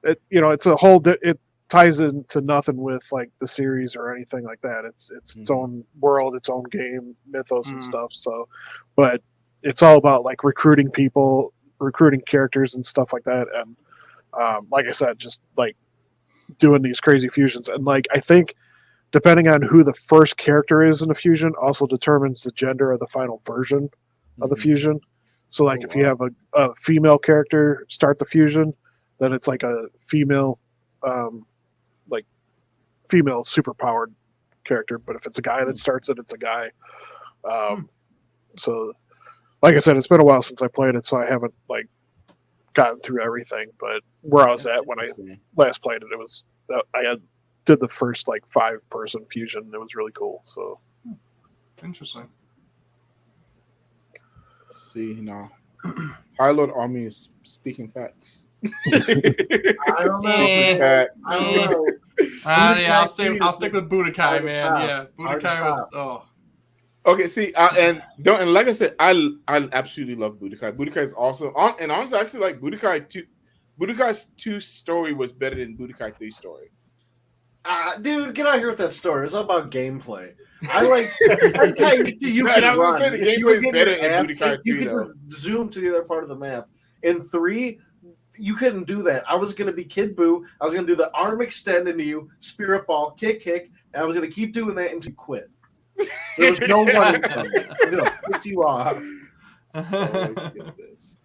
a whole it ties into nothing with like the series or anything like that. It's its own world, its own game, mythos and Mhm. stuff. So, but it's all about like recruiting people, recruiting characters and stuff like that. And like I said, just like doing these crazy fusions. And like I think depending on who the first character is in the fusion also determines the gender of the final version of the Mhm. fusion. So like Oh, if you have a female character start the fusion, then it's like a female female superpowered character. But if it's a guy that starts it, it's a guy. So like I said, it's been a while since I played it, so I haven't like gotten through everything. But where I was at when I last played it, it was did the first like 5-person fusion. It was really cool. So Interesting. See now, High Lord Army is speaking facts. I don't know. Yeah. Facts. I don't know. Yeah, I'll Budokai stick with is Budokai, hard to man. top. Yeah, Hard to Budokai was. top. Oh, Okay, see, and like I said, I absolutely love Budokai. Budokai is awesome, and honestly, I actually like Budokai 2. Budokai's 2 story was better than Budokai 3 story. Dude, get out of here with that story. It's all about gameplay. I like you And I can was gonna run. say the If you gameplay is get better your in ass Budokai kicked, you 3 can though. zoom to the other part of the map. In 3, you couldn't do that. I was going to be Kid Buu. I was going to do the arm extend into you, spirit ball, kick, and I was going to keep doing that until you quit. There was no running from it. I was going to piss you off. Oh my goodness.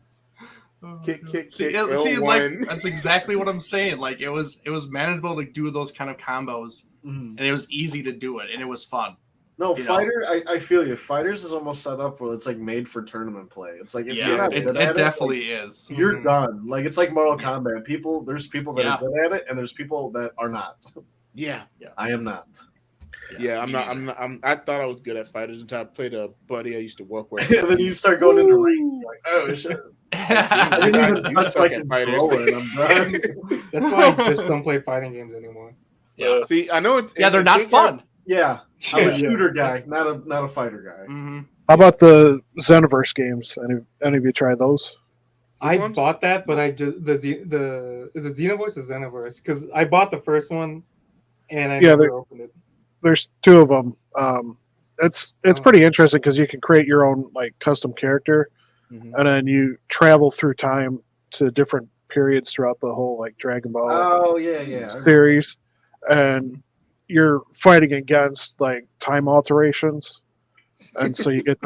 Kick, See, L1. like that's exactly what I'm saying. Like it was manageable to do those kind of combos, and it was easy to do it, and it was fun. No, Fighter, I feel you. Fighters is almost set up where it's like made for tournament play. It's like if you're not good at it definitely is. You're done. Like it's like Mortal Kombat. There's people that are good at it, and there's people that are not. Yeah. I am not. Yeah, I'm not. I thought I was good at fighters until I played a buddy I used to work with. And then you start going into ring. You're like, oh shit. I didn't even touch my controller, and I'm done. That's why I just don't play fighting games anymore. Yeah. See, I know it's they're not fun. Yeah, I'm a shooter guy, not a fighter guy. Mm-hmm. How about the Xenoverse games? Any of you tried those? I bought that, but I just is it Xenoverse or Xenoverse? Because I bought the first one, and I never opened it. There's two of them. It's pretty interesting because you can create your own like custom character, and then you travel through time to different periods throughout the whole like Dragon Ball series, and you're fighting against like time alterations, and so you get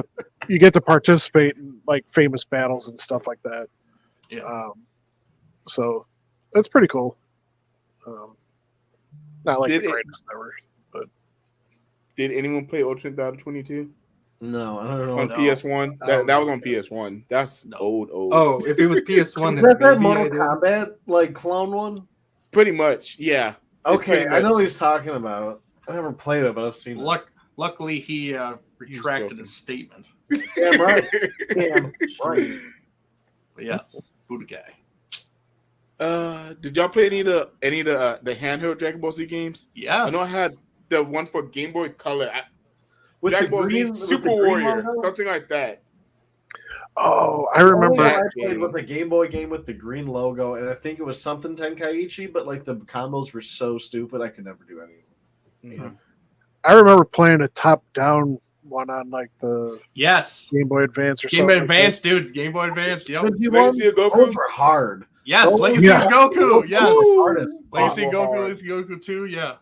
to participate in like famous battles and stuff like that. Yeah. So that's pretty cool. Not like the greatest ever, but did anyone play Ultimate Battle 22? No, I don't know. On PS1, that was on PS1. That's old. Oh, if it was PS1, then that Mortal Kombat like clone one. Pretty much, yeah. Okay, I know what he's talking about. I never played it, but I've seen it. Luckily, he retracted his statement. Damn right. Damn right. But yes, Budokai. Did y'all play any of the handheld Dragon Ball Z games? Yes. I know I had the one for Game Boy Color. With Dragon Ball Z Super Warrior, logo? something like that. Oh, I remember. I played with the Game Boy game with the green logo, and I think it was something Tenkaichi, but like the combos were so stupid, I could never do any of them. I remember playing a top-down one on like the Game Boy Advance or Game something. Boy Advance, dude. Game Boy Advance. Yep. Legacy of Goku. Those were hard. Yes, Legacy of Goku. Yes. Legacy of Goku. Hard. Legacy of Goku 2. Yeah.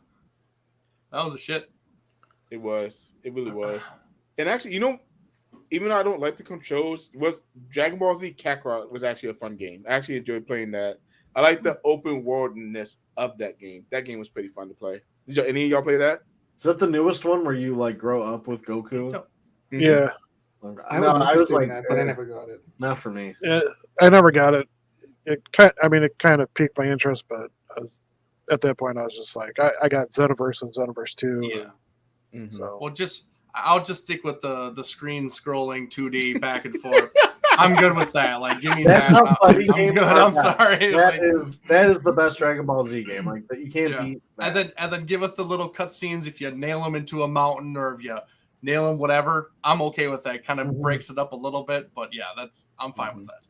That was a shit. It was. It really was. And actually, even though I don't like the controls, Dragon Ball Z Kakarot was actually a fun game. I actually enjoyed playing that. I like the open worldness of that game. That game was pretty fun to play. Did any of y'all play that? Is that the newest one where you like grow up with Goku? Yeah. I was like that, but I never got it. Not for me. Yeah, I never got it. It kind of piqued my interest, but at that point I was just like, I got Xenoverse and Xenoverse 2. Yeah. So well, I'll just stick with the screen scrolling 2D back and forth. I'm good with that. Like, give me That's that. I'm good. I'm sorry. That is the best Dragon Ball Z game. Like that, you can't beat. That. And then give us the little cutscenes if you nail them into a mountain or if you nail them, whatever. I'm okay with that. Kind of breaks it up a little bit, but yeah, I'm fine with that.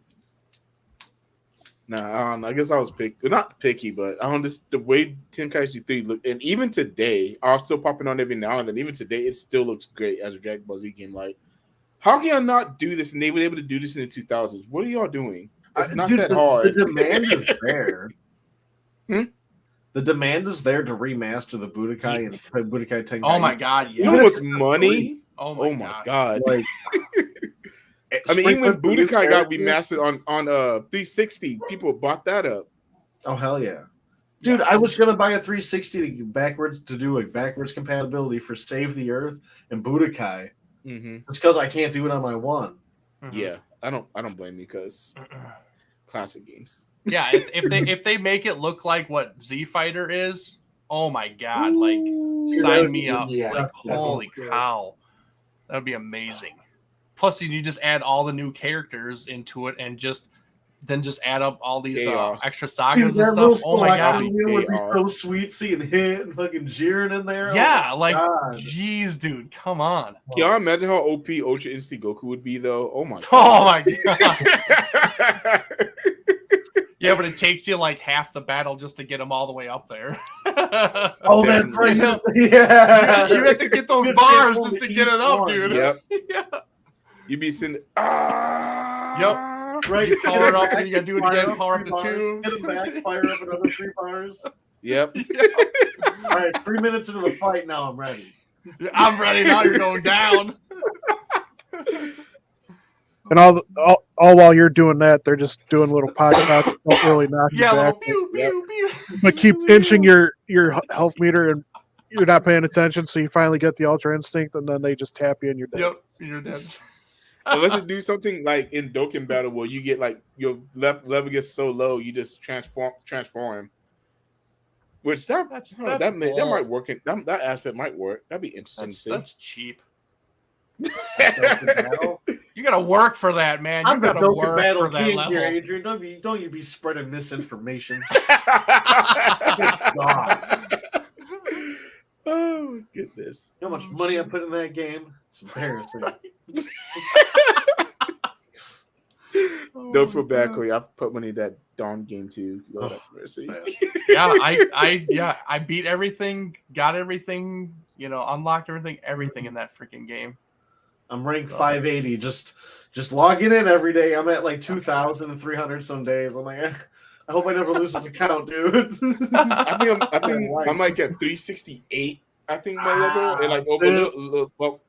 Nah, I guess I was not picky, but I don't just the way Tenkaichi 3 looked, and even today, I'm still popping on every now and then. Even today, it still looks great as a Dragon Ball Z game. Like, how can y'all not do this? And they were able to do this in the 2000s. What are y'all doing? It's not that hard. The demand is there. The demand is there to remaster the Budokai and Budokai Tenkaichi. Oh my god! Yeah. You know what's money? Oh my god! Like, I mean, even when Budokai got remastered on 360, people bought that up. Oh hell yeah, dude! I was gonna buy a 360 to do a backwards compatibility for Save the Earth and Budokai. It's because I can't do it on my one. Yeah, I don't blame you because classic games. Yeah, if they make it look like what Z Fighter is, oh my god! Like, sign me up! Yeah, like, holy cow, that would be amazing. Plus, you just add all the new characters into it, and just add up all these extra sagas and stuff. Oh my god, it would be so sweet seeing Hit and fucking Jiren in there. Yeah, oh like, god. Jeez, dude, come on. Can y'all imagine how OP Ultra Instinct Goku would be, though? Oh my god. Oh my god. Yeah, but it takes you like half the battle just to get them all the way up there. Oh, that's right. Yeah. You have to get those bars just to get it up, dude. Yep. Yeah. You'd be sitting. Yep. Right, You power it up, and you gotta do it again. Power up to 2. Hit him back, fire up another 3 bars. Yep. All right, 3 minutes into the fight, now I'm ready. I'm ready now. You're going down. And all while you're doing that, they're just doing little pot shots, don't really knock you Yeah, little back, pew, pew, pew. but keep inching your health meter, and you're not paying attention. So you finally get the Ultra Instinct, and then they just tap you, and you're dead. Yep, you're dead. Unless it do something like in Dokkan Battle where you get like your level gets so low, you just transform. Which that might work. That aspect might work. That'd be interesting to see. That's cheap. You gotta work for that, man. You gotta work Battle for that King level. here, Adrian. Don't you be spreading misinformation. God. Oh my goodness! You know how much money I put in that game? It's embarrassing. Don't feel bad, Corey. I've put money in that Dawn game too. Lord have mercy. Yeah, I beat everything, got everything, unlocked everything in that freaking game. I'm ranked 580. Just logging in every day. I'm at like 2,300 some days. I'm like, I hope I never lose this account, dude. I think I'm like at 368. I think my level and like over about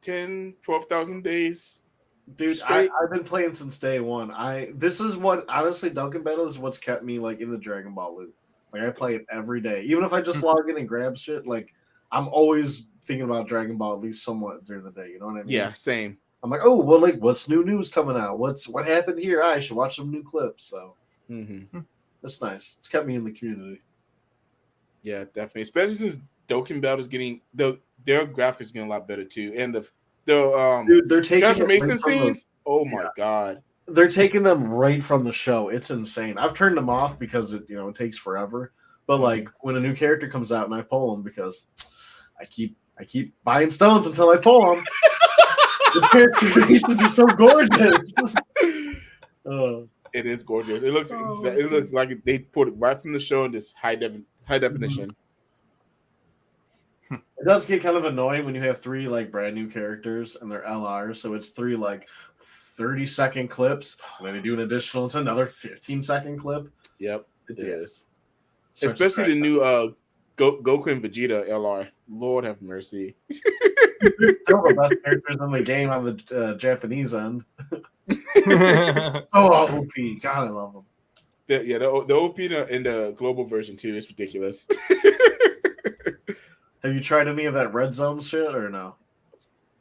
12,000 days. Dude, I've been playing since day one. This is what honestly Duncan Battle is what's kept me like in the Dragon Ball loop. Like I play it every day, even if I just log in and grab shit. Like I'm always thinking about Dragon Ball at least somewhat during the day. You know what I mean? Yeah, same. I'm like, oh well, like what's new news coming out? What happened here? I should watch some new clips. So that's nice. It's kept me in the community. Yeah, definitely. Especially since Dokkan Battle is getting their graphics getting a lot better too, and the dude, they're taking transformation scenes. Oh my god, they're taking them right from the show. It's insane. I've turned them off because it takes forever. But like when a new character comes out and I pull them because I keep buying stones until I pull them. The characterizations are so gorgeous. It is gorgeous. It looks like they put it right from the show in this high definition. It does get kind of annoying when you have 3 like brand new characters and they're LRs, so it's 3 like 30-second clips, and then they do an additional. It's another 15-second clip. Yep, it is. Especially the new Goku and Vegeta LR. Lord have mercy. They're still the best characters in the game on the Japanese end. OP. God, I love them. The OP in the global version too is ridiculous. Have you tried any of that Red Zone shit or no?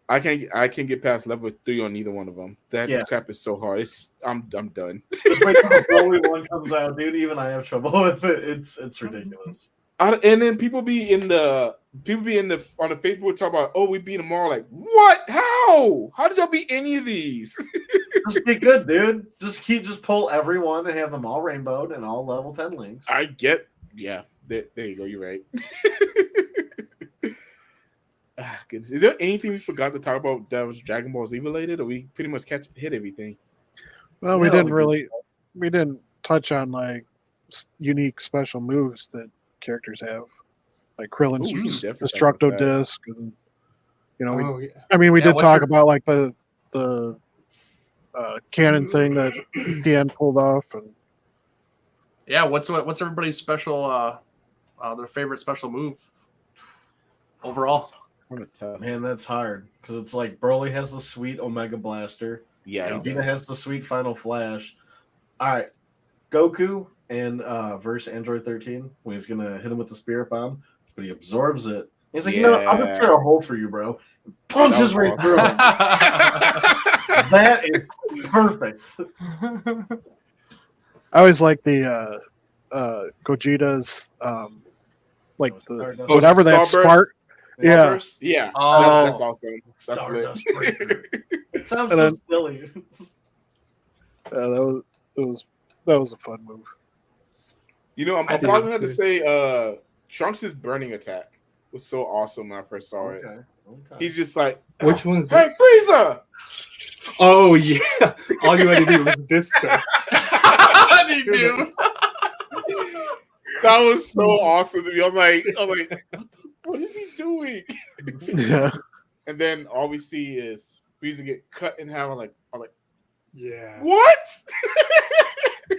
I can't get past level 3 on either one of them. That crap is so hard. I'm done. Just wait till the Broly one comes out, dude. Even I have trouble with it. It's ridiculous. And then people be on the Facebook talk about, oh, we beat them all. Like, what? How did y'all beat any of these? Just get good, dude. Just pull everyone and have them all rainbowed and all level 10 links. Yeah. There you go. You're right. Goodness. Is there anything we forgot to talk about that was Dragon Ball Z related, or we pretty much hit everything? Well, we didn't touch on like unique special moves that characters have, like Krillin's Destructo Disc, and I mean, we did talk about like the cannon thing that Tien pulled off, and what's everybody's special their favorite special move overall? Man, that's hard because it's like Broly has the sweet Omega Blaster. Yeah, Vegeta has the sweet Final Flash. All right, Goku and verse Android 13 when he's gonna hit him with the Spirit Bomb, but he absorbs it. He's like, I'm gonna tear a hole for you, bro. Punches right through him. That is perfect. I always like the Gogeta's like the whatever that spark. Yeah. Oh, that's awesome. That's lit. It sounds so silly. That was a fun move. I'm probably gonna have to say Trunks' burning attack was so awesome when I first saw it. Okay. He's just like, which one is Hey, Frieza! Oh yeah. All you had to do was this stuff. That was so awesome to me. I was like, what is he doing? Yeah. And then all we see is Frieza get cut in half. I was like, Yeah. What?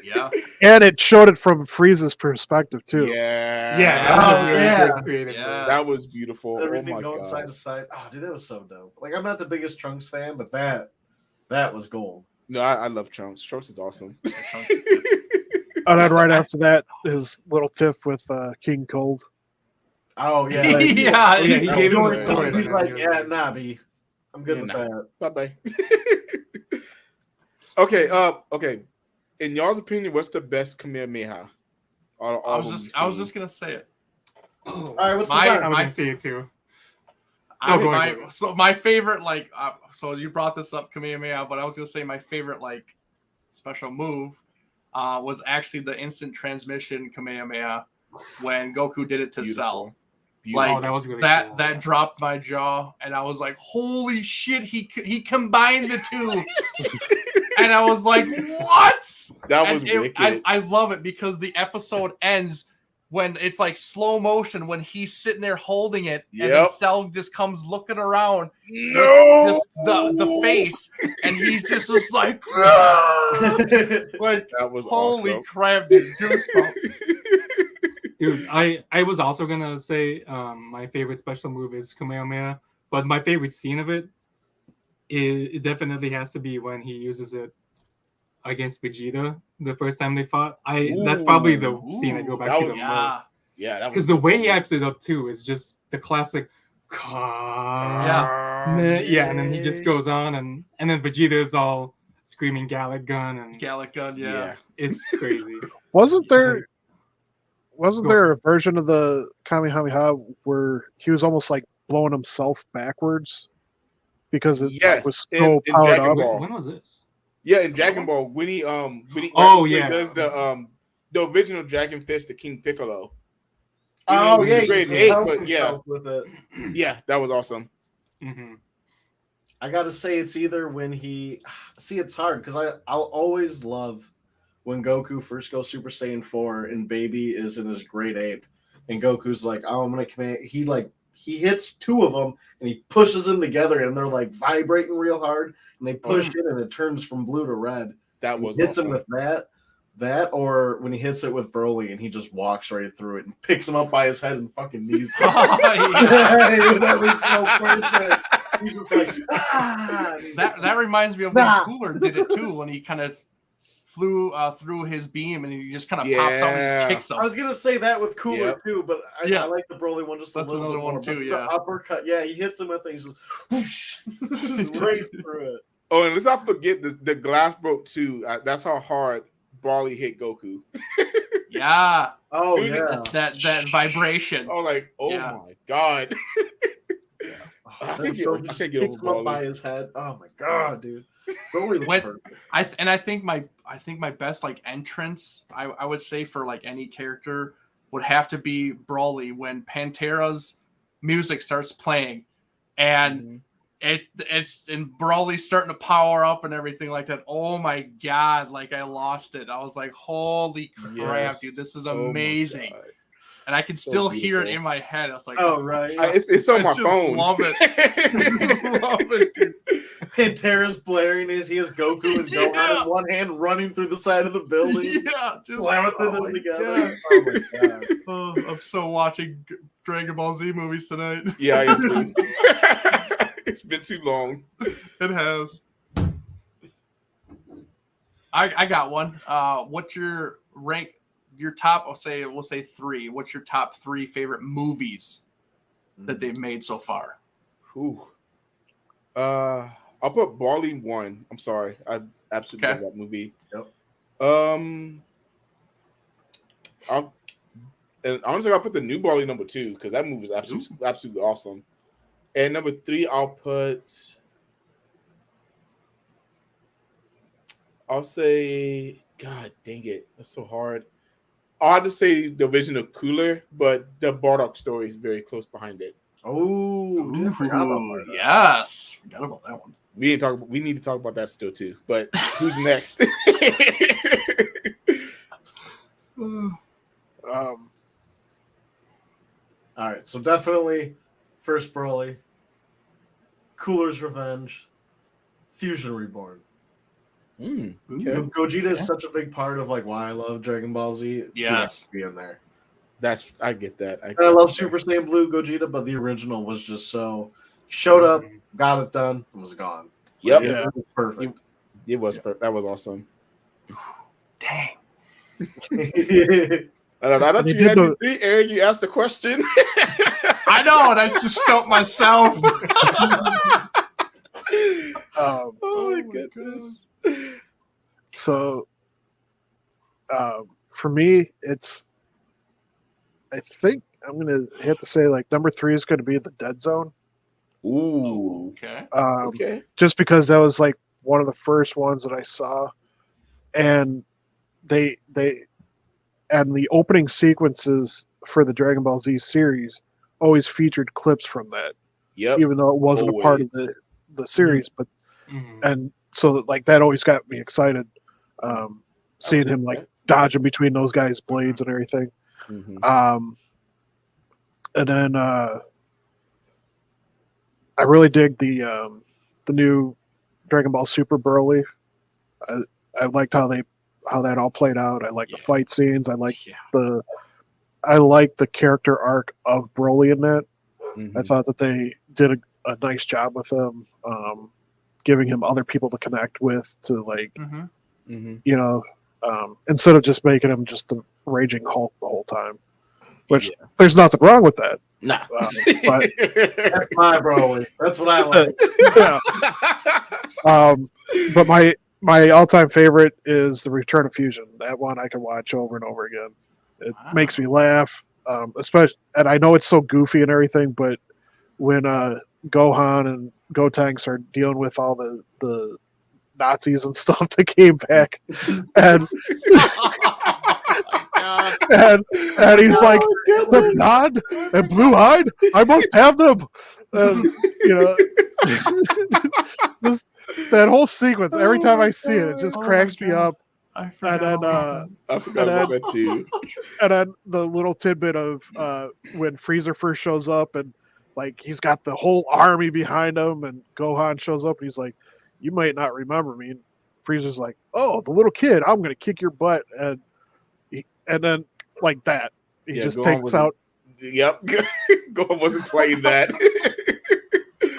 Yeah. And it showed it from Frieza's perspective too. Yeah, that was a really yeah. great creative move. That was beautiful. Everything Oh my going god. side to side. Oh, dude, that was so dope. Like, I'm not the biggest Trunks fan, but that was gold. No, I love Trunks. Trunks is awesome. And then right after that, his little tiff with King Cold. Oh yeah, Yeah. Oh, yeah, he gave him Jordan- the toy. He's and like, he was yeah, nah, B. I'm good Yeah, with nah. that. Bye bye. Okay. In y'all's opinion, what's the best Kamehameha? I was just gonna say it. Oh, All right, what's the My- I time? was gonna see it too. I, go my, ahead. so my favorite, like, so you brought this up, Kamehameha, but I was gonna say my favorite, like, special move was actually the instant transmission Kamehameha when Goku did it to Cell. Like, Oh, that was really that cool. that dropped my jaw, and I was like, "Holy shit!" He combined the two, and I was like, "What?" That was And wicked. I love it because the episode ends when it's like slow motion when he's sitting there holding it, and then Yep. Cell just comes looking around No, just the face, and he's just like, like, that was holy awesome. crap, dude, goosebumps. Dude, I was also gonna say my favorite special move is Kamehameha, but my favorite scene of it definitely has to be when he uses it against Vegeta the first time they fought. That's probably the scene I go back that to was- the most. Yeah. Yeah, that Because was the way he hypes it up too is just the classic yeah, and then he just goes on and then Vegeta is all screaming Gallic Gun and Gallic Gun, yeah. it's crazy. Wasn't there Like, wasn't Go there a version of the Kamehameha where he was almost like blowing himself backwards because it Yes, was in so powered Dragon up? Ball. when was this? Yeah, in Dragon Ball, when he Oh, before yeah. he does the original Dragon Fist to King Piccolo. Oh He yeah, was great he in 8, helped but yeah, himself with it. yeah, that was awesome. Hmm. I gotta say, it's either when he see. It's hard because I'll always love when Goku first goes Super Saiyan 4 and Baby is in his great ape, and Goku's like, "Oh, I'm gonna command." He hits two of them and he pushes them together, and they're like vibrating real hard, and they push it, and it turns from blue to red. That He was hits awesome. him with that, or when he hits it with Broly and he just walks right through it and picks him up by his head and fucking knees. him. That was so perfect. He's just like, ah! That reminds me of when Cooler did it too, when he kind of flew through his beam and he just kind of pops out and Yeah. just kicks him. I was gonna say that with Cooler Yep. too, but I Yeah. like the Broly one just a That's little another bit one more. too, But yeah. the uppercut, yeah, he hits him with it. He's just whoosh, right through it. Oh, and let's not forget the glass broke too. That's how hard Broly hit Goku. Yeah. Oh Soon as it- yeah, That vibration. Oh, like, oh Yeah. my god. I That's can't so get- I just can't get kicks him over up by Broly. his head. Oh my god, dude. Broly was When- perfect. I think my best like entrance I would say for like any character would have to be Broly when Pantera's music starts playing and it's and Broly's starting to power up and everything like that. Oh my god, like I lost it. I was like, holy crap, Yes. dude, this is Oh my amazing. God. And I can So still hear it beautiful. in my head. I was like, Oh right, It's on I my just phone. love it. Love it, dude. Pantera's blaring as he has Goku and Gohan Yeah. in one hand running through the side of the building, Yeah, just, slamming oh them my together. God. Oh my god. Oh, I'm so watching Dragon Ball Z movies tonight. Yeah, I am too. It's been too long. It has. I got one. What's your rank? Your top? We'll say 3. What's your top 3 favorite movies that they've made so far? Whew. I'll put Broly 1. I'm sorry, I absolutely Okay. love that movie. Yep. And honestly, I'll put the new Broly number 2 because that movie is absolutely awesome. And number 3, I'll say, God dang it, that's so hard. I'll just say the original Cooler, but the Bardock story is very close behind it. Oh, dude, I forgot about Ooh, that. yes. Forgot about that one. We need to talk about that still too. But who's next? All right, so definitely first Broly, Cooler's Revenge, Fusion Reborn. Okay. Gogeta is such a big part of like why I love Dragon Ball Z. He has to be in there. I get that. I love Super Saiyan Blue Gogeta, but the original was just so showed up, got it done, and was gone. Yep. It was perfect. It was that was awesome. Dang. I thought you had the three, Eric. You asked the question. I know, and I just stumped myself. Oh my goodness. So, for me, I think I'm gonna have to say like number 3 is going to be the Dead Zone. Ooh. Okay. Okay. Just because that was like one of the first ones that I saw, and they and the opening sequences for the Dragon Ball Z series always featured clips from that. Yep. Even though it wasn't a part of the series, but and so like that always got me excited. Seeing him like dodging between those guys' blades and everything. And then I really dig the new Dragon Ball Super Broly. I liked how that all played out. I like the fight scenes. I like the character arc of Broly in that. I thought that they did a nice job with him, giving him other people to connect with, to like, you know, instead of just making him just the raging Hulk the whole time. Which there's nothing wrong with that. Nah. But that's my Broly. That's what I like. But my all-time favorite is the Return of Fusion. That one I can watch over and over again. It makes me laugh, especially. And I know it's so goofy and everything, but when Gohan and Gotenks are dealing with all the Nazis and stuff that came back, and and he's like, the blonde and blue-eyed, I must have them. And you know, that whole sequence. Every time I see it, it just cracks me up. I forgot about that too. And then the little tidbit of when Frieza first shows up, and like he's got the whole army behind him, and Gohan shows up, and he's like, "You might not remember me." And Frieza's like, "Oh, the little kid, I'm gonna kick your butt," and then like that, he just Gohan takes out. Yep, Gohan wasn't playing that.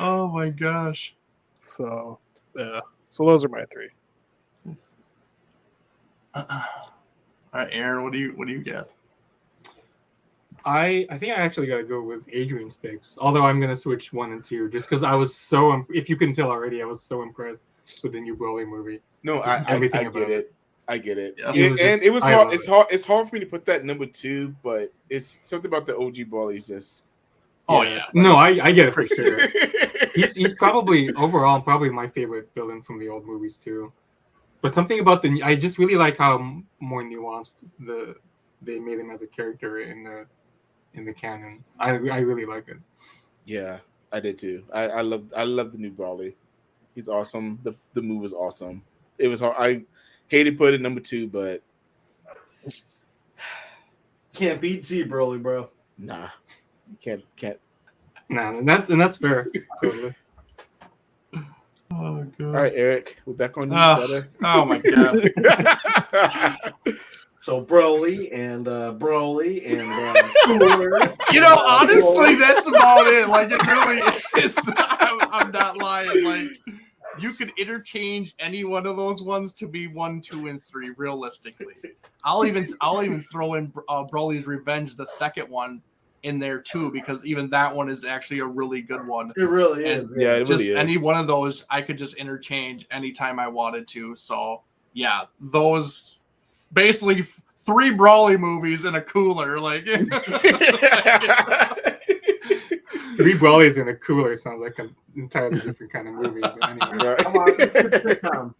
Oh my gosh! So yeah, so those are my 3. All right, Aaron, what do you get? I think I actually gotta go with Adrian's picks. Although I'm gonna switch 1 and 2 just because I was so. If you can tell already, I was so impressed with the new Broly movie. No, I get it. I get it. Yeah. It was hard. It's hard for me to put that number 2, but it's something about the OG Broly is just. Oh yeah. No, I get it for sure. He's probably overall probably my favorite villain from the old movies too. But something about I just really like how more nuanced they made him as a character in the canon. I really like it. Yeah, I did too. I love the new Broly. He's awesome. The move was awesome. It was hard. I hated putting it number 2, but Can't beat Z Broly, bro. nah, you can't. Nah, and that's fair. Totally. Oh god. All right, Eric, we're back on you, brother. Oh my god. So Broly and Cooler. You know, honestly, that's about it. Like it really is. I'm not lying. Like you could interchange any one of those ones to be 1, 2, and 3. Realistically, I'll even throw in Broly's Revenge, the second one, in there too, because even that one is actually a really good one. It really is. Yeah, it just really is. any one of those I could just interchange anytime I wanted to. So yeah, those basically 3 Broly movies in a cooler. Like 3 Brolys in a cooler sounds like an entirely different kind of movie. But anyway. Come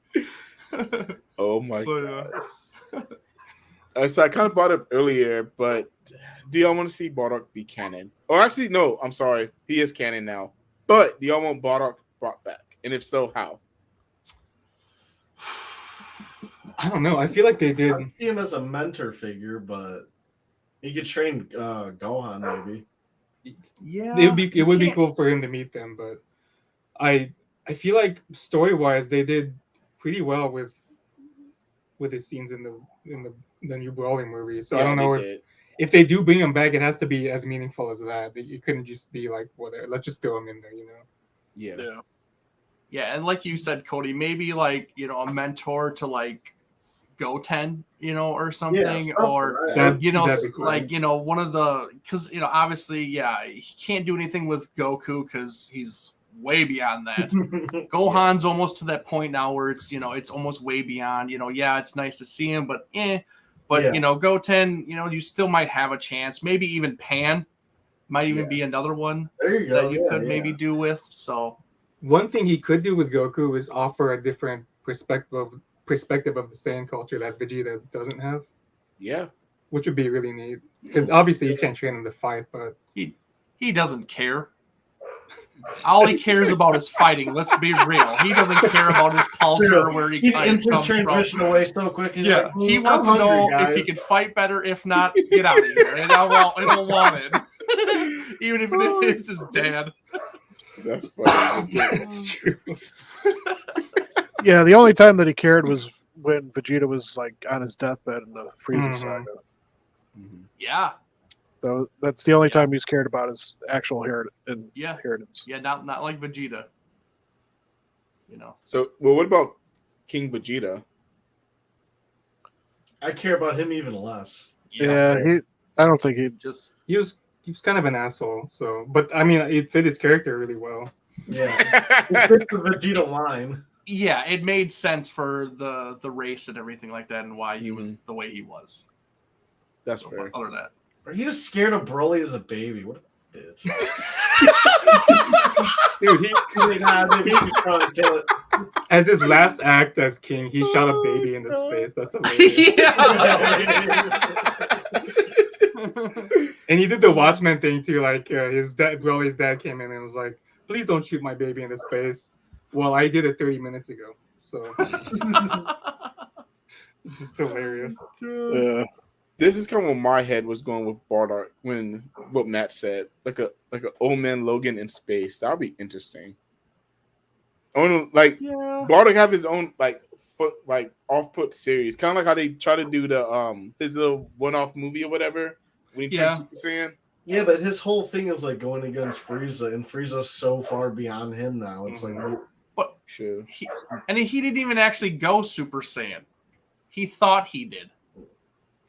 on. Oh my So, god. So I kind of brought it up earlier, but do y'all want to see Bardock be canon? Or actually, no, I'm sorry. He is canon now. But do y'all want Bardock brought back? And if so, how? I don't know. I feel like they did. I see him as a mentor figure, but he could train Gohan maybe. yeah, It would be cool for him to meet them, but I feel like story wise they did pretty well with with his scenes in the new Broly movie. So I Yeah, don't know they did. if they do bring him back, it has to be as meaningful as that. It couldn't just be like, whatever, let's just throw him in there, you know? Yeah. Yeah, and like you said, Cody, maybe like, you know, a mentor to like Goten, you know, or something, or you know, like, you know, one of the, because, you know, obviously, yeah, he can't do anything with Goku because he's way beyond that. Gohan's almost to that point now where it's, you know, it's almost way beyond, you know, yeah, it's nice to see him, but you know, Goten, you know, you still might have a chance. Maybe even Pan might even be another one that you could maybe do with. So one thing he could do with Goku is offer a different perspective of the Saiyan culture that Vegeta doesn't have. Yeah. Which would be really neat. Because obviously you can't train him to fight, but he doesn't care. All he cares about is fighting. Let's be real. He doesn't care about his culture, where he comes transition from. away so quick. He's like, he wants to know if he can fight better. If not, get out of here. And I don't want it, even if it is his dad. That's funny. That's true. Yeah, the only time that he cared was when Vegeta was like on his deathbed in the Frieza saga. Yeah. So that's the only time he's cared about his actual inheritance. Yeah, not like Vegeta. You know. So, well, what about King Vegeta? I care about him even less. Yeah, I don't think he was kind of an asshole. So, but I mean, it fit his character really well. Yeah, it fit the Vegeta line. Yeah, it made sense for the race and everything like that, and why he was the way he was. That's fair. Other than that, he was scared of Broly as a baby. What a bitch! Dude, he was trying to kill it. As his last act as king, he shot a baby in the face. That's amazing. And he did the Watchmen thing too. Like Broly's dad came in and was like, "Please don't shoot my baby in the face." Well, I did it 30 minutes ago, so it's just hilarious. Yeah. This is kind of where my head was going with Bardock when what Matt said, like a old man Logan in space. That would be interesting. I want to Bardock have his own off-put series, kind of like how they try to do the his little one-off movie or whatever when he turns Super Saiyan. Yeah, but his whole thing is like going against Frieza, and Frieza's so far beyond him now. It's like, but sure, he didn't even actually go Super Saiyan. He thought he did.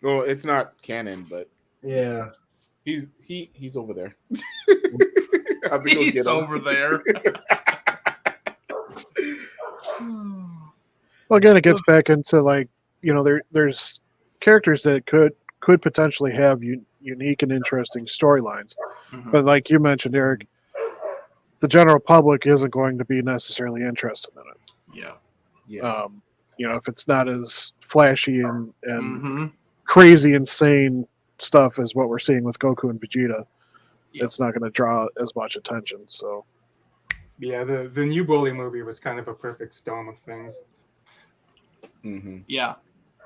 Well, it's not canon, but yeah, he's over there. He's over there. Well, again, it gets back into like, you know, there's characters that could potentially have unique and interesting storylines, but like you mentioned, Eric, the general public isn't going to be necessarily interested in it. Yeah. You know, if it's not as flashy and crazy, insane stuff as what we're seeing with Goku and Vegeta, it's not going to draw as much attention. So, yeah, the new Broly movie was kind of a perfect storm of things. Yeah,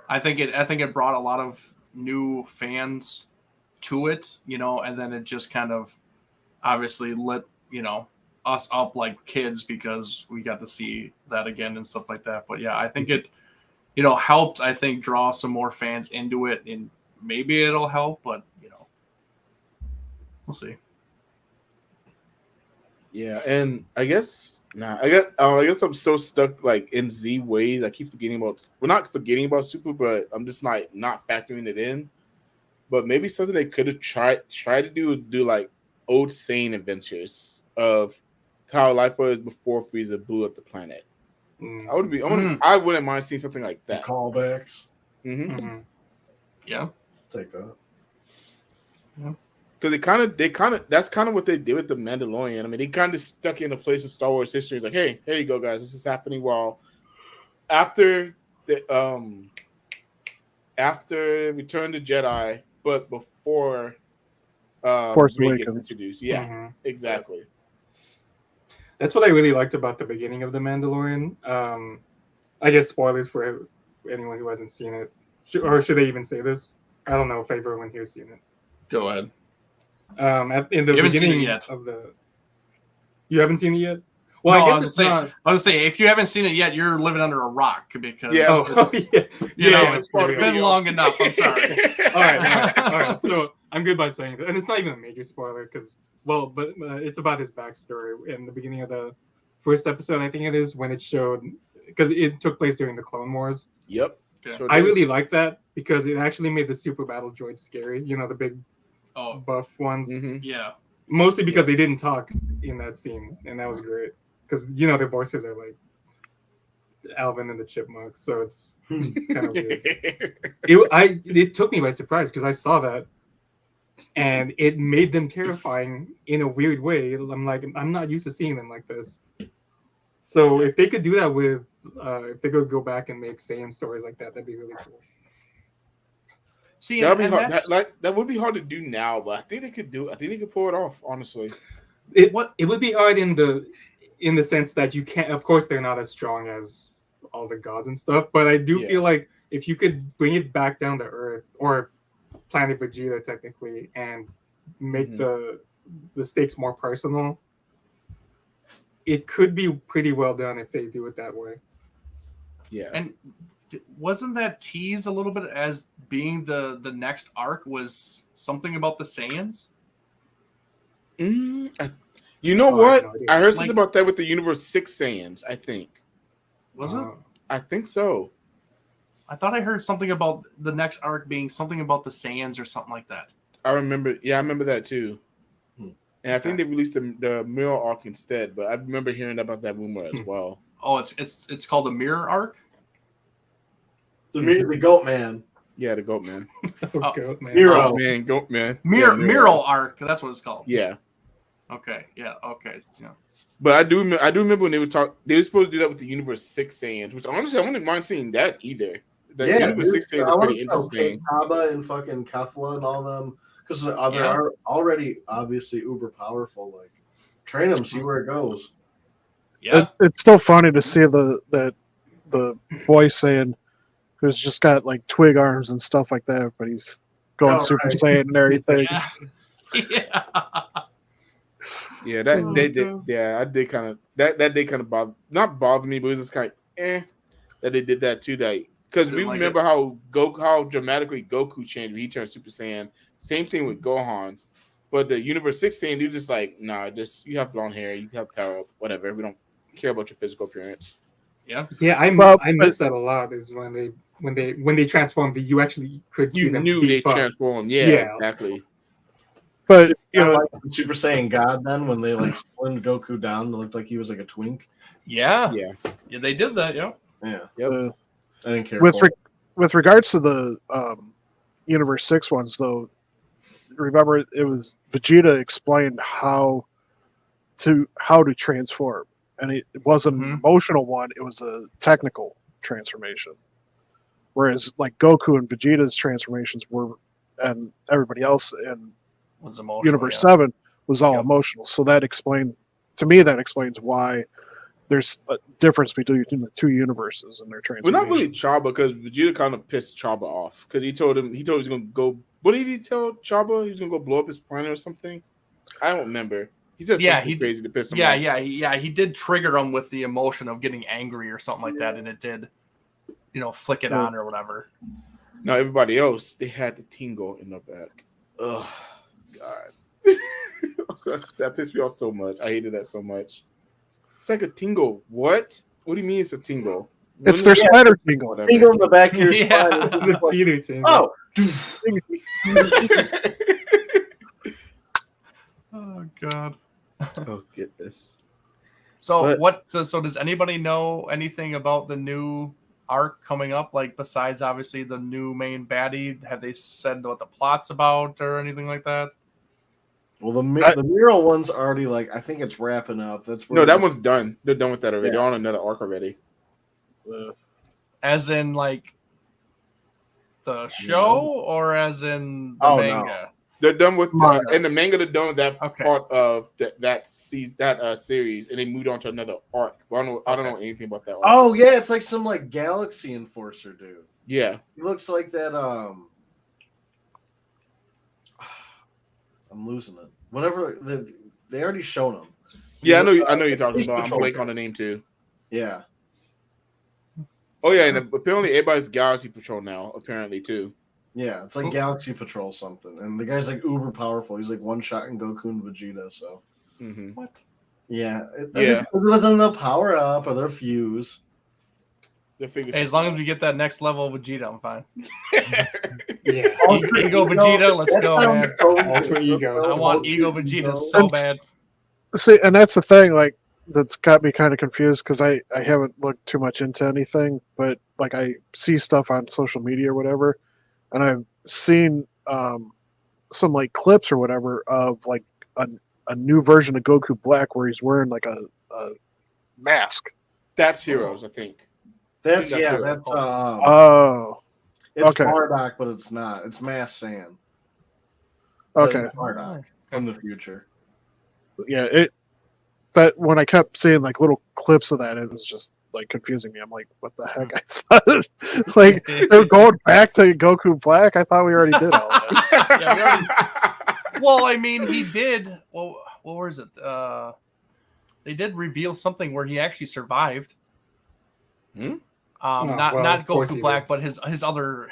I think it brought a lot of new fans to it, you know, and then it just kind of obviously lit, you know, us up like kids because we got to see that again and stuff like that. But yeah, I think it, you know, helped, I think, draw some more fans into it, and maybe it'll help, but you know, we'll see. Yeah, and I guess I'm so stuck like in Z ways. I keep forgetting about. Well, not forgetting about Super, but I'm just like not factoring it in. But maybe something they could have tried to do like old Saiyan adventures of how life was before Frieza blew up the planet. I wouldn't mind seeing something like that. The callbacks. Yeah, take that. Yeah. Because that's kind of what they did with the Mandalorian. I mean, they kind of stuck in a place in Star Wars history. It's like, hey, here you go, guys. This is happening while after Return to Jedi, but before Force Rey Awakens gets introduced. Yeah, exactly. That's what I really liked about the beginning of the Mandalorian. I guess spoilers for anyone who hasn't seen it, or should I even say this? I don't know if everyone here's seen it. Go ahead. In the beginning of the, you haven't seen it yet? Well, No, I I guess was it's saying, not. I was saying, if you haven't seen it yet, you're living under a rock because Yeah. Oh, it's, yeah. you know, Yeah, it's for real. been long enough. I'm sorry. All right. So I'm good by saying that, and it's not even a major spoiler because, but it's about his backstory in the beginning of the first episode. I think it is when it showed because it took place during the Clone Wars. Yep. Okay. Sure I did. really like that because it actually made the super battle droids scary. You know, the big Oh, buff ones. Mhm. yeah. Mostly because they didn't talk in that scene, and that was great. Because their voices are like Alvin and the Chipmunks, so it's kind of weird. It took me by surprise because I saw that, and it made them terrifying in a weird way. I'm like, I'm not used to seeing them like this. So if they could do that with, if they could go back and make Saiyan stories like that, that'd be really cool. See, That'd be and hard. that's That would be hard to do now, but I think they could do. I think they could pull it off. Honestly, It What- it would be hard in the sense that you can't. Of course, they're not as strong as all the gods and stuff, but I do Yeah. feel like if you could bring it back down to Earth or Planet Vegeta technically, and make Mhm. the stakes more personal, it could be pretty well done if they do it that way. yeah. and wasn't that teased a little bit as being the next arc was something about the Saiyans? You know Oh, I have what? no idea. I heard something Like- about that with the Universe 6 Saiyans. I think. Was it? I think so. I thought I heard something about the next arc being something about the Saiyans or something like that. I remember. Yeah, I remember that too. Hmm. And I think they released the Mirror arc instead. But I remember hearing about that rumor as well. Oh, it's called the Mirror arc. The Goat Man. Yeah, the Goat Man. Oh, goat, man. Miro. Goat Man. Goat Man. Mirror Yeah, Miro arc. That's what it's called. Yeah. Okay. Yeah. Okay. Yeah. But I do remember when they were supposed to do that with the Universe 6 Saiyans, which honestly I wouldn't mind seeing that either. The Universe 6 Saiyans are pretty interesting. Kaba and fucking Kefla and all them, because they Yeah. are already obviously uber powerful. Like, train them, see where it goes. Yeah. It's still funny to see the boy saying who's just got like twig arms and stuff like that, but he's going Oh, Super right. Saiyan and everything. Yeah. Yeah. Yeah, that Oh, they did. God. Yeah, I did kind of that did kind of not bother me, but it was just kind of that they did that too. That because we Didn't like remember how dramatically Goku changed when he turned Super Saiyan. Same thing with Gohan, but the Universe 6 Saiyan, you just like nah, just you have blonde hair, you have power up, whatever. We don't care about your physical appearance. Yeah. Yeah, I Well, miss that a lot. Is when they transformed, you actually could see You them knew beef they up. transformed. Yeah, Yeah. exactly. But you I know, like the Super Saiyan God then when they like slimmed Goku down, it looked like he was like a twink. Yeah. Yeah. Yeah. They did that. Yeah. Yeah, Yep. I didn't care. with for it. with regards to the Universe 6 ones, though, remember it was Vegeta explained how to transform, and it wasn't an emotional one; it was a technical transformation. Whereas, like Goku and Vegeta's transformations were, and everybody else in Was emotional. Universe yeah. 7 was all Yep. emotional. So that explains why there's a difference between the two universes and their Well, transformation. not really Chaba because Vegeta kind of pissed Chaba off because he told him he was gonna go. What did he tell Chaba? He was gonna go blow up his planet or something. I don't remember. He said Yeah, something he crazy to piss him Yeah. off. Yeah. He did trigger him with the emotion of getting angry or something like that, and it did, flick it on or whatever. Now everybody else, they had the tingle in the back. Oh God, that pissed me off so much. I hated that so much. It's like a tingle. What? What do you mean it's a tingle? It's their spider tingle. Whatever. Tingle in the back of your Yeah. spine. The Peter team. Oh, Oh God. Oh, get this. So But- So does anybody know anything about the new arc coming up? Like besides obviously the new main baddie, have they said what the plot's about or anything like that? well, the Miro one's already like I think it's wrapping up. That's where No, that one's done. They're done with that already. Yeah. They're on another arc already. As in like the show or as in the Oh, no. manga? They're done with Manga. in the manga. They're done with that Okay. part of that series, and they moved on to another arc. But I don't know anything about that arc. Oh yeah, it's like some like Galaxy Enforcer dude. Yeah, He looks like that. I'm losing it. Whatever they already shown him. Yeah, I know you're talking Police about. I'm Patrol. blank on the name too. Yeah. Oh yeah, and apparently everybody's Galaxy Patrol now. Apparently too. Yeah, it's like Galaxy Patrol something, and the guy's like uber powerful. He's like one shot in Goku and Vegeta. So What? yeah, Yeah. within the power up or their fuse. Hey, as long as we get that next level of Vegeta, I'm fine. Yeah. Ego Vegeta, let's go, man. Ultra Egos. I want Ego Vegeta so bad. See, and that's the thing, like, that's got me kind of confused because I haven't looked too much into anything, but like I see stuff on social media or whatever, and I've seen some like clips or whatever of like a new version of Goku Black where he's wearing like a mask. That's Heroes, I think. That's Heroes. Oh, it's okay. Bardock, but it's not. It's Mass Sand. But okay. it's Bardock from the future. Yeah, that when I kept seeing like little clips of that, it was just like confusing me. I'm like, what the heck? I thought like they're going back to Goku Black. I thought we already did all that. Yeah, well, I mean, he did. Well, what was it? They did reveal something where he actually survived. Not Goku Black, but his other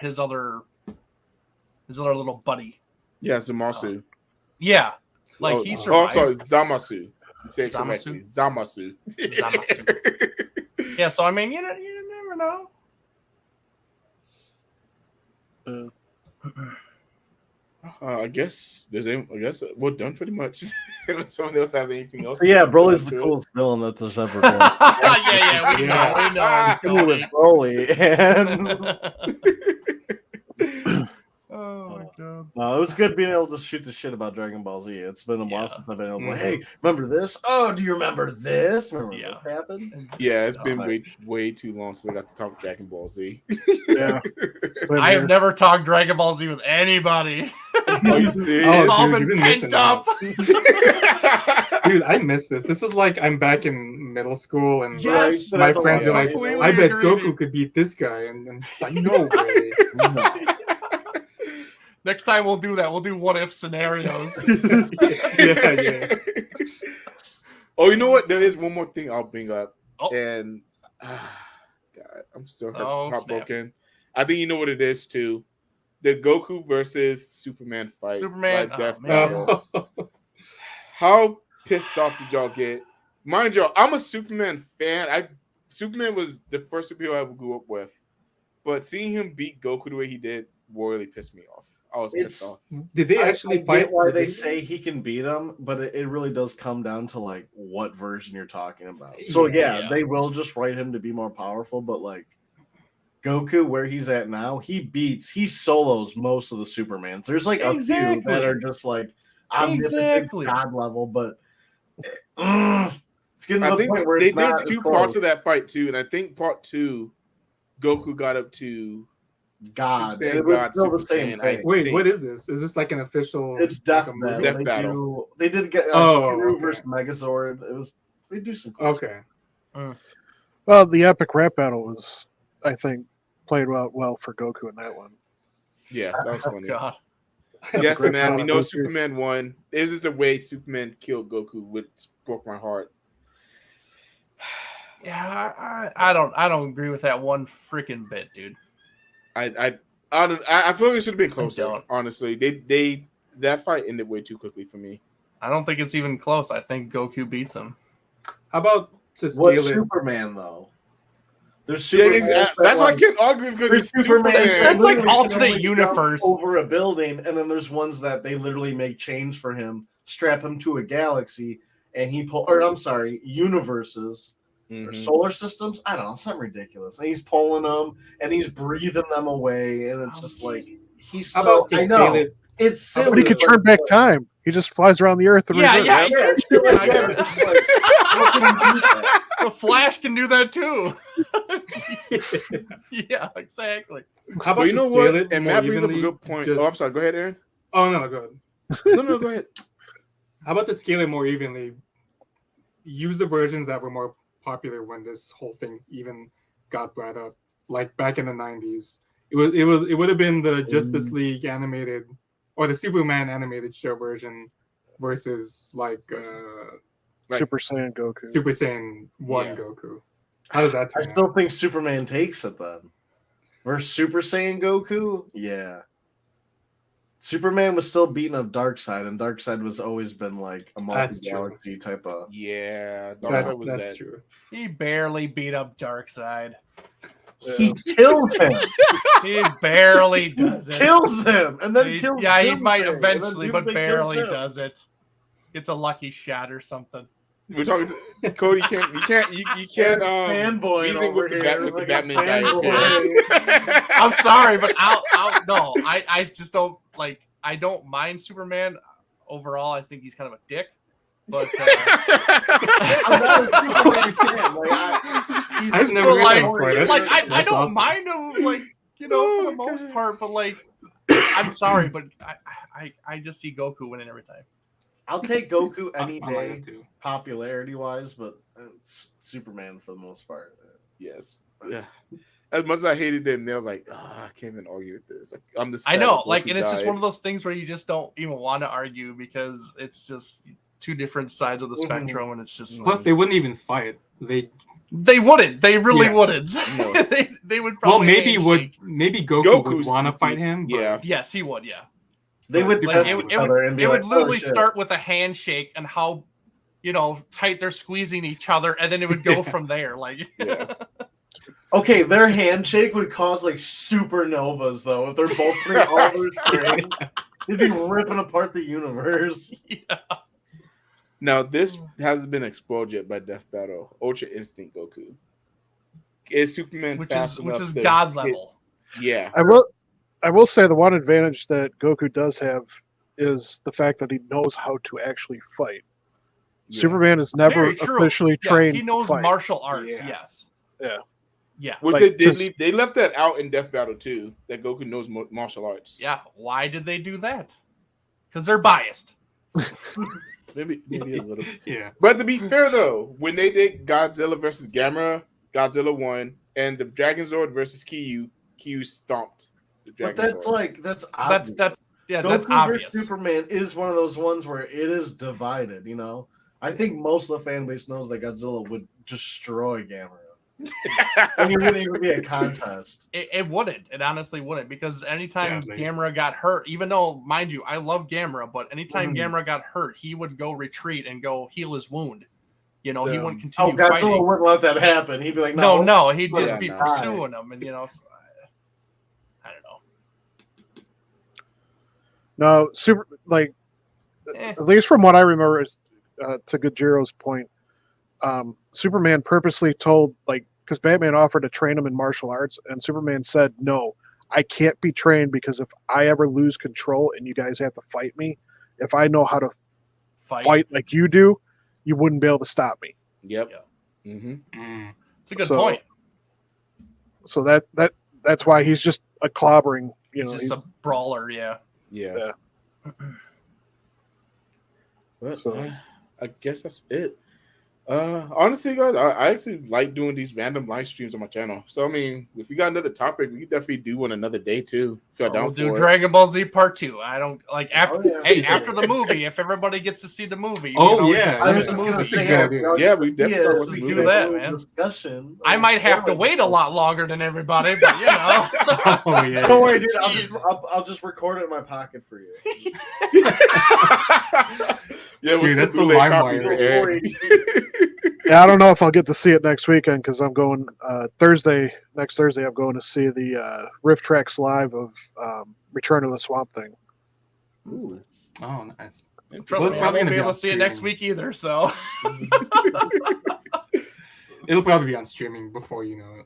little buddy. Yeah, Zamasu. Yeah, like he survived. Oh, sorry, Zamasu. You say it Zamasu? correctly. Zamasu. Zamasu. Yeah, so I mean, you never know. I guess we're done pretty much. If someone else has anything else. Yeah, Broly's the coolest villain that there's ever been. yeah, we know. With Broly and Oh my god. no, it was good being able to shoot the shit about Dragon Ball Z. It's been a while since I've been able to. Hey, remember this? Oh, do you remember this? Remember this happened? Yeah, it's been way too long since I got to talk Dragon Ball Z. Yeah, I have never talked Dragon Ball Z with anybody. Oh, you serious? It's all dude, been pent up. Dude, I miss this. This is like I'm back in middle school, and Yes, my friends are like, completely "I bet agree. Goku could beat this guy," and it's like, "No way." No. Next time we'll do that. We'll do what if scenarios. Yeah. Oh, you know what? There is one more thing I'll bring up, Oh. and God, I'm still Oh, heartbroken. I think you know what it is too. The Goku versus Superman fight. Superman, like Death man. Battle. How pissed off did y'all get? Mind you, I'm a Superman fan. Superman was the first superhero I ever grew up with, but seeing him beat Goku the way he did really pissed me off. I was pissed off. Did they actually I fight? get why they say he can beat him, but it really does come down to like what version you're talking about. So yeah, they will just write him to be more powerful, but like Goku, where he's at now, he solos most of the Supermans. There's like a few that are just like omnipotent god level, but it's getting to the point where they it's not did two parts of that fight too, and I think part 2, Goku got up to God. Super Saiyan It was God, still the Super same Saiyan, thing. Wait, what is this? Is this like an official? It's Death like a Battle. movie? Death Battle. They did get okay. Megazord. They do some cool Okay. well, the epic rap battle was, I think, played well for Goku in that one. Yeah, that was funny. God. Yes, Great man. We know Goku. Superman won. This is the way Superman killed Goku, which broke my heart. Yeah, I don't agree with that one freaking bit, dude. I feel like it should have been closer. Honestly, that fight ended way too quickly for me. I don't think it's even close. I think Goku beats him. How about to What steal it? Superman though? There's Superman. That's why I can't argue because There's it's Superman. That's like literally alternate can universe. jump over a building, and then there's ones that they literally make chains for him, strap him to a galaxy, and universes. Or solar systems, I don't know, something ridiculous. And he's pulling them and he's breathing them away, and it's just like he's How so. about to I steal know it? it's silly. But he could turn back time. He just flies around the earth and reverse. Yeah. shit like that. It's just like, how can he do that? The Flash can do that too. Yeah, exactly. How about But you to know steal what? it And more Matt brings up a evenly, good point. just- Oh, I'm sorry. Go ahead, Aaron. Oh no, go ahead. No, go ahead. How about to scale it more evenly? Use the versions that were more popular when this whole thing even got brought up, like back in the 90s. It would have been the Justice League animated or the Superman animated show version versus like Like, Super Saiyan Goku. Super Saiyan 1 Yeah. Goku. How does that I turn out? still think Superman takes it then. Versus Super Saiyan Goku, yeah. Superman was still beating up Darkseid, and Darkseid was always been like a That's multi-galaxy type of. yeah, That's Darkseid was that. true. He barely beat up Darkseid. He kills him. He barely does it. Kills him, and then kills. Yeah, he Doomsday, might and then eventually, but Doomsday barely kills him. does it. It's a lucky shot or something. We're talking to Cody. You can't fanboy easing over with the, here, with the like a Batman guy. fanboy. I'm sorry, but no, I just don't like. I don't mind Superman overall. I think he's kind of a dick, but I'm not a Superman fan. I've never but heard like, that before. I That's don't awesome. mind him, like for the most part. But like, I'm sorry, but I just see Goku winning every time. I'll take Goku any I might day, have to. popularity-wise, but it's Superman for the most part. Yes. Yeah. As much as I hated them, I was like, I can't even argue with this. Like, I'm just. I know, like, and it's just one of those things where you just don't even want to argue because it's just two different sides of the spectrum, and it's just. Plus, they wouldn't even fight. They wouldn't. They really wouldn't. No. they would Well, probably. maybe Goku would Goku's want to goofy. fight him. But Yeah. Yes, he would. Yeah. They would Like, test it each other and be It like, would literally "Oh, shit." start with a handshake and how, tight they're squeezing each other, and then it would go from there. Like. Yeah. Okay, their handshake would cause like supernovas, though. If they're both putting all their strength, they'd be ripping apart the universe. Yeah. Now, this hasn't been explored yet by Death Battle. Ultra Instinct Goku. Is Superman Which fast is enough to God hit- level. Yeah. I will say the one advantage that Goku does have is the fact that he knows how to actually fight. Yeah. Superman is never Very true. officially Yeah, trained he knows to fight. martial arts. Yeah. Yes. Yeah. Yeah. Which Like, they left that out in Death Battle too. That Goku knows martial arts. Yeah. Why did they do that? Because they're biased. Maybe a little bit. Yeah. But to be fair though, when they did Godzilla versus Gamera, Godzilla won, and the Dragon Zord versus Kyu stomped the But Dragon that's Zord. like that's obvious. That's Goku that's obvious. versus Superman is one of those ones where it is divided. I think most of the fan base knows that Godzilla would destroy Gamera. And it wouldn't even be a contest. It wouldn't. It honestly wouldn't because anytime Yeah, like- Gamera got hurt, even though, mind you, I love Gamera, but anytime Mhm. Gamera got hurt, he would go retreat and go heal his wound. He wouldn't Oh, continue Godzilla fighting. wouldn't let that happen. He'd be like, No, he'd just Yeah, be no. pursuing him, and so, I don't know. No, Eh. at least from what I remember, is to Gojiro's point, Superman purposely told, because Batman offered to train him in martial arts, and Superman said, "No, I can't be trained because if I ever lose control and you guys have to fight me, if I know how to fight like you do, you wouldn't be able to stop me." Yep. Yeah. Mm-hmm. It's a good So, point. So that's why he's just a clobbering. He's just a brawler, yeah. Yeah. Well, So- I guess that's it. Honestly, guys, I actually like doing these random live streams on my channel. So, I mean, if we got another topic, we could definitely do one another day too. If you're We'll down do for it. Dragon Ball Z Part 2. I don't like after. Oh, yeah. Hey, after the movie, if everybody gets to see the movie, Oh, we can always yeah. just I was watch just the gonna movie. That's a say, good idea. Yeah, we definitely let's talk about do the movie. that, man. Discussion. I might have to wait a lot longer than everybody, but Oh yeah. Don't worry, dude. Jeez. I'll just record it in my pocket for you. Yeah, Dude, that's the bootleg limelight copies, right Eric. Yeah, I don't know if I'll get to see it next weekend because I'm going next Thursday. I'm going to see the Rift Tracks live of Return of the Swamp Thing. Ooh, Oh, nice. Trust Well, it's me, I probably won't gonna be be able on to see it next streaming. week either. So It'll probably be on streaming before you know it.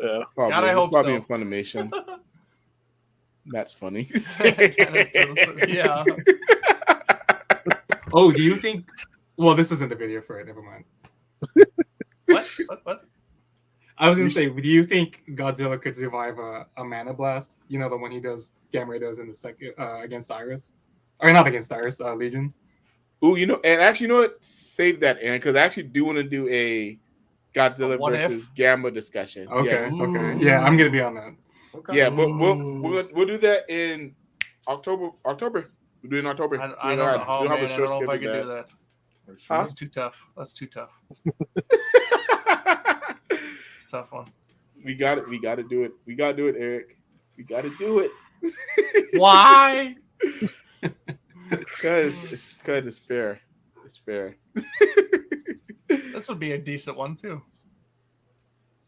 Yeah, probably. God, I hope probably so. in Funimation. That's funny. yeah. Oh, do you think? Well, this isn't the video for it. Never mind. What? I was gonna say, do you think Godzilla could survive a Mana Blast? You know, the one Gamera does in the second against Iris, or not against Iris, Legion. Ooh, and actually, you know what? Save that, Aaron, because I actually do want to do a Godzilla What if? versus Gamma discussion. Okay, Yes. okay, yeah, I'm gonna be on that. Okay. Yeah, but we'll do that in October. We'll do it in October. I don't know, man. I don't know if I can do that. That's too tough. That's too tough. It's a tough one. We got it. We got to do it. We got to do it, Eric. We got to do it. Why? Because it's fair. It's fair. This would be a decent one too.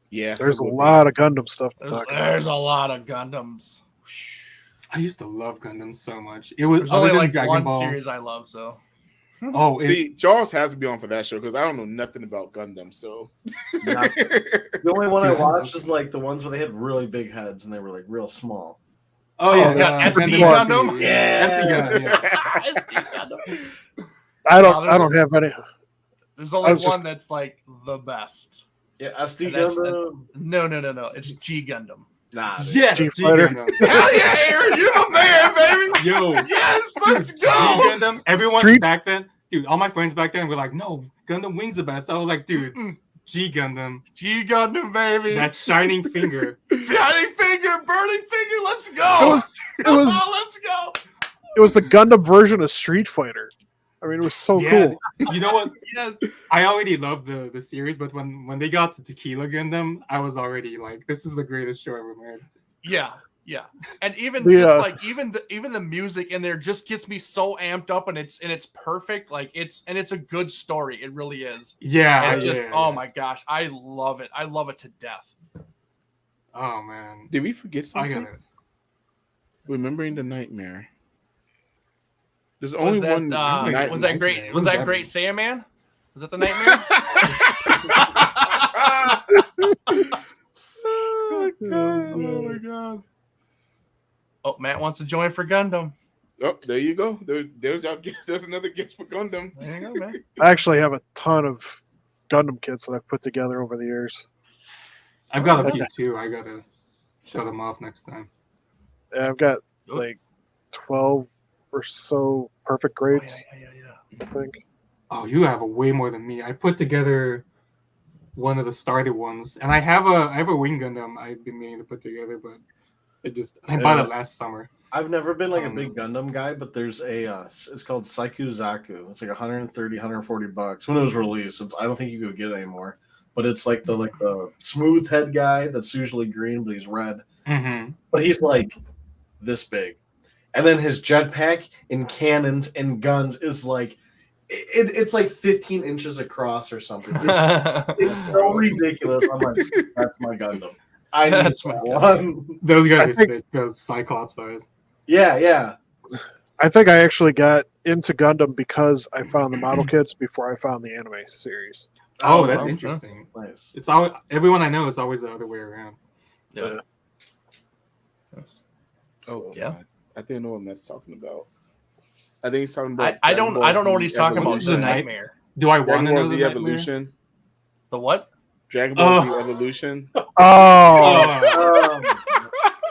Yeah. There's a lot of Gundam stuff to talk about. There's a lot of Gundams. I used to love Gundam so much. It was There's only like Dragon one Ball. series I love, so. Oh, Charles has to be on for that show because I don't know nothing about Gundam. So The only one I watched is like the ones where they had really big heads and they were like real small. yeah, SD Gundam. Yeah. SD Gundam. I don't have any. There's only one that's like the best. Yeah, SD And that's- Gundam. No. It's G Gundam. Nah, dude. Yes, G G Fighter. Gundam. Hell yeah, Aaron, you the man, baby. Yo, Yes, let's G go. Gundam. Everyone Street- back then, dude, all my friends back then were like, "No, Gundam Wing's the best." I was like, "Dude, G Gundam, G Gundam, baby. that shining finger." Shining finger, burning finger. Let's go. It was Let's go. it was the Gundam version of Street Fighter. I mean, it was so Yeah. cool. You know what? Yes. I already loved the series, but when they got to Tequila Gundam, I was already like, "This is the greatest show ever made." Yeah. And even The, just like even the music in there just gets me so amped up, and it's perfect. Like it's a good story. It really is. Yeah, And just yeah, oh yeah. my gosh, I love it. I love it to death. Oh man, did we forget I something? got it. Remembering the nightmare. There's only Was one. that was that great? Nightmare. Was What that does Great that Sandman? Was that the nightmare? Oh my god! Oh, Matt wants to join for Gundam. Oh, there you go. There's our guess. There's another guess for Gundam. There you go, man. I actually have a ton of Gundam kits that I've put together over the years. I've got a few too. I gotta show them off next time. Yeah, I've got like 12 or so perfect grades, Yeah. I think. Oh, you have a way more than me. I put together one of the starter ones, and I have a Wing Gundam I've been meaning to put together, but I bought it last summer. I've never been like a big Gundam guy, but there's a it's called Saiku Zaku. It's like 130, 140 bucks when it was released. I don't think you could get it anymore. But it's like the smooth head guy that's usually green, but he's red. Mm-hmm. But he's like this big, and then his jetpack and cannons and guns is like it's like 15 inches across or something. It's so ridiculous. I'm like, that's my Gundam. I need That's that my one. Those guys I are think- sick. Those Cyclops size. Yeah. I think I actually got into Gundam because I found the model kits before I found the anime series. Oh, that's okay. interesting. Nice. It's always everyone I know is always the other way around. Yeah. Oh Yeah. God. I think I know what Matt's talking about. I think he's talking about. I don't know what he's talking about. Evolution. It's a nightmare. Do I want Dragon to Ball know Z the Evolution. The what? Dragon Ball Z Oh. Evolution. Oh, Oh,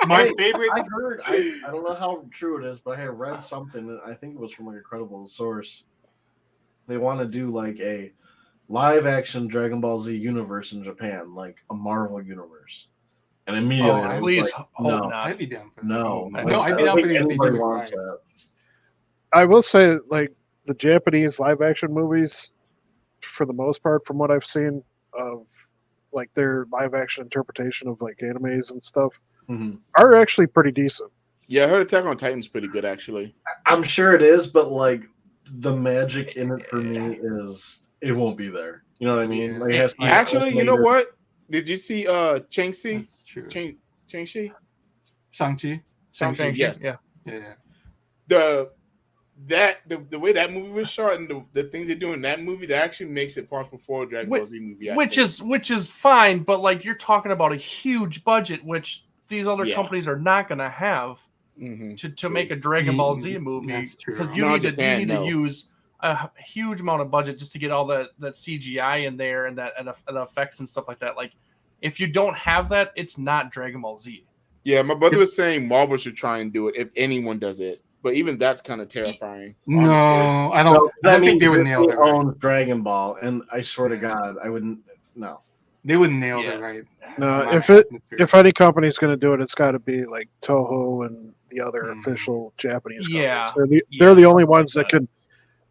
my Hey, favorite. I heard. I don't know how true it is, but I had read something. And I think it was from like a credible source. They want to do like a live-action Dragon Ball Z universe in Japan, like a Marvel universe. And immediately, Oh, I was please like, hope no, not. I'd be down for that. no, I like, know, I'd I be don't down for think it if they anybody do it wants right. that. I will say, like, the Japanese live action movies, for the most part, from what I've seen of like their live action interpretation of like animes and stuff, Mhm. are actually pretty decent. Yeah, I heard Attack on Titan's pretty good actually. I'm sure it is, but like the magic in it for me is it won't be there. You know what I mean? Yeah. Like, it has to be Actually, you know animated. what? Did you see Chang-Chi? That's true. Chang-Chi? Shang-Chi. Shang-Chi, yes. Yeah. Yeah. The way that movie was shot and the things they do in that movie, that actually makes it possible for a Dragon Ball Z movie. I Which think. is fine, but like you're talking about a huge budget, which these other Yeah. companies are not going to have Mhm. to make a Dragon Ball Z Mm, movie, that's true. because you Not need Japan, to no. use a huge amount of budget just to get all that CGI in there and the effects and stuff like that. Like if you don't have that, it's not Dragon Ball Z. Yeah, my brother was saying Marvel should try and do it if anyone does it. But even that's kind of terrifying. No, I No, don't. I that don't think means they would Disney nail it right. owns Dragon Ball, and I swear to God, I wouldn't. No. They wouldn't nail Yeah. it right. No, My if atmosphere. any company's going to do it, it's got to be like Toho and the other Mhm. official Japanese Yeah. companies. They're the Yeah, only something ones like that can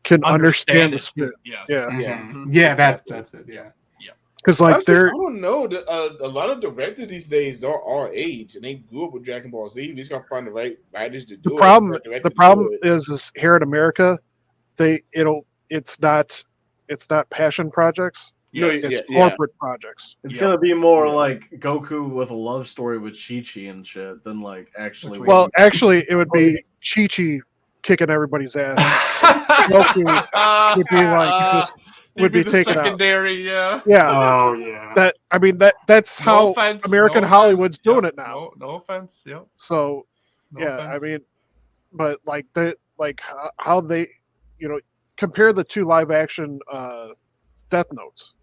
can understand the it. spirit. Yes. Yeah. Yeah, that's it. Yeah. Because like Actually, they're I don't know. A lot of directors these days they're our age and they grew up with Dragon Ball Z. We just gotta find the right writers to do the it. problem. right director The to problem do it. is here in America, it's not passion projects. No, Yes. It's yeah. corporate projects. It's Yep. gonna be more Yeah. like Goku with a love story with Chi-Chi and shit than like actually. Which Well, actually, it would be Chi-Chi kicking everybody's ass. Goku would be like just would be the taken out. secondary. Yeah. Yeah, Oh yeah. that's No how offense, American no Hollywood's offense. doing Yep. it now. No offense. Yep. So No yeah, offense. I mean, but like how they, compare the two live action Death Notes.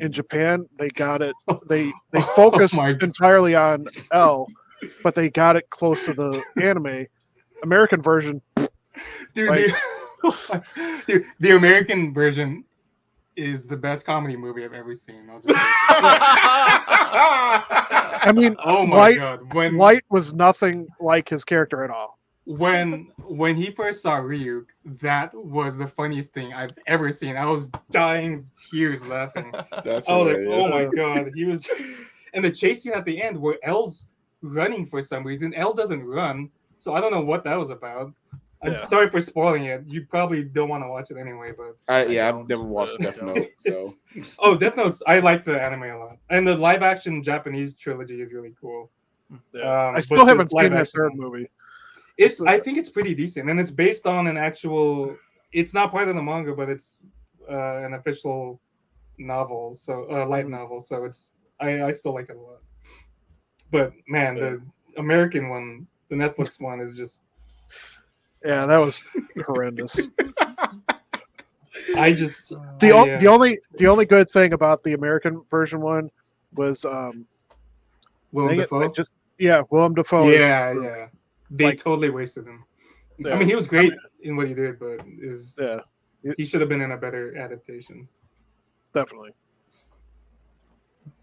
In Japan, they got it. They focused my- entirely on L, but they got it close to the anime. American version, Dude, dude, the American version is the best comedy movie I've ever seen. I'll just say that. I mean, Oh my god! Light was nothing like his character at all. When he first saw Ryuk, that was the funniest thing I've ever seen. I was dying of tears laughing. That's I was like, hilarious. oh my god, he was. And the chase scene at the end where L's running for some reason. L doesn't run, so I don't know what that was about. I'm Yeah. sorry for spoiling it. You probably don't want to watch it anyway, but I've don't. never watched Death Note, so oh, Death Note's. I like the anime a lot, and the live action Japanese trilogy is really cool. I but still haven't this live seen that action third one- movie. I think it's pretty decent, and it's based on an actual. It's not part of the manga, but it's an official novel, so light novel. So it's I still like it a lot. But man, the American one, the Netflix one, is just. Yeah, that was horrendous. I just The only good thing about the American version one was Willem Dafoe. Willem Dafoe. Yeah. They totally wasted him. Yeah. I mean, he was great in what he did, but he should have been in a better adaptation. Definitely.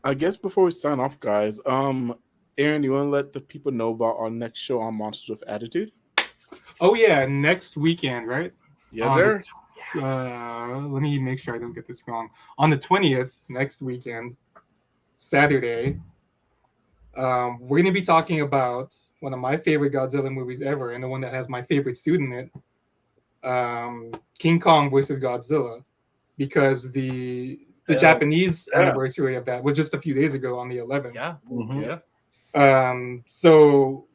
I guess before we sign off, guys, Aaron, you want to let the people know about our next show on Monsters with Attitude? Oh yeah, next weekend, right? Yes, sir. Let me make sure I don't get this wrong. On the 20th, next weekend, Saturday, we're going to be talking about one of my favorite Godzilla movies ever, and the one that has my favorite suit in it, King Kong versus Godzilla, because the Japanese anniversary of that was just a few days ago on the 11th. Yeah. Mhm. Yeah. So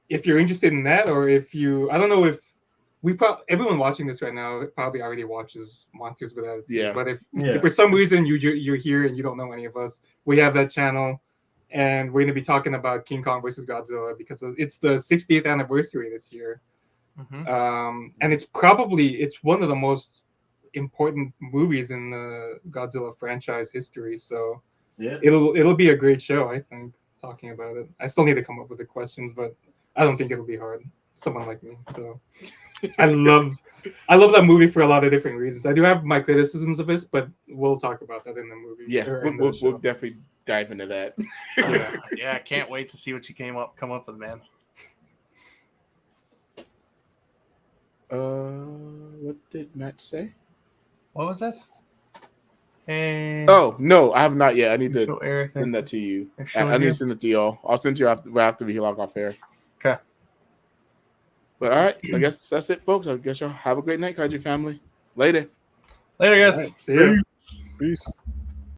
if you're interested in that, or if you, I don't know if everyone watching this right now probably already watches Monsters with Attitude. Yeah. But if for some reason you're here and you don't know any of us, we have that channel, and we're going to be talking about King Kong versus Godzilla because it's the 60th anniversary this year. Mm-hmm. And it's one of the most important movies in the Godzilla franchise history. So it'll be a great show, I think, talking about it. I still need to come up with the questions, but I don't think it'll be hard. Someone like me. So I love that movie for a lot of different reasons. I do have my criticisms of this, but we'll talk about that in the movie. Yeah, we'll definitely dive into that. Yeah, can't wait to see what you come up with, man. What did Matt say? What was that? And Oh no, I have not yet. I need to show Eric send that to you. I showed I need you? to send it to y'all. I'll send you after we log off here. Okay. But all right, I guess that's it, folks. I guess y'all have a great night, Kaiju family. Later. Later, guys. All right, see you. Peace.